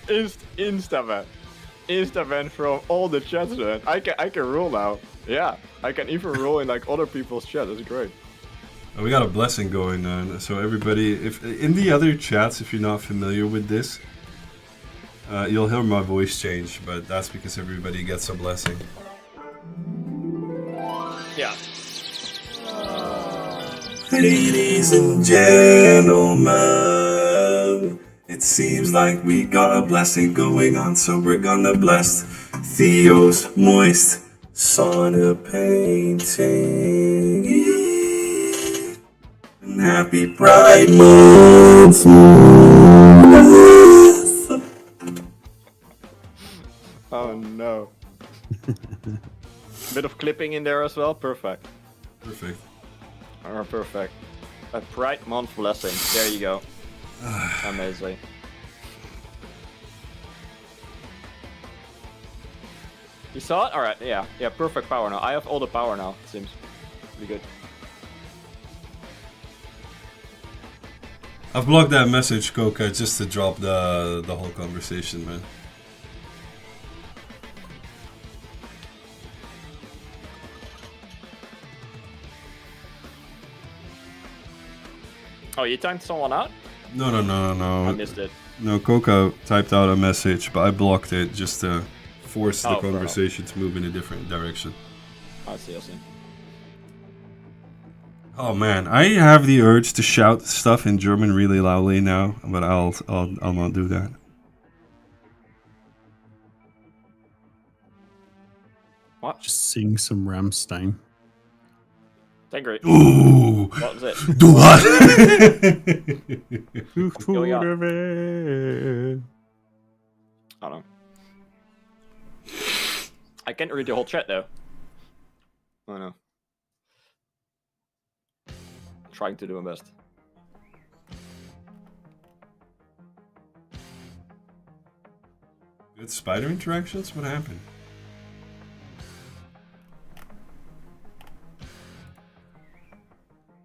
insta-ban. Insta-ban from all the chats, man. I can rule now. Yeah, I can even rule in like other people's chat. That's great. We got a blessing going on, so everybody, if in the other chats, if you're not familiar with this, you'll hear my voice change, but that's because everybody gets a blessing. Yeah. Ladies and gentlemen, it seems like we got a blessing going on, so we're gonna bless Theo's moist sauna painting. And happy Pride Month! Oh no. Bit of clipping in there as well. Perfect. Perfect. Oh, perfect. A Pride Month blessing. There you go. Amazing. You saw it? Alright, yeah. Yeah, perfect power now. I have all the power now, it seems. Pretty good. I've blocked that message, Coca, just to drop the whole conversation, man. Oh, you timed someone out? No. I missed it. No, Coca typed out a message, but I blocked it just to force the Oh, bro. conversation to move in a different direction. I see. Oh man, I have the urge to shout stuff in German really loudly now, but I'll not do that. What? Just sing some Rammstein. Great. Ooh, What was it? do what? going on? I don't know. I can't read the whole chat though. Oh no. Trying to do my best. Good spider interactions? What happened?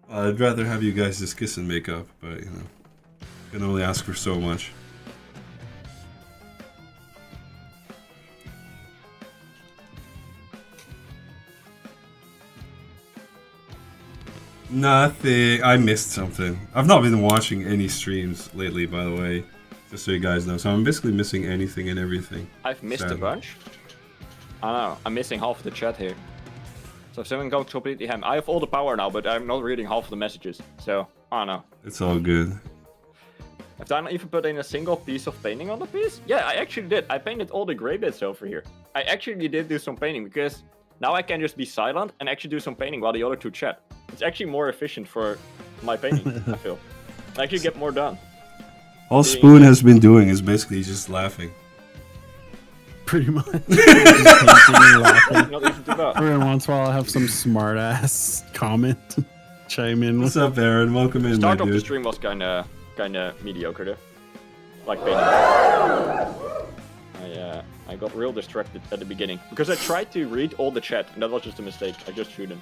I'd rather have you guys just kiss and make up, but you know, can only ask for so much. Nothing. I missed something. I've not been watching any streams lately, by the way, just so you guys know. So I'm basically missing anything and everything. I've missed a Sadly. bunch. I don't know. I'm missing half the chat here. So if someone goes completely ham, I have all the power now, but I'm not reading half of the messages. So I don't know. It's all good. Have I not even put in a single piece of painting on the piece? Yeah, I actually did. I painted all the gray bits over here. I actually did do some painting because now I can just be silent and actually do some painting while the other two chat. It's actually more efficient for my painting, I feel. I actually get more done. All Spoon has been doing is basically just laughing. Pretty much. Laughing. Not even too bad. Every once in a while, I have some smart ass comment chime in What's with. up, Aaron? Welcome in, Start my of the dude. stream was kinda mediocre though. Like painting. I got real distracted at the beginning because I tried to read all the chat and that was just a mistake. I just shouldn't.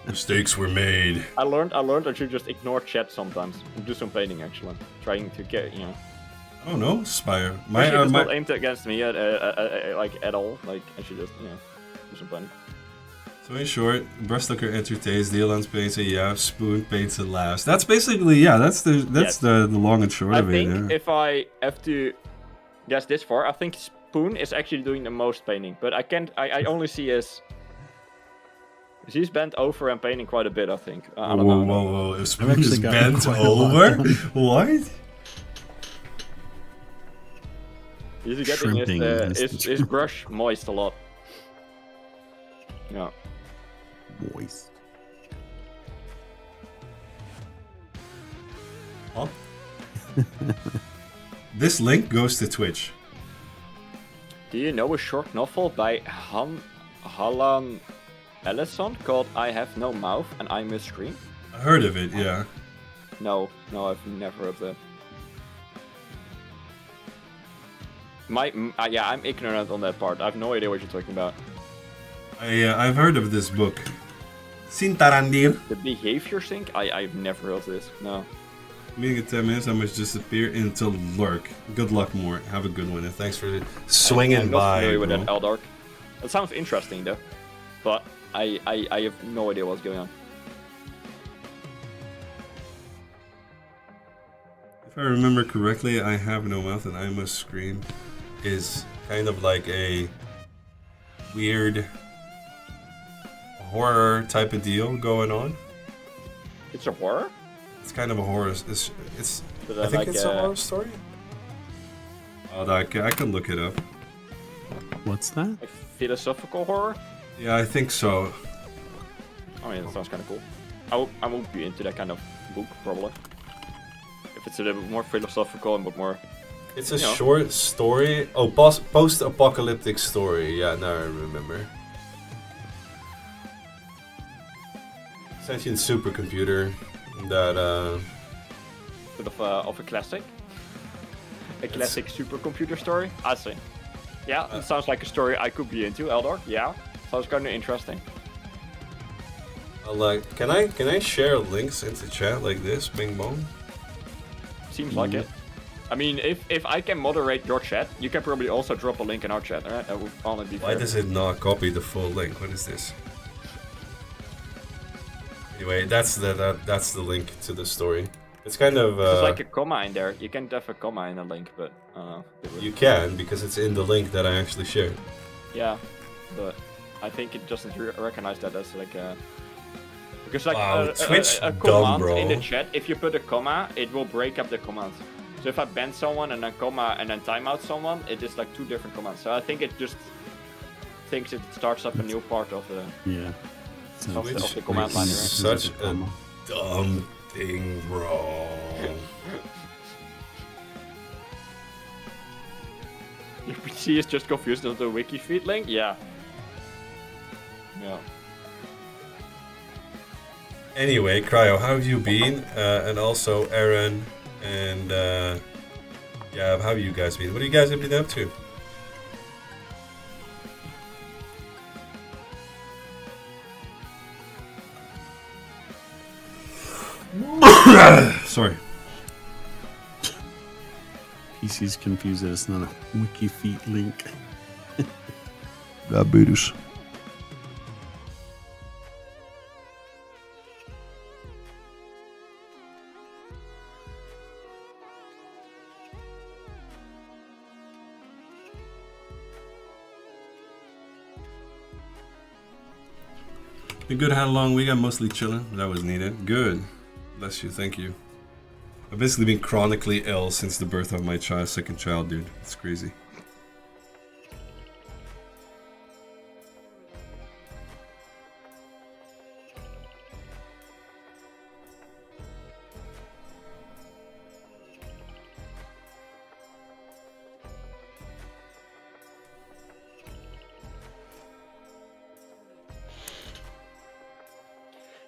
Mistakes were made. I learned I should just ignore chat sometimes and do some painting actually. Trying to get, you know. I don't know, Spire. Actually, it's not My, aimed against me like at all. Like I should just, you know, do some painting. so in short, Brustlooker entertains, Dealans paints, and yeah, Spoon paints and laughs. That's basically, yeah, that's Yes. the long and short I of it. think Yeah. if I have to guess this far, I think Spoon is actually doing the most painting, but I only see his. He's bent over and painting quite a bit, I think. I don't know. Whoa. If Spoon actually is got bent quite a lot over? done. What? He's getting Shrimping is the his brush moist a lot. Yeah. Moist. Huh? This link goes to Twitch. Do you know a short novel by Hallan Ellison called I Have No Mouth and I Must Scream? I heard of it, yeah. No, I've never heard of that. Yeah, I'm ignorant on that part. I have no idea what you're talking about. I've heard of this book. Sintarandir. The behavior sync? I've never heard of this. No. Meeting in 10 minutes, I must disappear into lurk. Good luck, Mort. Have a good one, and thanks for swinging I'm not by. familiar with bro. that Eldark. That sounds interesting though, but I have no idea what's going on. If I remember correctly, I have no mouth and I must scream is kind of like a weird horror type of deal going on. It's a horror? It's kind of a horror. It's Is I that think like it's a horror story. Oh, I can look it up. What's that? a philosophical horror? Yeah, I think so. I mean, that sounds kind of cool. I won't be into that kind of book probably. If it's a little bit more philosophical and but more. It's a You know. short story. Oh, post-apocalyptic story. Yeah, now I remember. Sentient supercomputer that Bit of a classic. A classic supercomputer story? I see. Yeah, it sounds like a story I could be into, Eldar. Yeah, sounds kind of interesting. can I share links into chat like this, Bing Bong? Seems like it. I mean, if I can moderate your chat, you can probably also drop a link in our chat, right? That would only be Why fair. does it not copy the full link? What is this? Anyway, that's the link to the story. It's kind of There's like a comma in there. You can have a comma in a link, but I don't know. you can because it's in the link that I actually shared. Yeah, but I think it doesn't recognize that as like a. Because like Wow, Twitch a dumb, command bro. in the chat, if you put a comma, it will break up the commands. So if I ban someone and then comma and then timeout someone, it is like two different commands. So I think it just thinks it starts up a new part of the Yeah. of the, Twitch of the command line. is Right? such a dumb thing, bro. Your PC is just confused on the wiki feed link. Yeah. Yeah. Anyway, Cryo, how have you been? And also Aaron and yeah, how have you guys been? What have you guys been up to? Sorry. PC's confused that it's not a wiki feet link. Diabetes. Been good, had a long weekend, mostly chilling. That was needed. Good. Bless you, thank you. I've basically been chronically ill since the birth of my second child, dude. It's crazy.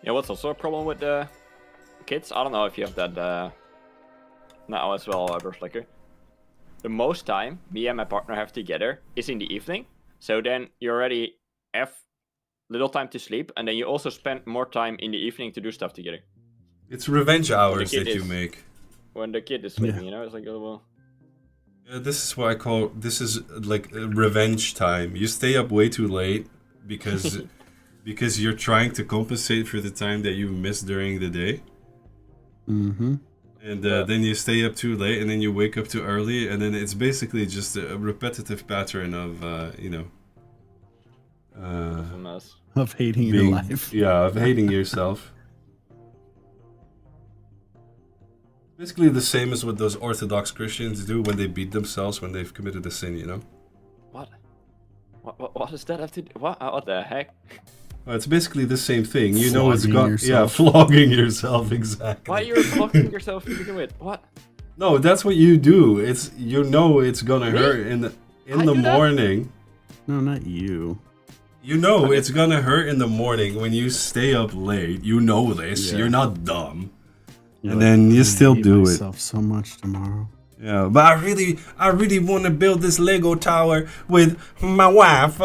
Yeah, what's also a problem with the kids? I don't know if you have that now as well, Brushlicker. The most time me and my partner have together is in the evening. So then you already have little time to sleep, and then you also spend more time in the evening to do stuff together. It's revenge hours kid that you is- make. When the kid is sleeping, Yeah. you know, it's like, oh, well. Yeah, this is what I call, this is like revenge time. You stay up way too late because because you're trying to compensate for the time that you missed during the day. Mm-hmm. And Yeah. then you stay up too late, and then you wake up too early, and then it's basically just a repetitive pattern of, you know, It's a mess. Of hating your being, life. yeah, of hating yourself. Basically the same as what those Orthodox Christians do when they beat themselves when they've committed a sin, you know? What? What does that have to do? What the heck? Well, it's basically the same thing. You know it's Flogging got yourself. flogging yourself exactly. Why you're blocking yourself to begin with? What? No, that's what you do. It's you know it's gonna Me? hurt in the I do that? morning. No, not you. You know it's gonna hurt in the morning when you stay up late. You know this. Yeah. You're not dumb. You're And then you "I'm still gonna hate do it. myself so much tomorrow. Yeah, but I really want to build this Lego tower with my wife.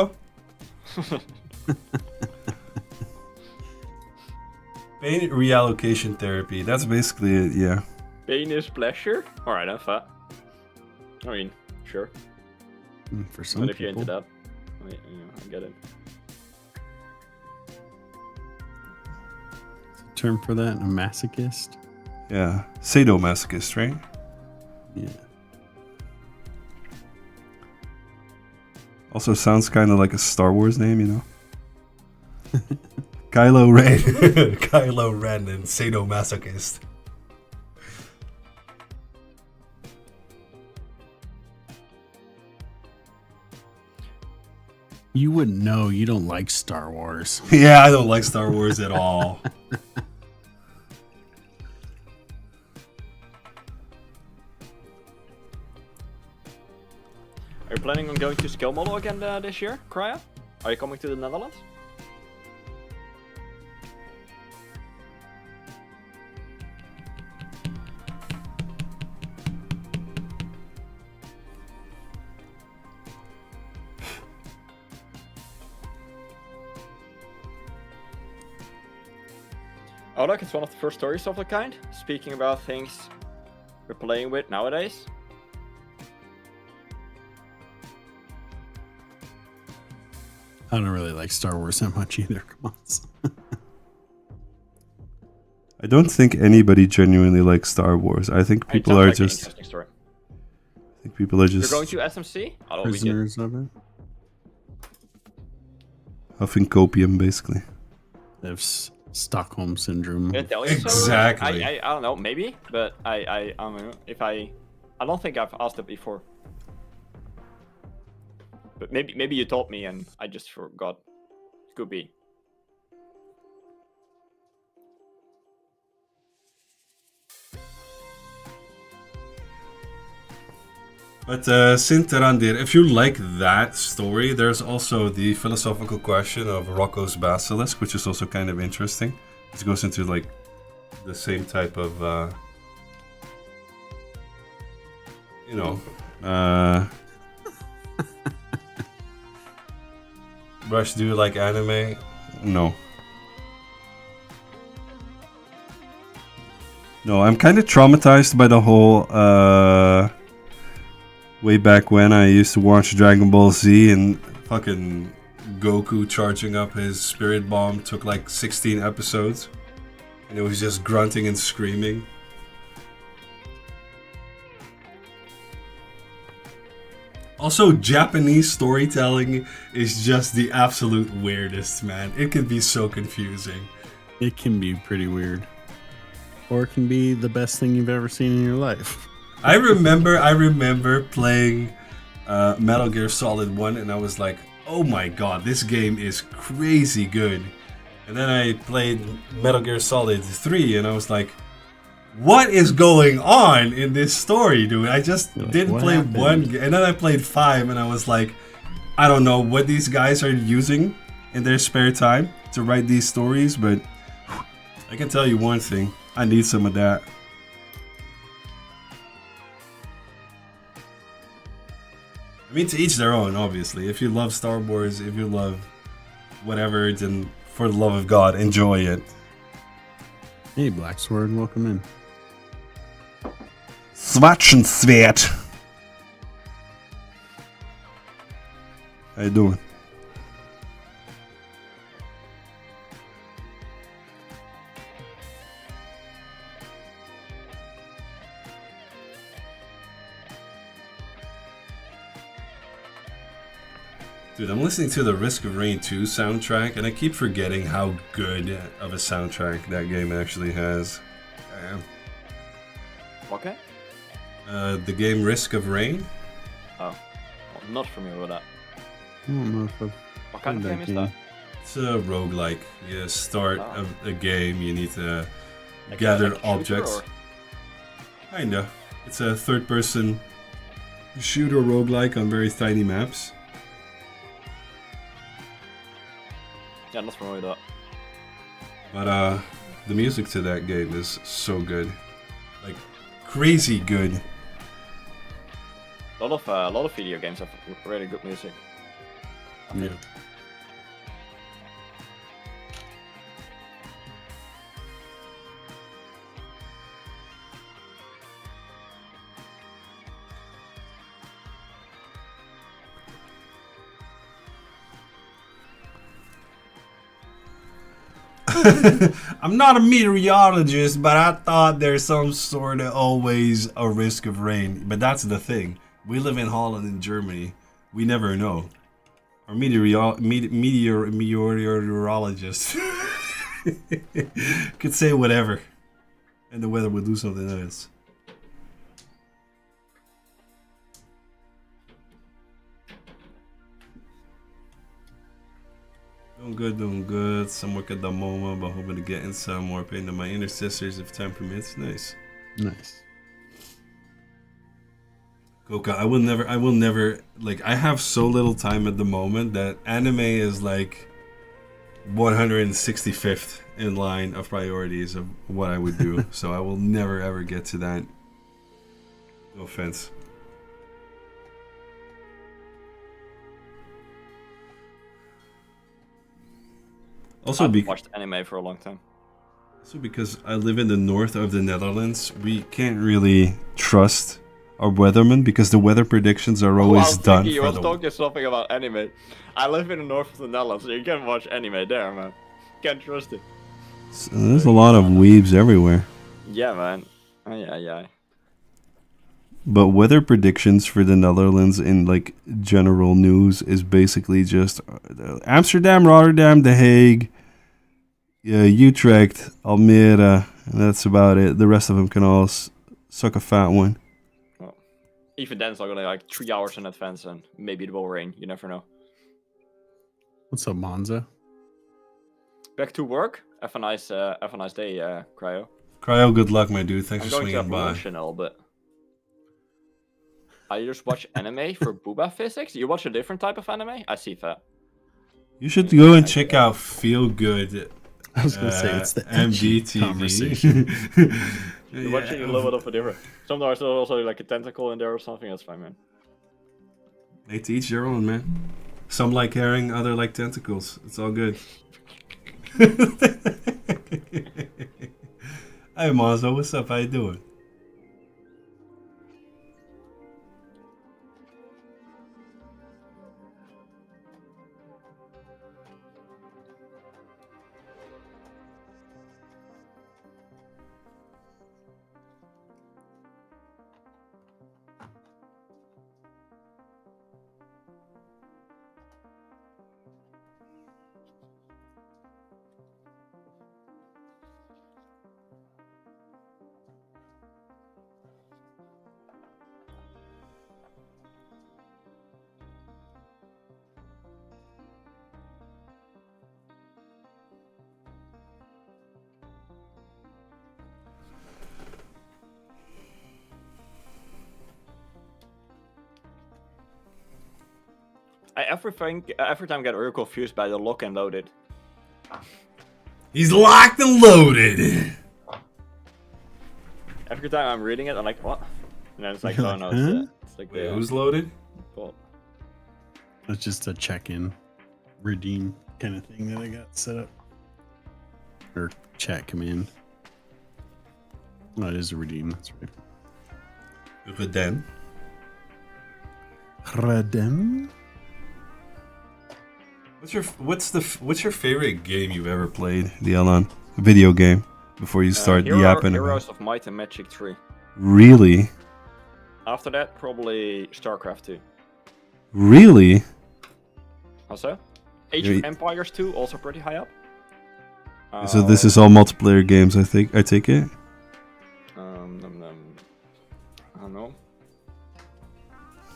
Pain reallocation therapy. That's basically it. Yeah. Pain is pleasure? Alright, I'm fat. I mean, sure. For some But if you're people, into that, I get it. term for that, a masochist. Yeah. Sadomasochist, right? Yeah. Also sounds kind of like a Star Wars name, you know? Kylo Ren. Kylo Ren and Sadomasochist. You wouldn't know. You don't like Star Wars. Yeah, I don't like Star Wars at all. Are you planning on going to Skill Model again this year, Krya? Are you coming to the Netherlands? Oh look, it's one of the first stories of the kind. Speaking about things we're playing with nowadays. I don't really like Star Wars that much either. Come on. I don't think anybody genuinely likes Star Wars. I think Hey, people sounds are like an just. interesting story. I think people are You're just going to SMC? Oh, that'll be good. Prisoners of it. huffing copium, basically. They have Stockholm syndrome. Did I tell you so? Exactly. I don't know, maybe, but I don't know if I don't think I've asked it before. But maybe you told me and I just forgot. Could be. But Sinterandir, if you like that story, there's also the philosophical question of Rocco's Basilisk, which is also kind of interesting. It goes into like the same type of, you know, Rush, do you like anime? No. No, I'm kind of traumatized by the whole, way back when I used to watch Dragon Ball Z and fucking Goku charging up his spirit bomb took like 16 episodes. And it was just grunting and screaming. Also, Japanese storytelling is just the absolute weirdest, man. It can be so confusing. It can be pretty weird. Or it can be the best thing you've ever seen in your life. I remember playing Metal Gear Solid 1 and I was like, oh my god, this game is crazy good. And then I played Metal Gear Solid 3 and I was like, what is going on in this story, dude? I just You're like, didn't what play happened? one, and then I played 5 and I was like, I don't know what these guys are using in their spare time to write these stories, but I can tell you one thing, I need some of that. I mean, to each their own, obviously. If you love Star Wars, if you love whatever, then for the love of God, enjoy it. Hey, Black Sword, welcome in. Swatchenswert. How you doing? Dude, I'm listening to the Risk of Rain 2 soundtrack, and I keep forgetting how good of a soundtrack that game actually has. Damn. Okay. The game Risk of Rain? Oh, well, not familiar with that. I don't know if I've What kind of played game is that? It's a roguelike. You start Ah. a game, you need to Like gather like a shooter, objects. or- Kinda. It's a third-person shooter roguelike on very tiny maps. Yeah, not familiar with that. But the music to that game is so good. like crazy good. A lot of video games have really good music. Yeah. I'm not a meteorologist, but I thought there's some sort of always a risk of rain. But that's the thing. We live in Holland and Germany. We never know. Our meteorologist could say whatever, and the weather would do something else. Doing good. Some work at the moment, but hoping to get in some more pain than my intercessors if time permits. Nice. Nice. Coca, I will never, like, I have so little time at the moment that anime is like 165th in line of priorities of what I would do. So I will never ever get to that. No offense. Also, I've watched anime for a long time. Also because I live in the north of the Netherlands, we can't really trust our weathermen because the weather predictions are always done You for was the... talking something about anime. I live in the north of the Netherlands, so you can watch anime there, man. Can't trust it. There's a lot of weebs everywhere. Yeah, man. Yeah. But weather predictions for the Netherlands in like general news is basically just Amsterdam, Rotterdam, The Hague, Utrecht, Almere, and that's about it. The rest of them can all suck a fat one. Well, even then, it's not gonna like 3 hours in advance, and maybe it will rain. You never know. What's up, Monza? Back to work. Have a nice day, Cryo. Cryo, good luck, my dude. Thanks I'm for going to a swinging by. promotional, but I just watch anime for booba physics. You watch a different type of anime? I see that. You should go and check out Feel Good. I was gonna say it's the MDTV conversation. You're watching a little bit of a different. Sometimes there's also like a tentacle in there or something. That's fine, man. Hey, to each their own, man. Some like herring, other like tentacles. It's all good. Hey, Monzo, what's up? How you doing? Every time I get real confused by the lock and loaded. He's locked and loaded. Every time I'm reading it, I'm like, what? And then it's like, You're oh like, no, huh? it's like Wait, the who's loaded? well, It's just a check-in, redeem kind of thing that I got set up. Or chat command. Oh, it is a redeem, that's right. Redem. Redeem? What's your favorite game you've ever played, Dialon? A video game before you start yapping. Heroes of Might and Magic 3. Really? After that, probably StarCraft 2. Really? Also, Age Yeah, of Empires 2, also pretty high up. So this is all multiplayer games, I take it? I don't know.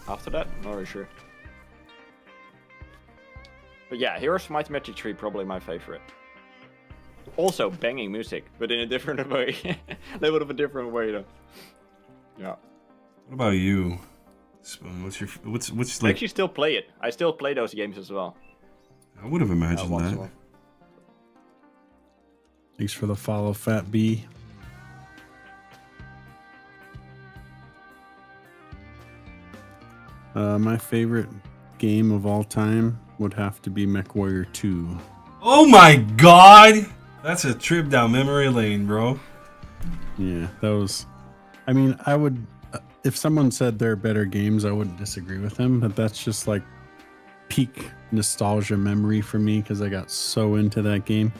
After that, not really sure. But yeah, Heroes of Might and Magic 3 probably my favorite. Also banging music, but in a different way. A little bit of a different way though. Yeah. What about you? Spoon? What's I like? actually still play it. I still play those games as well. I would have imagined Once in a that. while. Thanks for the follow, Fat B. My favorite game of all time would have to be MechWarrior 2. Oh my god! That's a trip down memory lane, bro. Yeah, that was. I mean, I would. If someone said there are better games, I wouldn't disagree with them. But that's just like peak nostalgia memory for me because I got so into that game.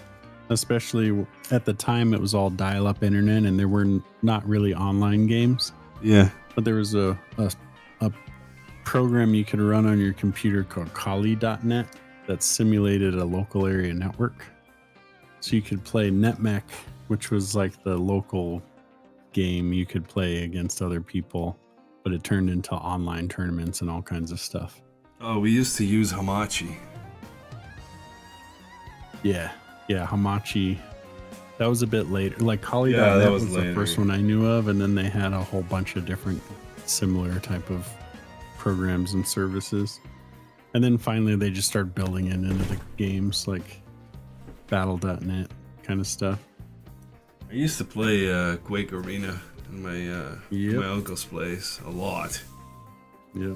Especially at the time, it was all dial-up internet, and there were not really online games. Yeah. But there was a program you could run on your computer called Kali.net that simulated a local area network. So you could play NetMech, which was like the local game you could play against other people, but it turned into online tournaments and all kinds of stuff. Oh, we used to use Hamachi. Yeah, Hamachi. That was a bit later. Like Kali.net Yeah, that was was the later. first one I knew of, and then they had a whole bunch of different similar type of programs and services. And then finally they just started building it into the games like Battle.net kind of stuff. I used to play Quake Arena in my Yep. my uncle's place a lot. Yep.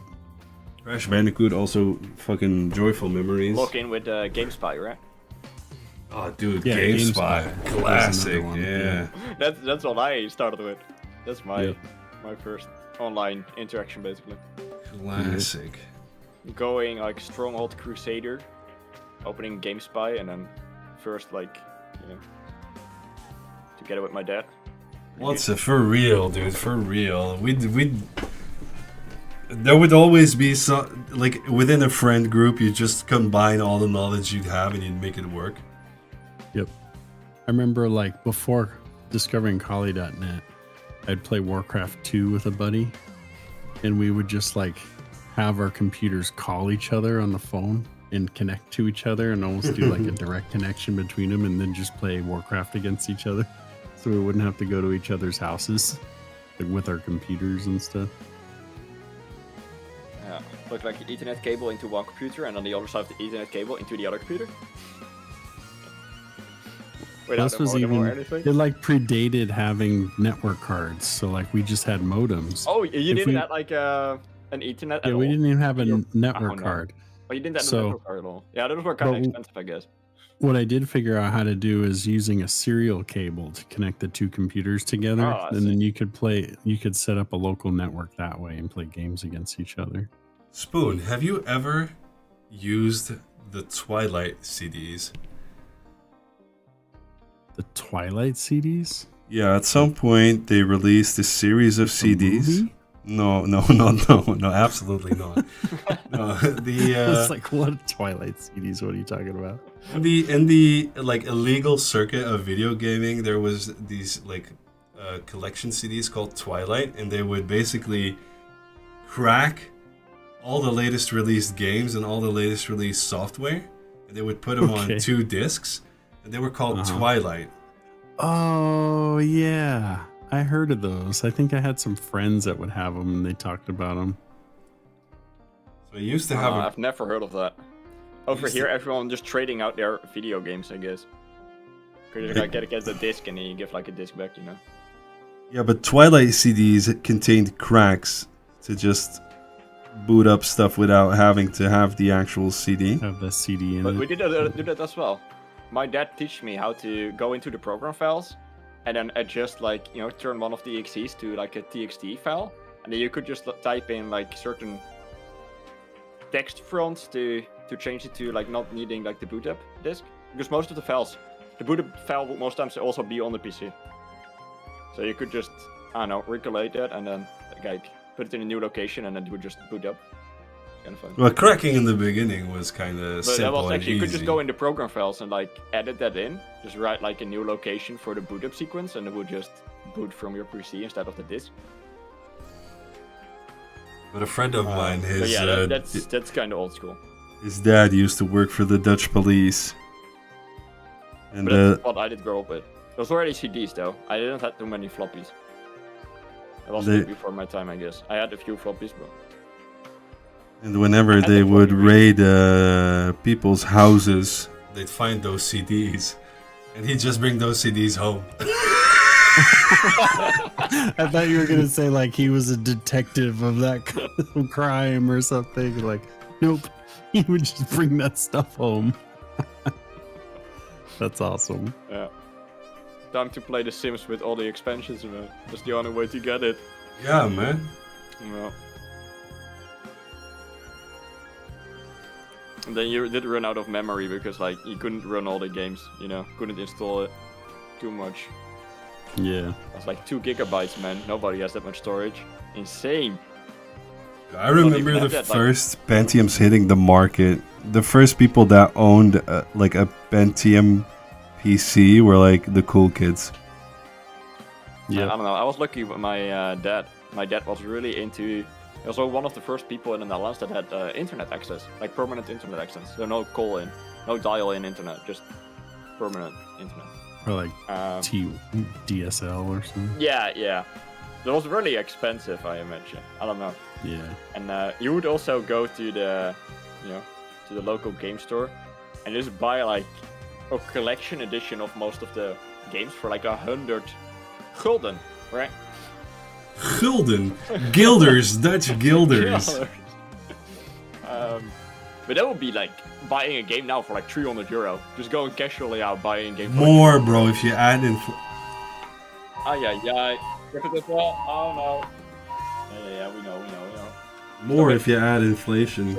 Crash Bandicoot also fucking joyful memories. Log in with GameSpy, right? Oh, dude, Yeah, GameSpy, GameSpy. There's classic. another one, Yeah. That's what I started with. That's my Yep. my first online interaction, basically. Classic. Going like Stronghold Crusader, opening GameSpy, and then first like, together with my dad. What's it for real, dude? For real. There would always be some, like, within a friend group, you just combine all the knowledge you'd have and you'd make it work. Yep. I remember like before discovering Kali.net, I'd play Warcraft 2 with a buddy, and we would just like have our computers call each other on the phone and connect to each other and almost do like a direct connection between them, and then just play Warcraft against each other. So we wouldn't have to go to each other's houses like, with our computers and stuff. Yeah, look like an Ethernet cable into one computer, and on the other side of the Ethernet cable into the other computer. Without This a was modem or even anything. it like predated having network cards, so like we just had modems. Oh, you if didn't we- have like an Ethernet at Yeah, all? we didn't even have a Your- network oh, no. card. Oh, you didn't have a So- network card at all. Yeah, those were kind of But- expensive, I guess. What I did figure out how to do is using a serial cable to connect the two computers together, Oh, I and see. then you could set up a local network that way and play games against each other. Spoon, have you ever used the Twilight CDs? The Twilight CDs? Yeah, at some point they released a series of The CDs. movie? No, absolutely not. No, It's like what Twilight CDs? What are you talking about? in the like illegal circuit of video gaming, there was these like collection CDs called Twilight, and they would basically crack all the latest released games and all the latest released software, and they would put them on Okay. 2 discs, and they were called Uh-huh. Twilight. Oh yeah, I heard of those. I think I had some friends that would have them, and they talked about them. So I used to have I've never heard of that. Over Used here, to- everyone just trading out their video games, I guess. Because you like, get the disc and then you give like a disc back, Yeah, but Twilight CDs contained cracks to just boot up stuff without having to have the actual CD. Have the CD in But we it. did do that as well. My dad teach me how to go into the program files and then adjust like, turn one of the exes to like a TXT file. And then you could just type in like certain text fronts to change it to like not needing like the boot up disk. Because most of the files, the boot up file would most times also be on the PC. So you could just, recollate that and then like put it in a new location and then it would just boot up. Kind of fun. Well, cracking in the beginning was kind of But simple that was and actually, you could just easy. go in the program files and like edit that in. Just write like a new location for the boot up sequence and it would just boot from your PC instead of the disk. But a friend of mine, But his yeah, that's kind of old school. his dad used to work for the Dutch police, and But that's what I did grow up with. Those were already CDs though. I didn't have too many floppies. It was They- before my time, I guess. I had a few floppies, but and whenever I had they them for would a raid people's houses, they'd find those CDs, and he'd just bring those CDs home. I thought you were gonna say like he was a detective of that kind of crime or something. Like, nope, he would just bring that stuff home. That's awesome. Yeah. Time to play The Sims with all the expansions, man. That's the only way to get it. Yeah, man. Yeah. And then you did run out of memory because like you couldn't run all the games, you know, couldn't install it. Too much. Yeah. That's like 2 gigabytes, man. Nobody has that much storage. Insane. I remember even the have that, like- first Pentiums hitting the market. The first people that owned like a Pentium PC were like the cool kids. I Yeah. don't know. I was lucky with my dad. My dad was really into. He was one of the first people in the Netherlands that had internet access, like permanent internet access. So no call-in, no dial-in internet, just permanent internet. Or like DSL or something. Yeah, yeah. It was really expensive, I imagine. I don't know. Yeah. And you would also go to the, to the local game store, and just buy like a collection edition of most of the games for like 100 gulden, right? Gulden. Gilders. Dutch Gilders. But that would be like buying a game now for like €300. Just going casually out buying a game. For More, bro, if you add in. Ay, ay, ay. Look at this wall. Oh no. Yeah, we know. More if you add inflation.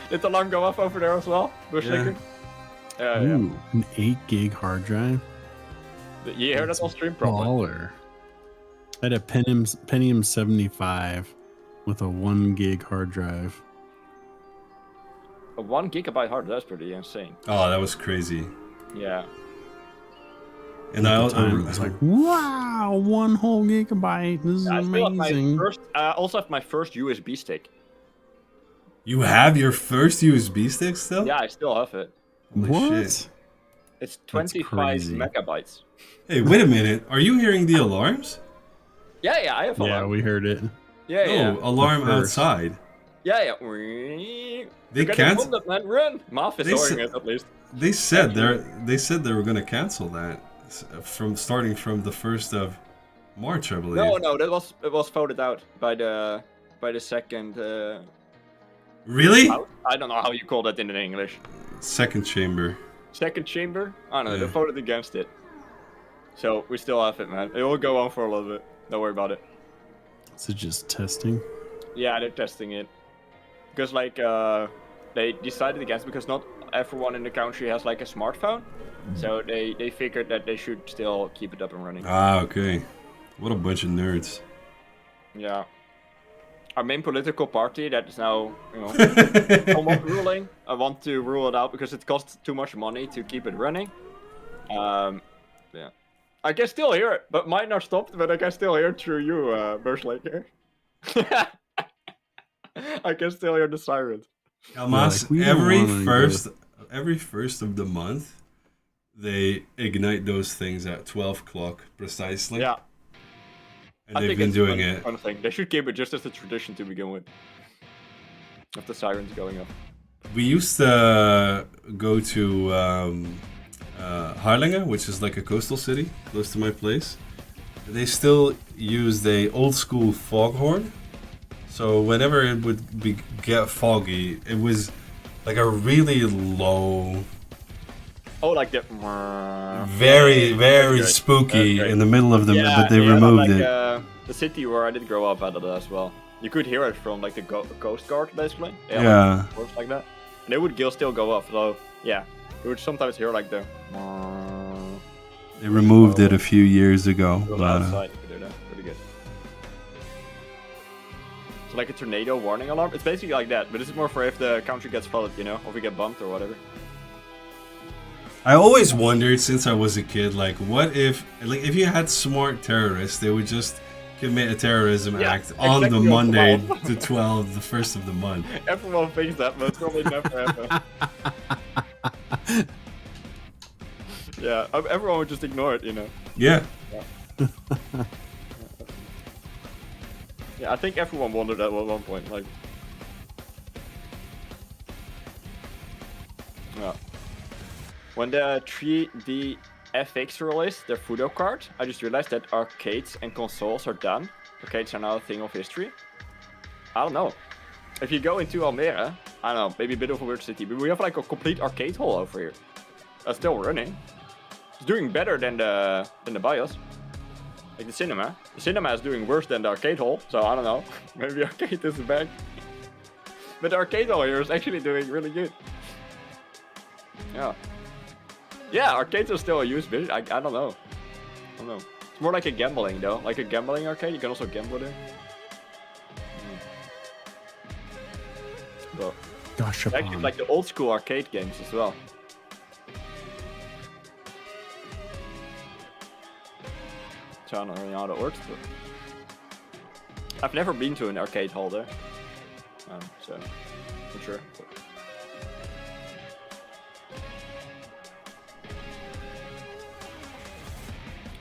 Did the alarm go off over there as well? Yeah. Yeah. Ooh, an 8 gig hard drive. You heard that on stream, probably. Baller. I had a Pentium 75 with a 1 gig hard drive. A 1 gigabyte hard, that's pretty insane. Oh, that was crazy. Yeah. And At the time, it was like, wow, 1 whole gigabyte. This is I still have my amazing. first, also have my first USB stick. you have your first USB stick still? Yeah, I still have it. Holy What? shit. It's That's 25 crazy. megabytes. Hey, wait a minute. Are you hearing the alarms? Yeah, I have Yeah, alarm. we heard it. Yeah, No, alarm The first. outside. Yeah. They Get can't. it, man, run! Marv is They hearing said- it at least. They said they were gonna cancel that from starting from the 1st of March, I believe. No, it was voted out by the second. Really? I don't know how you call that in English. Second chamber. Second chamber? I don't know. Yeah. They voted against it. So we still have it, man. It will go on for a little bit. Don't worry about it. Is it just testing? Yeah, they're testing it because like they decided against it because not everyone in the country has like a smartphone. So they figured that they should still keep it up and running. Ah, okay. What a bunch of nerds. Yeah. Our main political party that is now, almost ruling. I want to rule it out because it costs too much money to keep it running. Yeah. I can still hear it, but mine are stopped, but I can still hear it through you, Burslaker. I can still hear the sirens. Almas, like, we don't wanna every first of the month, they ignite those things at 12 o'clock precisely. Yeah. And I they've think been it's doing a it. fun thing. They should keep it just as a tradition to begin with. Of the sirens going up. We used to go to Harlingen, which is like a coastal city close to my place. They still used a old school foghorn. So whenever it would get foggy, it was like a really low, Oh, like the. very Great. spooky That's great. in the middle of the. Yeah, but they yeah, removed like, it. The city where I did grow up had it as well. You could hear it from like the Coast Guard, basically. Yeah. Like, works like that. And it would still go off, though. Yeah, you would sometimes hear like the. They removed it a few years ago. Go But, outside, you could do that. Pretty good. So like a tornado warning alarm. It's basically like that, but this is more for if the country gets flooded, or if we get bumped or whatever. I always wondered since I was a kid, like, what if you had smart terrorists, they would just commit a terrorism Yeah, act on the exactly on Monday 12. to 12, the first of the month. Everyone thinks that, but it's probably never happen. Yeah, everyone would just ignore it, Yeah. Yeah, I think everyone wondered that at one point. Like, yeah. When the 3D FX released their Fudo card, I just realized that arcades and consoles are done. Arcades are now a thing of history. I don't know. If you go into Almere, I don't know, maybe a bit of a weird city, but we have like a complete arcade hall over here. That's still running. It's doing better than the BIOS. Like the cinema. The cinema is doing worse than the arcade hall, so I don't know. Maybe arcade is back. But the arcade hall here is actually doing really good. Yeah. Yeah, arcades are still a used bit. I don't know. I don't know. It's more like a gambling though. Like a gambling arcade, you can also gamble there. But Gosh, actually like the old school arcade games as well. So I don't really know how that works, but I've never been to an arcade hall there. So not sure.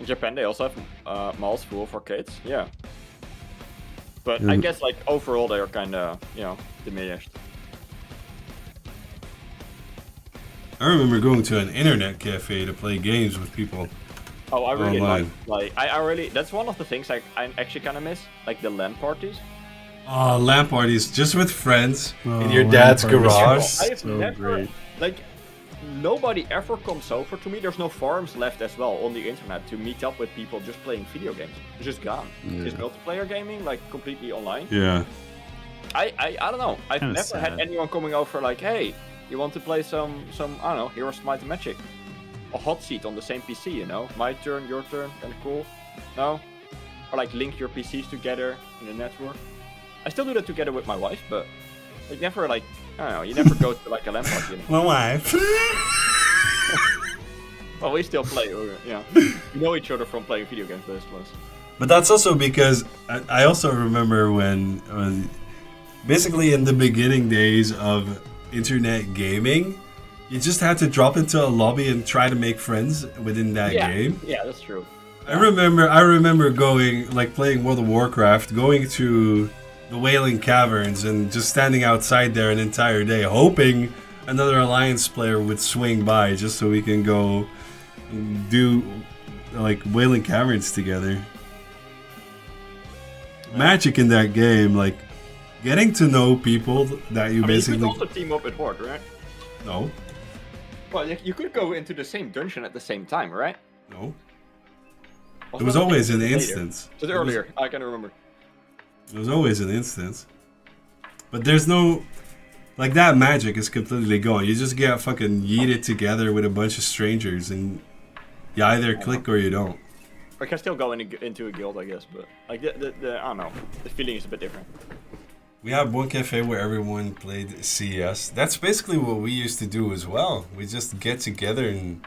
In Japan, they also have malls full of arcades. Yeah, but I guess like overall they are kind of diminished. I remember going to an internet cafe to play games with people. Oh, I really online. like I really that's one of the things I actually kind of miss, like the LAN parties. Oh, LAN parties just with friends in your LAN dad's parties. garage. I have So never great. like nobody ever comes over to me. There's no forums left as well on the internet to meet up with people just playing video games. It's just gone. Yeah. Just multiplayer gaming, like completely online. Yeah. I don't know. I've Kinda never had sad. anyone coming over like, hey, you want to play some I don't know, Heroes Might and Magic. A hot seat on the same PC, you know? My turn, your turn, kinda cool. No? Or like link your PCs together in a network. I still do that together with my wife, but like never like I don't know, you never go to like a LAN party. You know? My wife. Well, we still play, or, we know each other from playing video games, plus. But that's also because I also remember when basically in the beginning days of internet gaming, you just had to drop into a lobby and try to make friends within that game. Yeah, that's true. I remember going, like playing World of Warcraft, going to the Wailing Caverns and just standing outside there an entire day, hoping another Alliance player would swing by just so we can go do like Wailing Caverns together. Magic in that game, like getting to know people that you I mean, basically you could also team up with Horde, right? no, Well, you could go into the same dungeon at the same time, right? no. Or It was that always an later? instance. Just earlier, I can remember. It was always an instance. But there's no like that magic is completely gone. You just get fucking yeeted together with a bunch of strangers and you either click or you don't. I can still go into a guild, I guess, but like the I don't know, the feeling is a bit different. We have one cafe where everyone played CS. That's basically what we used to do as well. We just get together and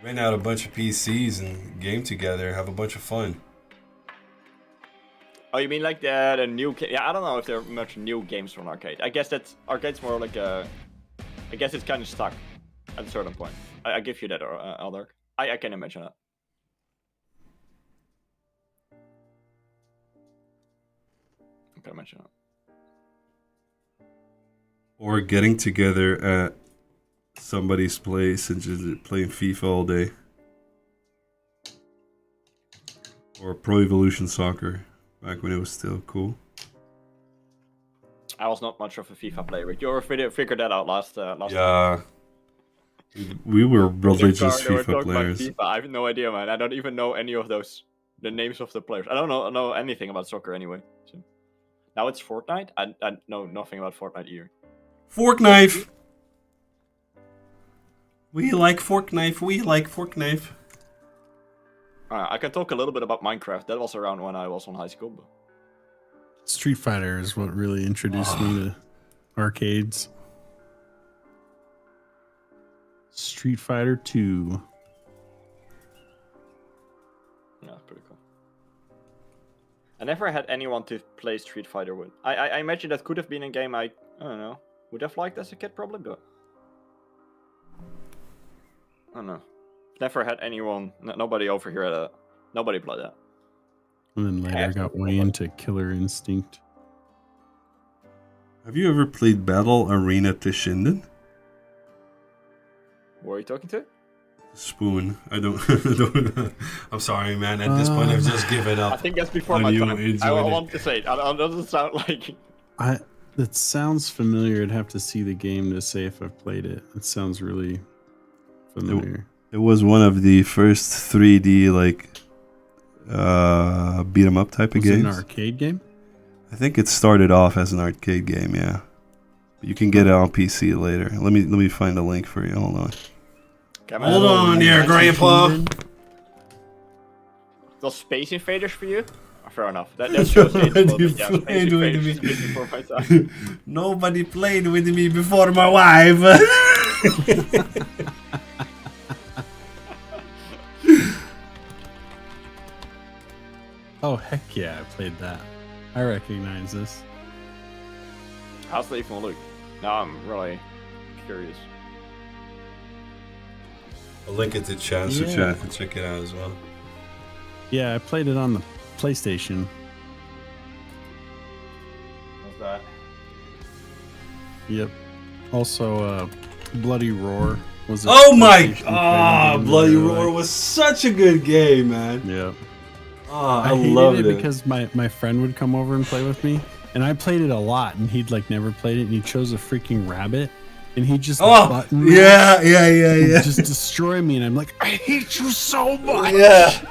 rent out a bunch of PCs and game together, have a bunch of fun. Oh, you mean like the new? Yeah, I don't know if there are much new games from arcade. I guess that's arcade's more like a. I guess it's kind of stuck at a certain point. I give you that, Aldark. I can imagine that. I can imagine that. Or getting together at somebody's place and just playing FIFA all day. Or Pro Evolution Soccer, back when it was still cool. I was not much of a FIFA player, but you already figured that out last. Yeah. We were religious They were FIFA talking about players. FIFA. I have no idea, man. I don't even know any of those, the names of the players. I don't know anything about soccer anyway. So. Now it's Fortnite. I know nothing about Fortnite either. Fork knife! We like fork knife, we like fork knife. I can talk a little bit about Minecraft. That was around when I was in high school. But... Street Fighter is what really introduced me to arcades. Street Fighter 2. Yeah, pretty cool. I never had anyone to play Street Fighter with. I imagine that could have been a game I don't know, would have liked as a kid probably, but I don't know. Never had anyone, nobody over here had a, nobody played that. And then later Yeah. got way into Killer Instinct. Have you ever played Battle Arena Toshinden? Who are you talking to? Spoon. I don't. I'm sorry, man. At this point, I've just given up. I think that's before on my you time. I enjoying it. want to say it. It doesn't sound like. That sounds familiar. I'd have to see the game to say if I've played it. It sounds really familiar. It was one of the first 3D like beat 'em up type of Was it games. an arcade game? I think it started off as an arcade game, yeah. But you can get it on PC later. Let me find a link for you. Hold on. Hold on there, Grandpa. Those Space Invaders for you? Oh, fair enough. That shows it. Nobody Yeah, Space played with Invaders me. is before my time. Nobody played with me before my wife. Oh heck yeah, I played that. I recognize this. How's the even look? Now I'm really curious. I'll link it to chat so Yeah. chat can check it out as well. Yeah, I played it on the PlayStation. What's that? Yep. Also, Bloody Roar was. A Oh my! PlayStation fighting game that Bloody I really Roar liked. was such a good game, man. Yep. I hated loved it it. because my friend would come over and play with me, and I played it a lot, and he'd like never played it, and he chose a freaking rabbit, and he just button mashed and just destroy me, and I'm like, I hate you so much. Yeah.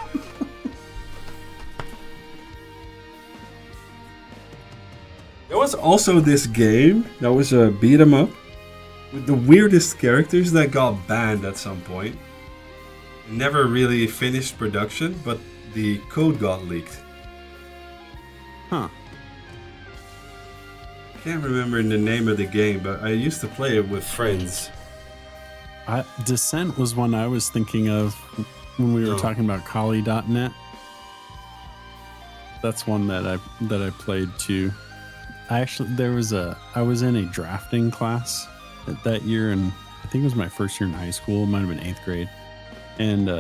There was also this game that was a beat 'em up with the weirdest characters that got banned at some point. It never really finished production, but the code got leaked. Huh. I can't remember the name of the game, but I used to play it with friends. Descent was one I was thinking of when we were Oh. talking about Kali.net. That's one that I played too. I was in a drafting class that year, and I think it was my first year in high school. It might have been 8th grade, and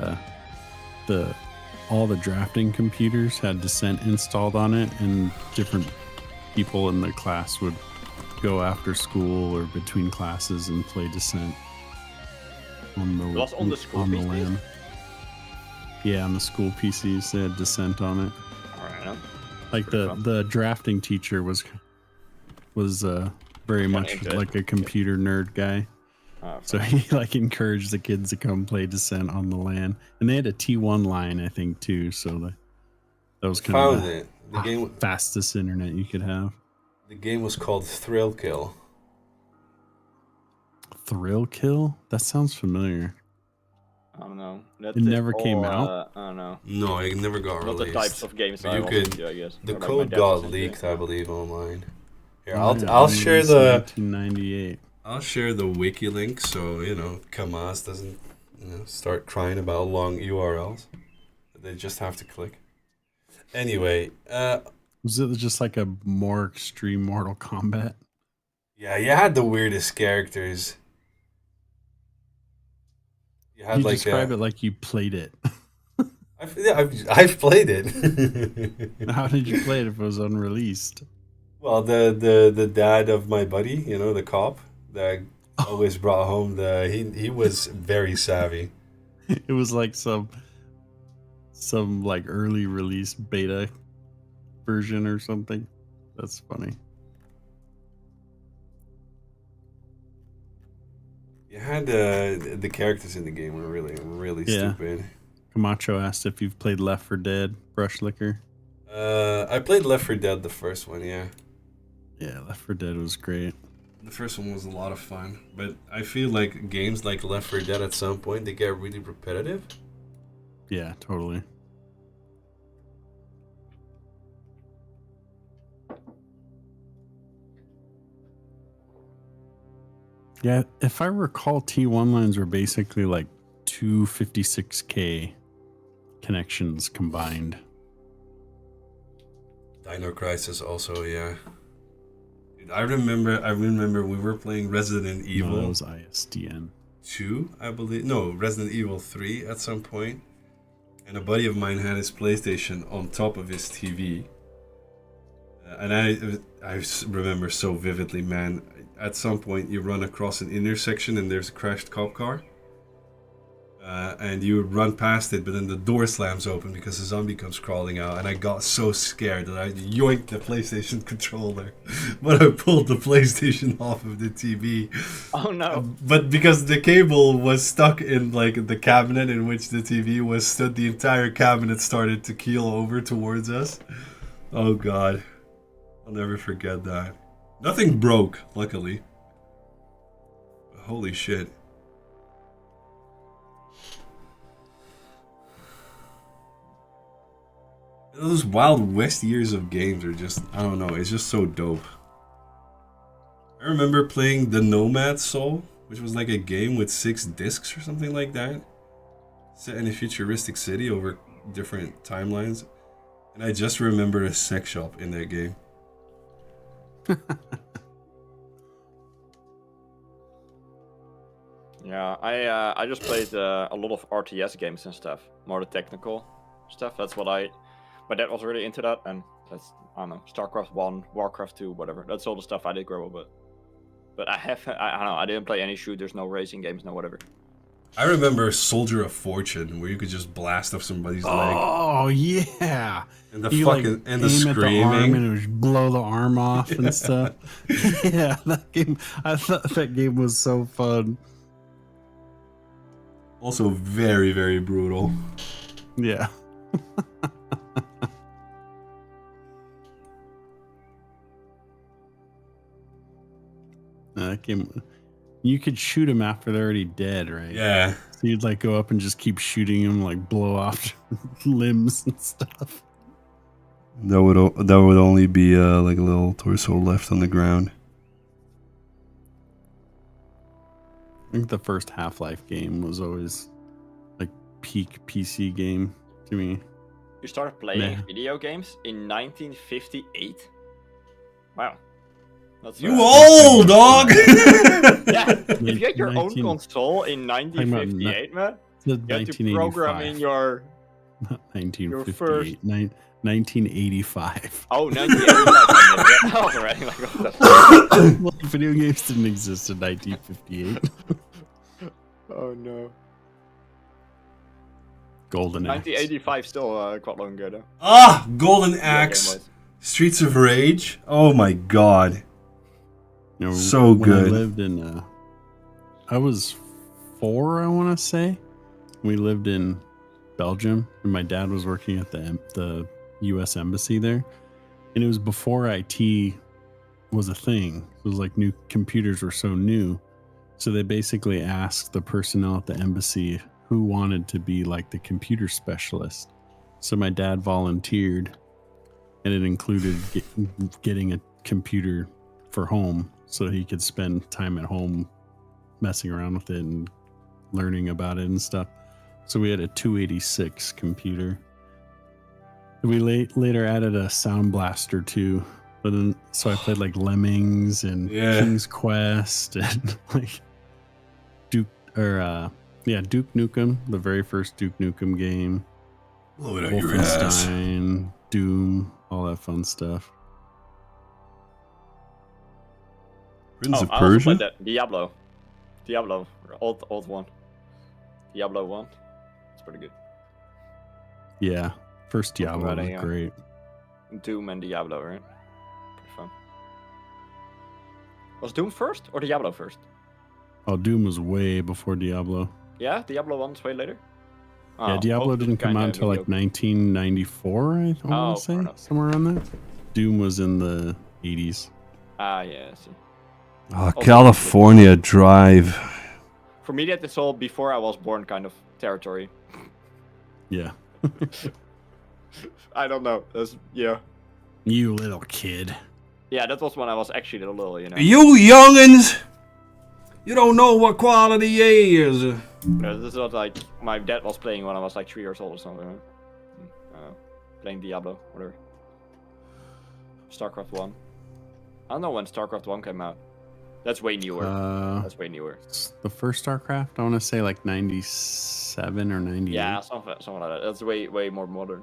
all the drafting computers had Descent installed on it, and different people in the class would go after school or between classes and play Descent on the Was on the school on the PCs? LAN. Yeah, on the school PCs they had Descent on it. Alright, Like the drafting teacher was very much into it. like a computer nerd guy. So he like encouraged the kids to come play Descent on the LAN, and they had a T1 line, I think, too. So that was kind Found of the it. The game. fastest internet you could have. The game was called Thrill Kill. Thrill Kill? That sounds familiar. I don't know. It never came out? I don't know. No, it never got Not the released. types of games But I you want could- to do, I guess. The Or like my code dad got was into. leaked, I believe, online. Here, Yeah, I'll share released the 1998. I'll share the wiki link so Kamaz doesn't start crying about long URLs. They just have to click. Anyway, Was it just like a more extreme Mortal Kombat? yeah, you had the weirdest characters. You had You like describe it like you played it. I've played it. How did you play it if it was unreleased? Well, the dad of my buddy, the cop that always brought home he was very savvy. It was like some like early release beta version or something. That's funny. You had the characters in the game were really Yeah. stupid. Camacho asked if you've played Left 4 Dead, Brush Liquor. I played Left 4 Dead, the first one, yeah. Yeah, Left 4 Dead was great. The first one was a lot of fun, but I feel like games like Left 4 Dead at some point they get really repetitive. Yeah, totally. Yeah, if I recall, T1 lines were basically like two 56K connections combined. Dino Crisis also, yeah. Dude, I remember we were playing Resident No, Evil that was ISDN. 2, I believe. No, Resident Evil 3 at some point. And a buddy of mine had his PlayStation on top of his TV. And I remember so vividly, man. At some point, you run across an intersection and there's a crashed cop car. and you run past it, but then the door slams open because a zombie comes crawling out, and I got so scared that I yoinked the PlayStation controller, but I pulled the PlayStation off of the TV. Oh no. But because the cable was stuck in like the cabinet in which the TV was stood, the entire cabinet started to keel over towards us. Oh god. I'll never forget that. Nothing broke, luckily. Holy shit. Those Wild West years of games are just, I don't know, it's just so dope. I remember playing The Nomad Soul, which was like a game with 6 discs or something like that, set in a futuristic city over different timelines. And I just remember a sex shop in that game. Yeah, I just played a lot of RTS games and stuff, more the technical stuff. That's what my dad was really into that, and that's, I don't know, StarCraft 1, Warcraft 2, whatever. That's all the stuff I did grow up with. But I don't know, I didn't play any shooters, no racing games, no whatever. I remember Soldier of Fortune, where you could just blast off somebody's leg. Oh yeah, And the you fucking and the aim at the arm screaming. and it would blow the arm off and stuff. Yeah, that game. I thought that game was so fun. Also very, very brutal. Yeah. That game, you could shoot them after they're already dead, right? Yeah. So you'd like go up and just keep shooting them, like blow off limbs and stuff. That would only be like a little torso left on the ground. I think the first Half-Life game was always like peak PC game to me. You started playing Nah. video games in 1958? Wow. That's You old, dog! Yeah, if you had your own 19 console in 1958, man, The you had to program in your... Not your 1958, 1985. Oh, 1985. Oh, right. Like, what the- Well, video games didn't exist in 1958. Oh, no. Golden Axe. 1985 still quite long ago, though. Ah! Golden Yeah, Axe! game-wise. Streets of Rage. Oh my god. You know, So when good. I lived in, I was 4, I want to say. We lived in Belgium, and my dad was working at the U.S. Embassy there. And it was before IT was a thing. It was like new computers were so new. So they basically asked the personnel at the embassy who wanted to be like the computer specialist. So my dad volunteered, and it included getting a computer for home so he could spend time at home messing around with it and learning about it and stuff. So we had a 286 computer. We later added a Sound Blaster too, but then so I played like Lemmings and Yeah. King's Quest and like Duke Nukem, the very first Duke Nukem game, Blow it out your ass. Wolfenstein, Doom, all that fun stuff. Prince of I also played Persia? that. Diablo. Old one. Diablo 1. It's pretty good. Yeah, first Diablo Right, was yeah. great. Doom and Diablo, right? Pretty fun. Was Doom first or Diablo first? Oh, Doom was way before Diablo. Yeah, Diablo 1's way later. Yeah, Oh, Diablo both didn't come kinda out until like mediocre. 1994, I Oh, want to fair say, enough. somewhere around there. Doom was in the 80s. Ah, yeah, I see. Oh, California Drive. For me, that's all before I was born kind of territory. Yeah. I don't know. That's, yeah. You little kid. Yeah, that was when I was actually a little, you know. You youngins! You don't know what quality is. This was like, my dad was playing when I was like 3 years old or something. Right? Playing Diablo, whatever. StarCraft 1. I don't know when StarCraft 1 came out. That's way newer. That's way newer. The first StarCraft, I want to say like 97 or 98. Yeah, something like that. That's way more modern.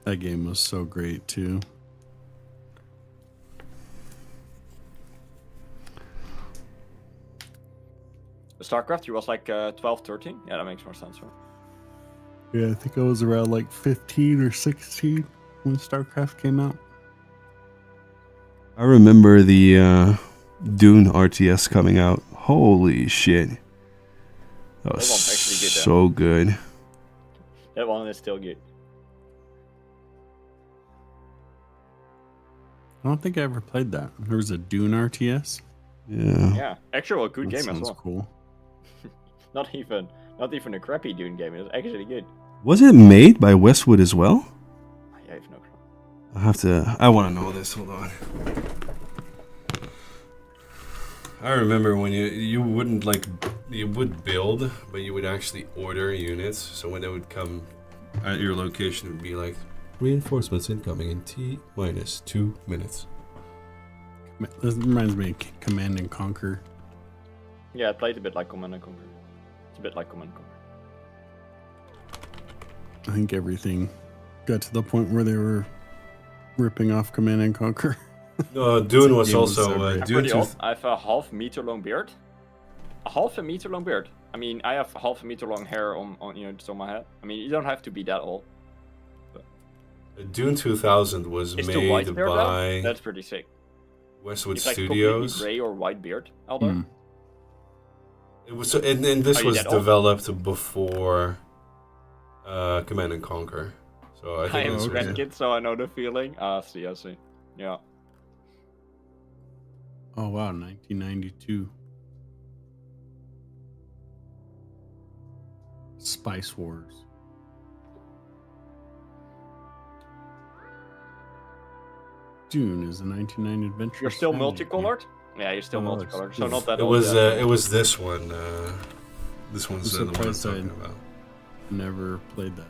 That game was so great too. StarCraft, you was like 12, 13? Yeah, that makes more sense, right? Yeah, I think I was around like 15 or 16 when StarCraft came out. I remember the Dune RTS coming out. Holy shit. That was one's actually good, so good. That one is still good. I don't think I ever played that. There was a Dune RTS. Yeah. Yeah, actually a good That game as sounds well. cool. Not even a crappy Dune game. It was actually good. Was it made by Westwood as well? I have no clue. I have to. I want to know this. Hold on. I remember when you wouldn't like you would build, but you would actually order units. So when they would come at your location, it would be like reinforcements incoming in T-2 minutes. This reminds me of Command and Conquer. Yeah, it played a bit like Command and Conquer. It's a bit like Command and Conquer. I think everything got to the point where they were ripping off Command and Conquer. No, Dune was game was also so great. I'm Dune. pretty old. I have a half meter long beard. A half a meter long beard. I mean, I have half a meter long hair on just on my head. I mean, you don't have to be that old. Dune 2000 was Is the white made beard though? by That's pretty sick. Westwood It's like Studios. completely gray or white beard, Aldo. Hmm. It was, and this Are you was that old? developed before Command and Conquer. So I I think am this a was grandkid, so I know the feeling. I see. Yeah. Oh wow, 1992. Spice Wars. Dune is a 1990 adventure. You're still strategy multicolored? Yeah, you're still Oh, multicolored. So not that it old. was yet. it was this one. This one's the one I'm surprised talking I- about. game. Never played that.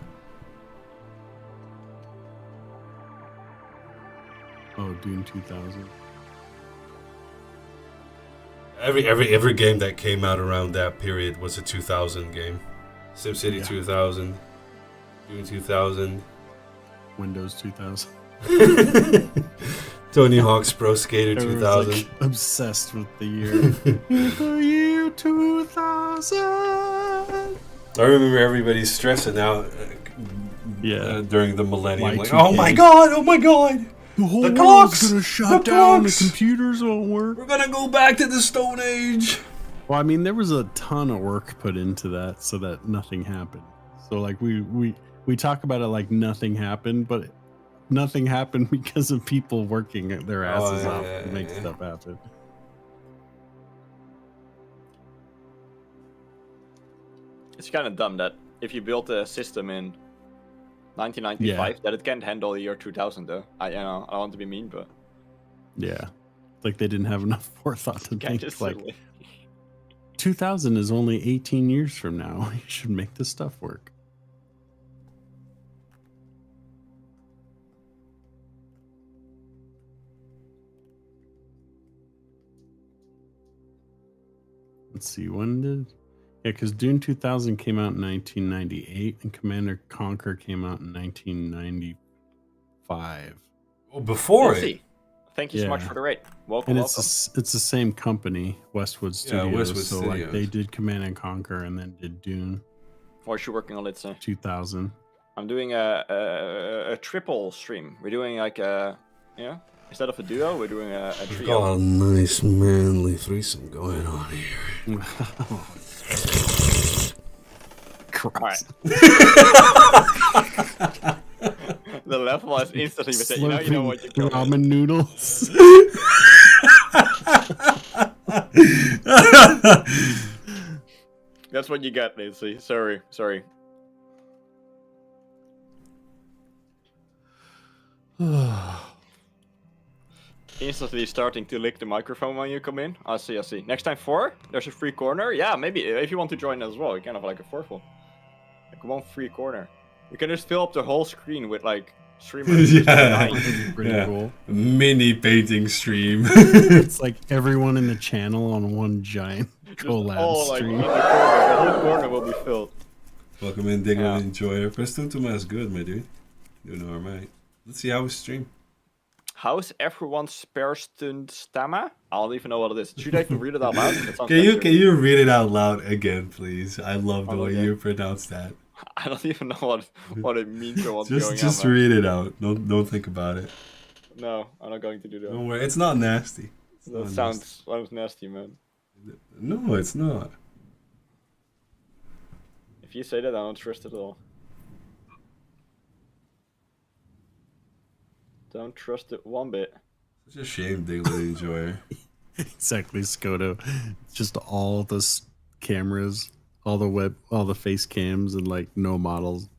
Oh, Dune 2000. Every game that came out around that period was a 2000 game. SimCity Yeah. 2000, Dune 2000, Windows 2000. Tony Hawk's Pro Skater Everyone's 2000. like obsessed with the year. The year 2000. I remember everybody stressing out Yeah. during the millennium. Like, Y2K. oh my god, oh my god! The whole The world's clocks! gonna The shut down. clocks! The computers won't work. We're gonna go back to the Stone Age! Well, I mean, there was a ton of work put into that so that nothing happened. So like we talk about it like nothing happened, but nothing happened because of people working their asses off to make stuff happen. It's kind of dumb that if you build a system in 1995, that it can't handle the year 2000, though. I don't want to be mean, but Yeah. Like they didn't have enough forethought to kind think of like silly. 2000 is only 18 years from now. You should make this stuff work. Let's see, when did... Yeah, because Dune 2000 came out in 1998 and Commander Conquer came out in 1995. Oh, before Let's it? see. Thank you so much Yeah. for the rate. Welcome, And welcome. it's the same company, Westwood Studios. Westwood so like they Studios. did Command and Conquer and then did Dune What are you working on, let's say? 2000. I'm doing a triple stream. We're doing like a, instead of a duo, we're doing a We've trio. got a nice manly threesome going on here. Christ. The level was instantly with that. You know what you're Slurping going. ramen noodles. That's what you got, Nancy. Sorry. Instantly starting to lick the microphone when you come in. I see. Next time 4? There's a free corner. Yeah, maybe if you want to join as well, you can have like a 4th one. Like one free corner. You can just fill up the whole screen with like streamers. Yeah. That'd be pretty Yeah. cool. Mini painting stream. It's like everyone in the channel on one giant Just collab all like in stream. the corner. The whole corner will be filled. Welcome in, Digger Yeah. and Enjoyer. Preston Thomas, good, my dude. Doing alright. Let's see how we stream. How's everyone's spare stunt stamina? I don't even know what it is. Should I even read it out loud? That sounds Can you read it out loud again, please? I love the way Okay. you pronounce that. I don't even know what it means or what's going Just on. read it out. Don't think about it. No, I'm not going to do that. Don't worry. It's not nasty. It's That not sounds nasty, man. nasty. No, it's not. If you say that, I don't trust it at all. Don't trust it one bit. Such a shame, Diglett Enjoyer. Exactly, Skoto. Just all the cameras, all the face cams, and like no models.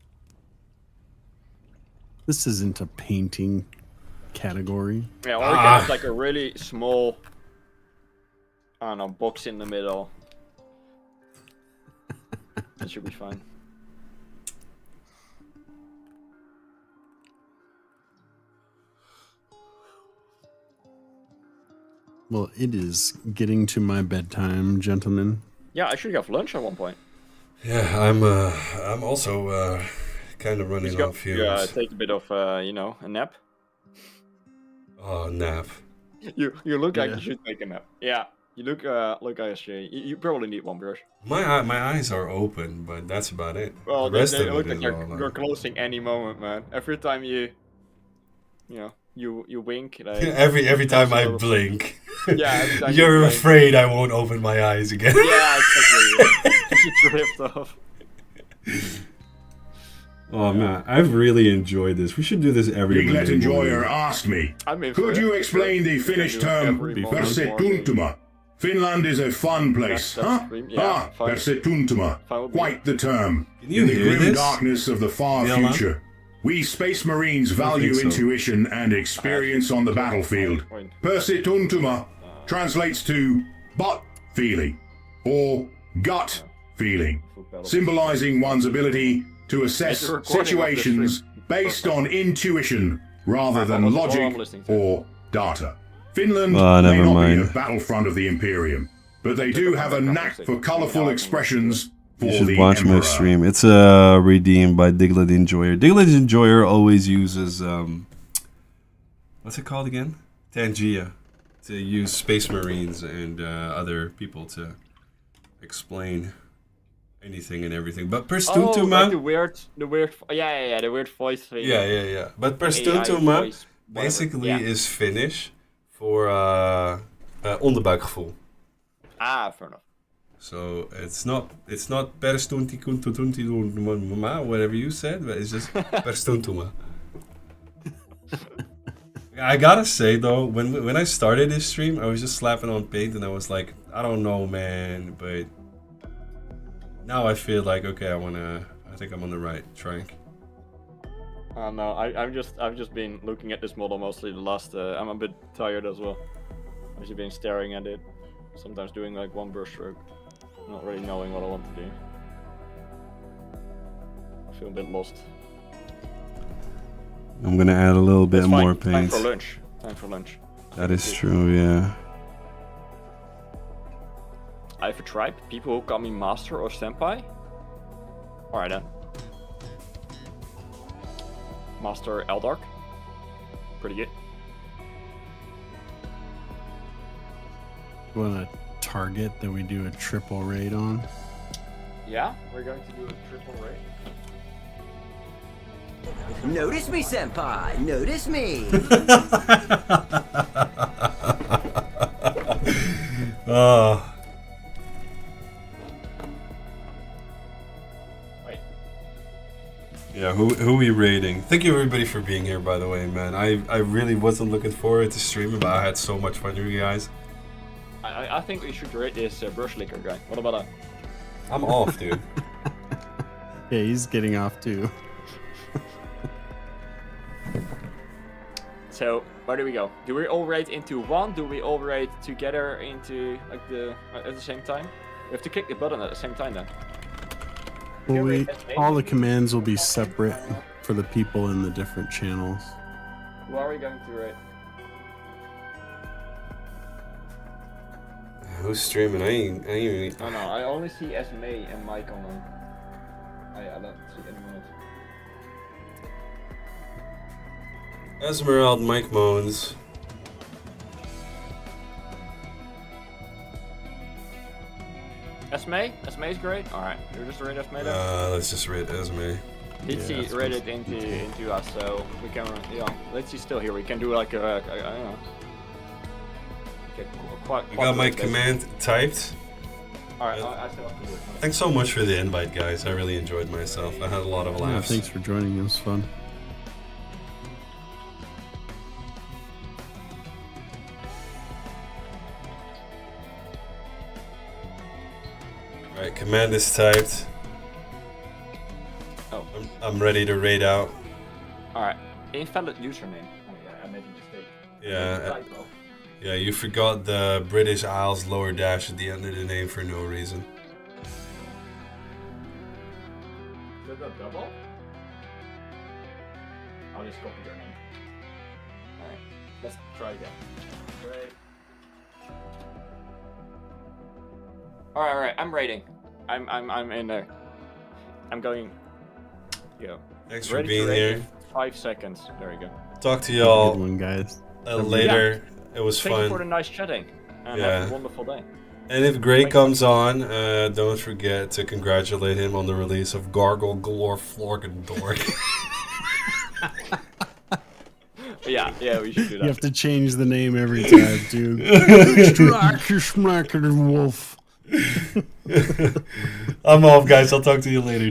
This isn't a painting category. Yeah, or you can have like a really small, I don't know, box in the middle. That should be fine. Well, it is getting to my bedtime, gentlemen. Yeah, I should have lunch at one point. Yeah, I'm also kind of running on fumes. Yeah, take a bit of a nap. Oh, nap. You look like Yeah. you should take a nap. Yeah, you look ISJ. You probably need one, brush. My eyes are open, but that's about it. Well, the rest they of look it like is you're all. closing any moment, man. Every time you wink. Like, Every time I so- blink, Yeah, every time you're you blink. afraid I won't open my eyes again. Yeah, exactly. You drift off. Oh man, I've really enjoyed this. We should do this every Diglett Monday morning. Enjoyer asked me, I'm in for could it. you explain the Finnish term Every morning. persetuntuma? Finland is a fun place, That's huh? stream, yeah, fine. Persetuntuma. Fine with me. Quite the term. Can you In the hear grim this? darkness of the far Dylan? future, we Space Marines value think so. intuition and experience on the battlefield. Point. Persetuntuma translates to butt feeling or gut feeling, symbolizing one's ability to assess It's a recording of the situations stream. based on intuition rather than That's all I'm logic listening to. or data. Finland Oh, may never not mind. be a battlefront of the Imperium, but they do have a knack for colorful expressions for You should the watch my Emperor. stream. It's redeemed by Diglett Enjoyer. Diglett Enjoyer always uses what's it called again? Tangia, to use Space Marines and other people to explain anything and everything. But Oh, Perstuntuma, like the weird, the weird voice thing. yeah. But AI Perstuntuma voice, whatever. basically Yeah. is Finnish for onderbuikgevoel. Fair enough. So it's not perstunti kuntutunti mama, whatever you said, but it's just perstuntuma. I gotta say though, when I started this stream, I was just slapping on paint and I was like, I don't know, man, but now I feel like okay, I think I'm on the right track. No, I've just been looking at this model mostly the last. I'm a bit tired as well. I've just been staring at it, sometimes doing like one brush stroke, not really knowing what I want to do. I feel a bit lost. I'm gonna add a little bit It's fine. more Time paint. for lunch. Time for lunch. That is true, yeah. I have a tribe. People who call me master or senpai. Alright then. Master Eldark. Pretty good. Want a target that we do a triple raid on? Yeah, we're going to do a triple raid. Notice me, senpai. Notice me. Oh. Wait. Yeah, who we rating? Thank you everybody for being here, by the way, man. I really wasn't looking forward to streaming, but I had so much fun with you guys. I think we should rate this brush licker guy. What about that? I'm off, dude. Yeah, he's getting off too. So, where do we go? Do we all rate into one? Do we all rate together into like at the same time? We have to click the button at the same time then. Well, all the commands will be separate for the people in the different channels. Who are we going to rate? Who's streaming? I ain't Oh no, I only see Esme and Mike online. I don't see anyone else. Esmeralda Mike Moans. Esme? Esme's great? Alright, you're just rate Esme then? Let's just rate Esme. Itzy rated into us, so we can, let's see still here. We can do like a I don't know. Okay, I got my command typed. Alright, I still have to do it. Thanks so much for the invite, guys. I really enjoyed myself. I had a lot of Yeah, laughs. thanks for joining. It was fun. Alright, command is typed. Oh. I'm ready to raid out. Alright, invalid username. Oh yeah, I made a mistake. Yeah. Yeah, you forgot the British Isles lower dash at the end of the name for no reason. Is that double? I'll just copy your name. Alright, let's try again. Great. Alright, I'm rating. I'm in there. I'm going. Yo. Thanks for Ready being to rate here. in 5 seconds. There we go. Talk to Good y'all one, guys. later. It was Thank you for the fun. nice chatting. And Yeah. have a wonderful day. And if Gray comes on, don't forget to congratulate him on the release of Gargle Galore Florgendork. Yeah, we should do that. You have to change the name every time, dude. Wolf. I'm off, guys. I'll talk to you later.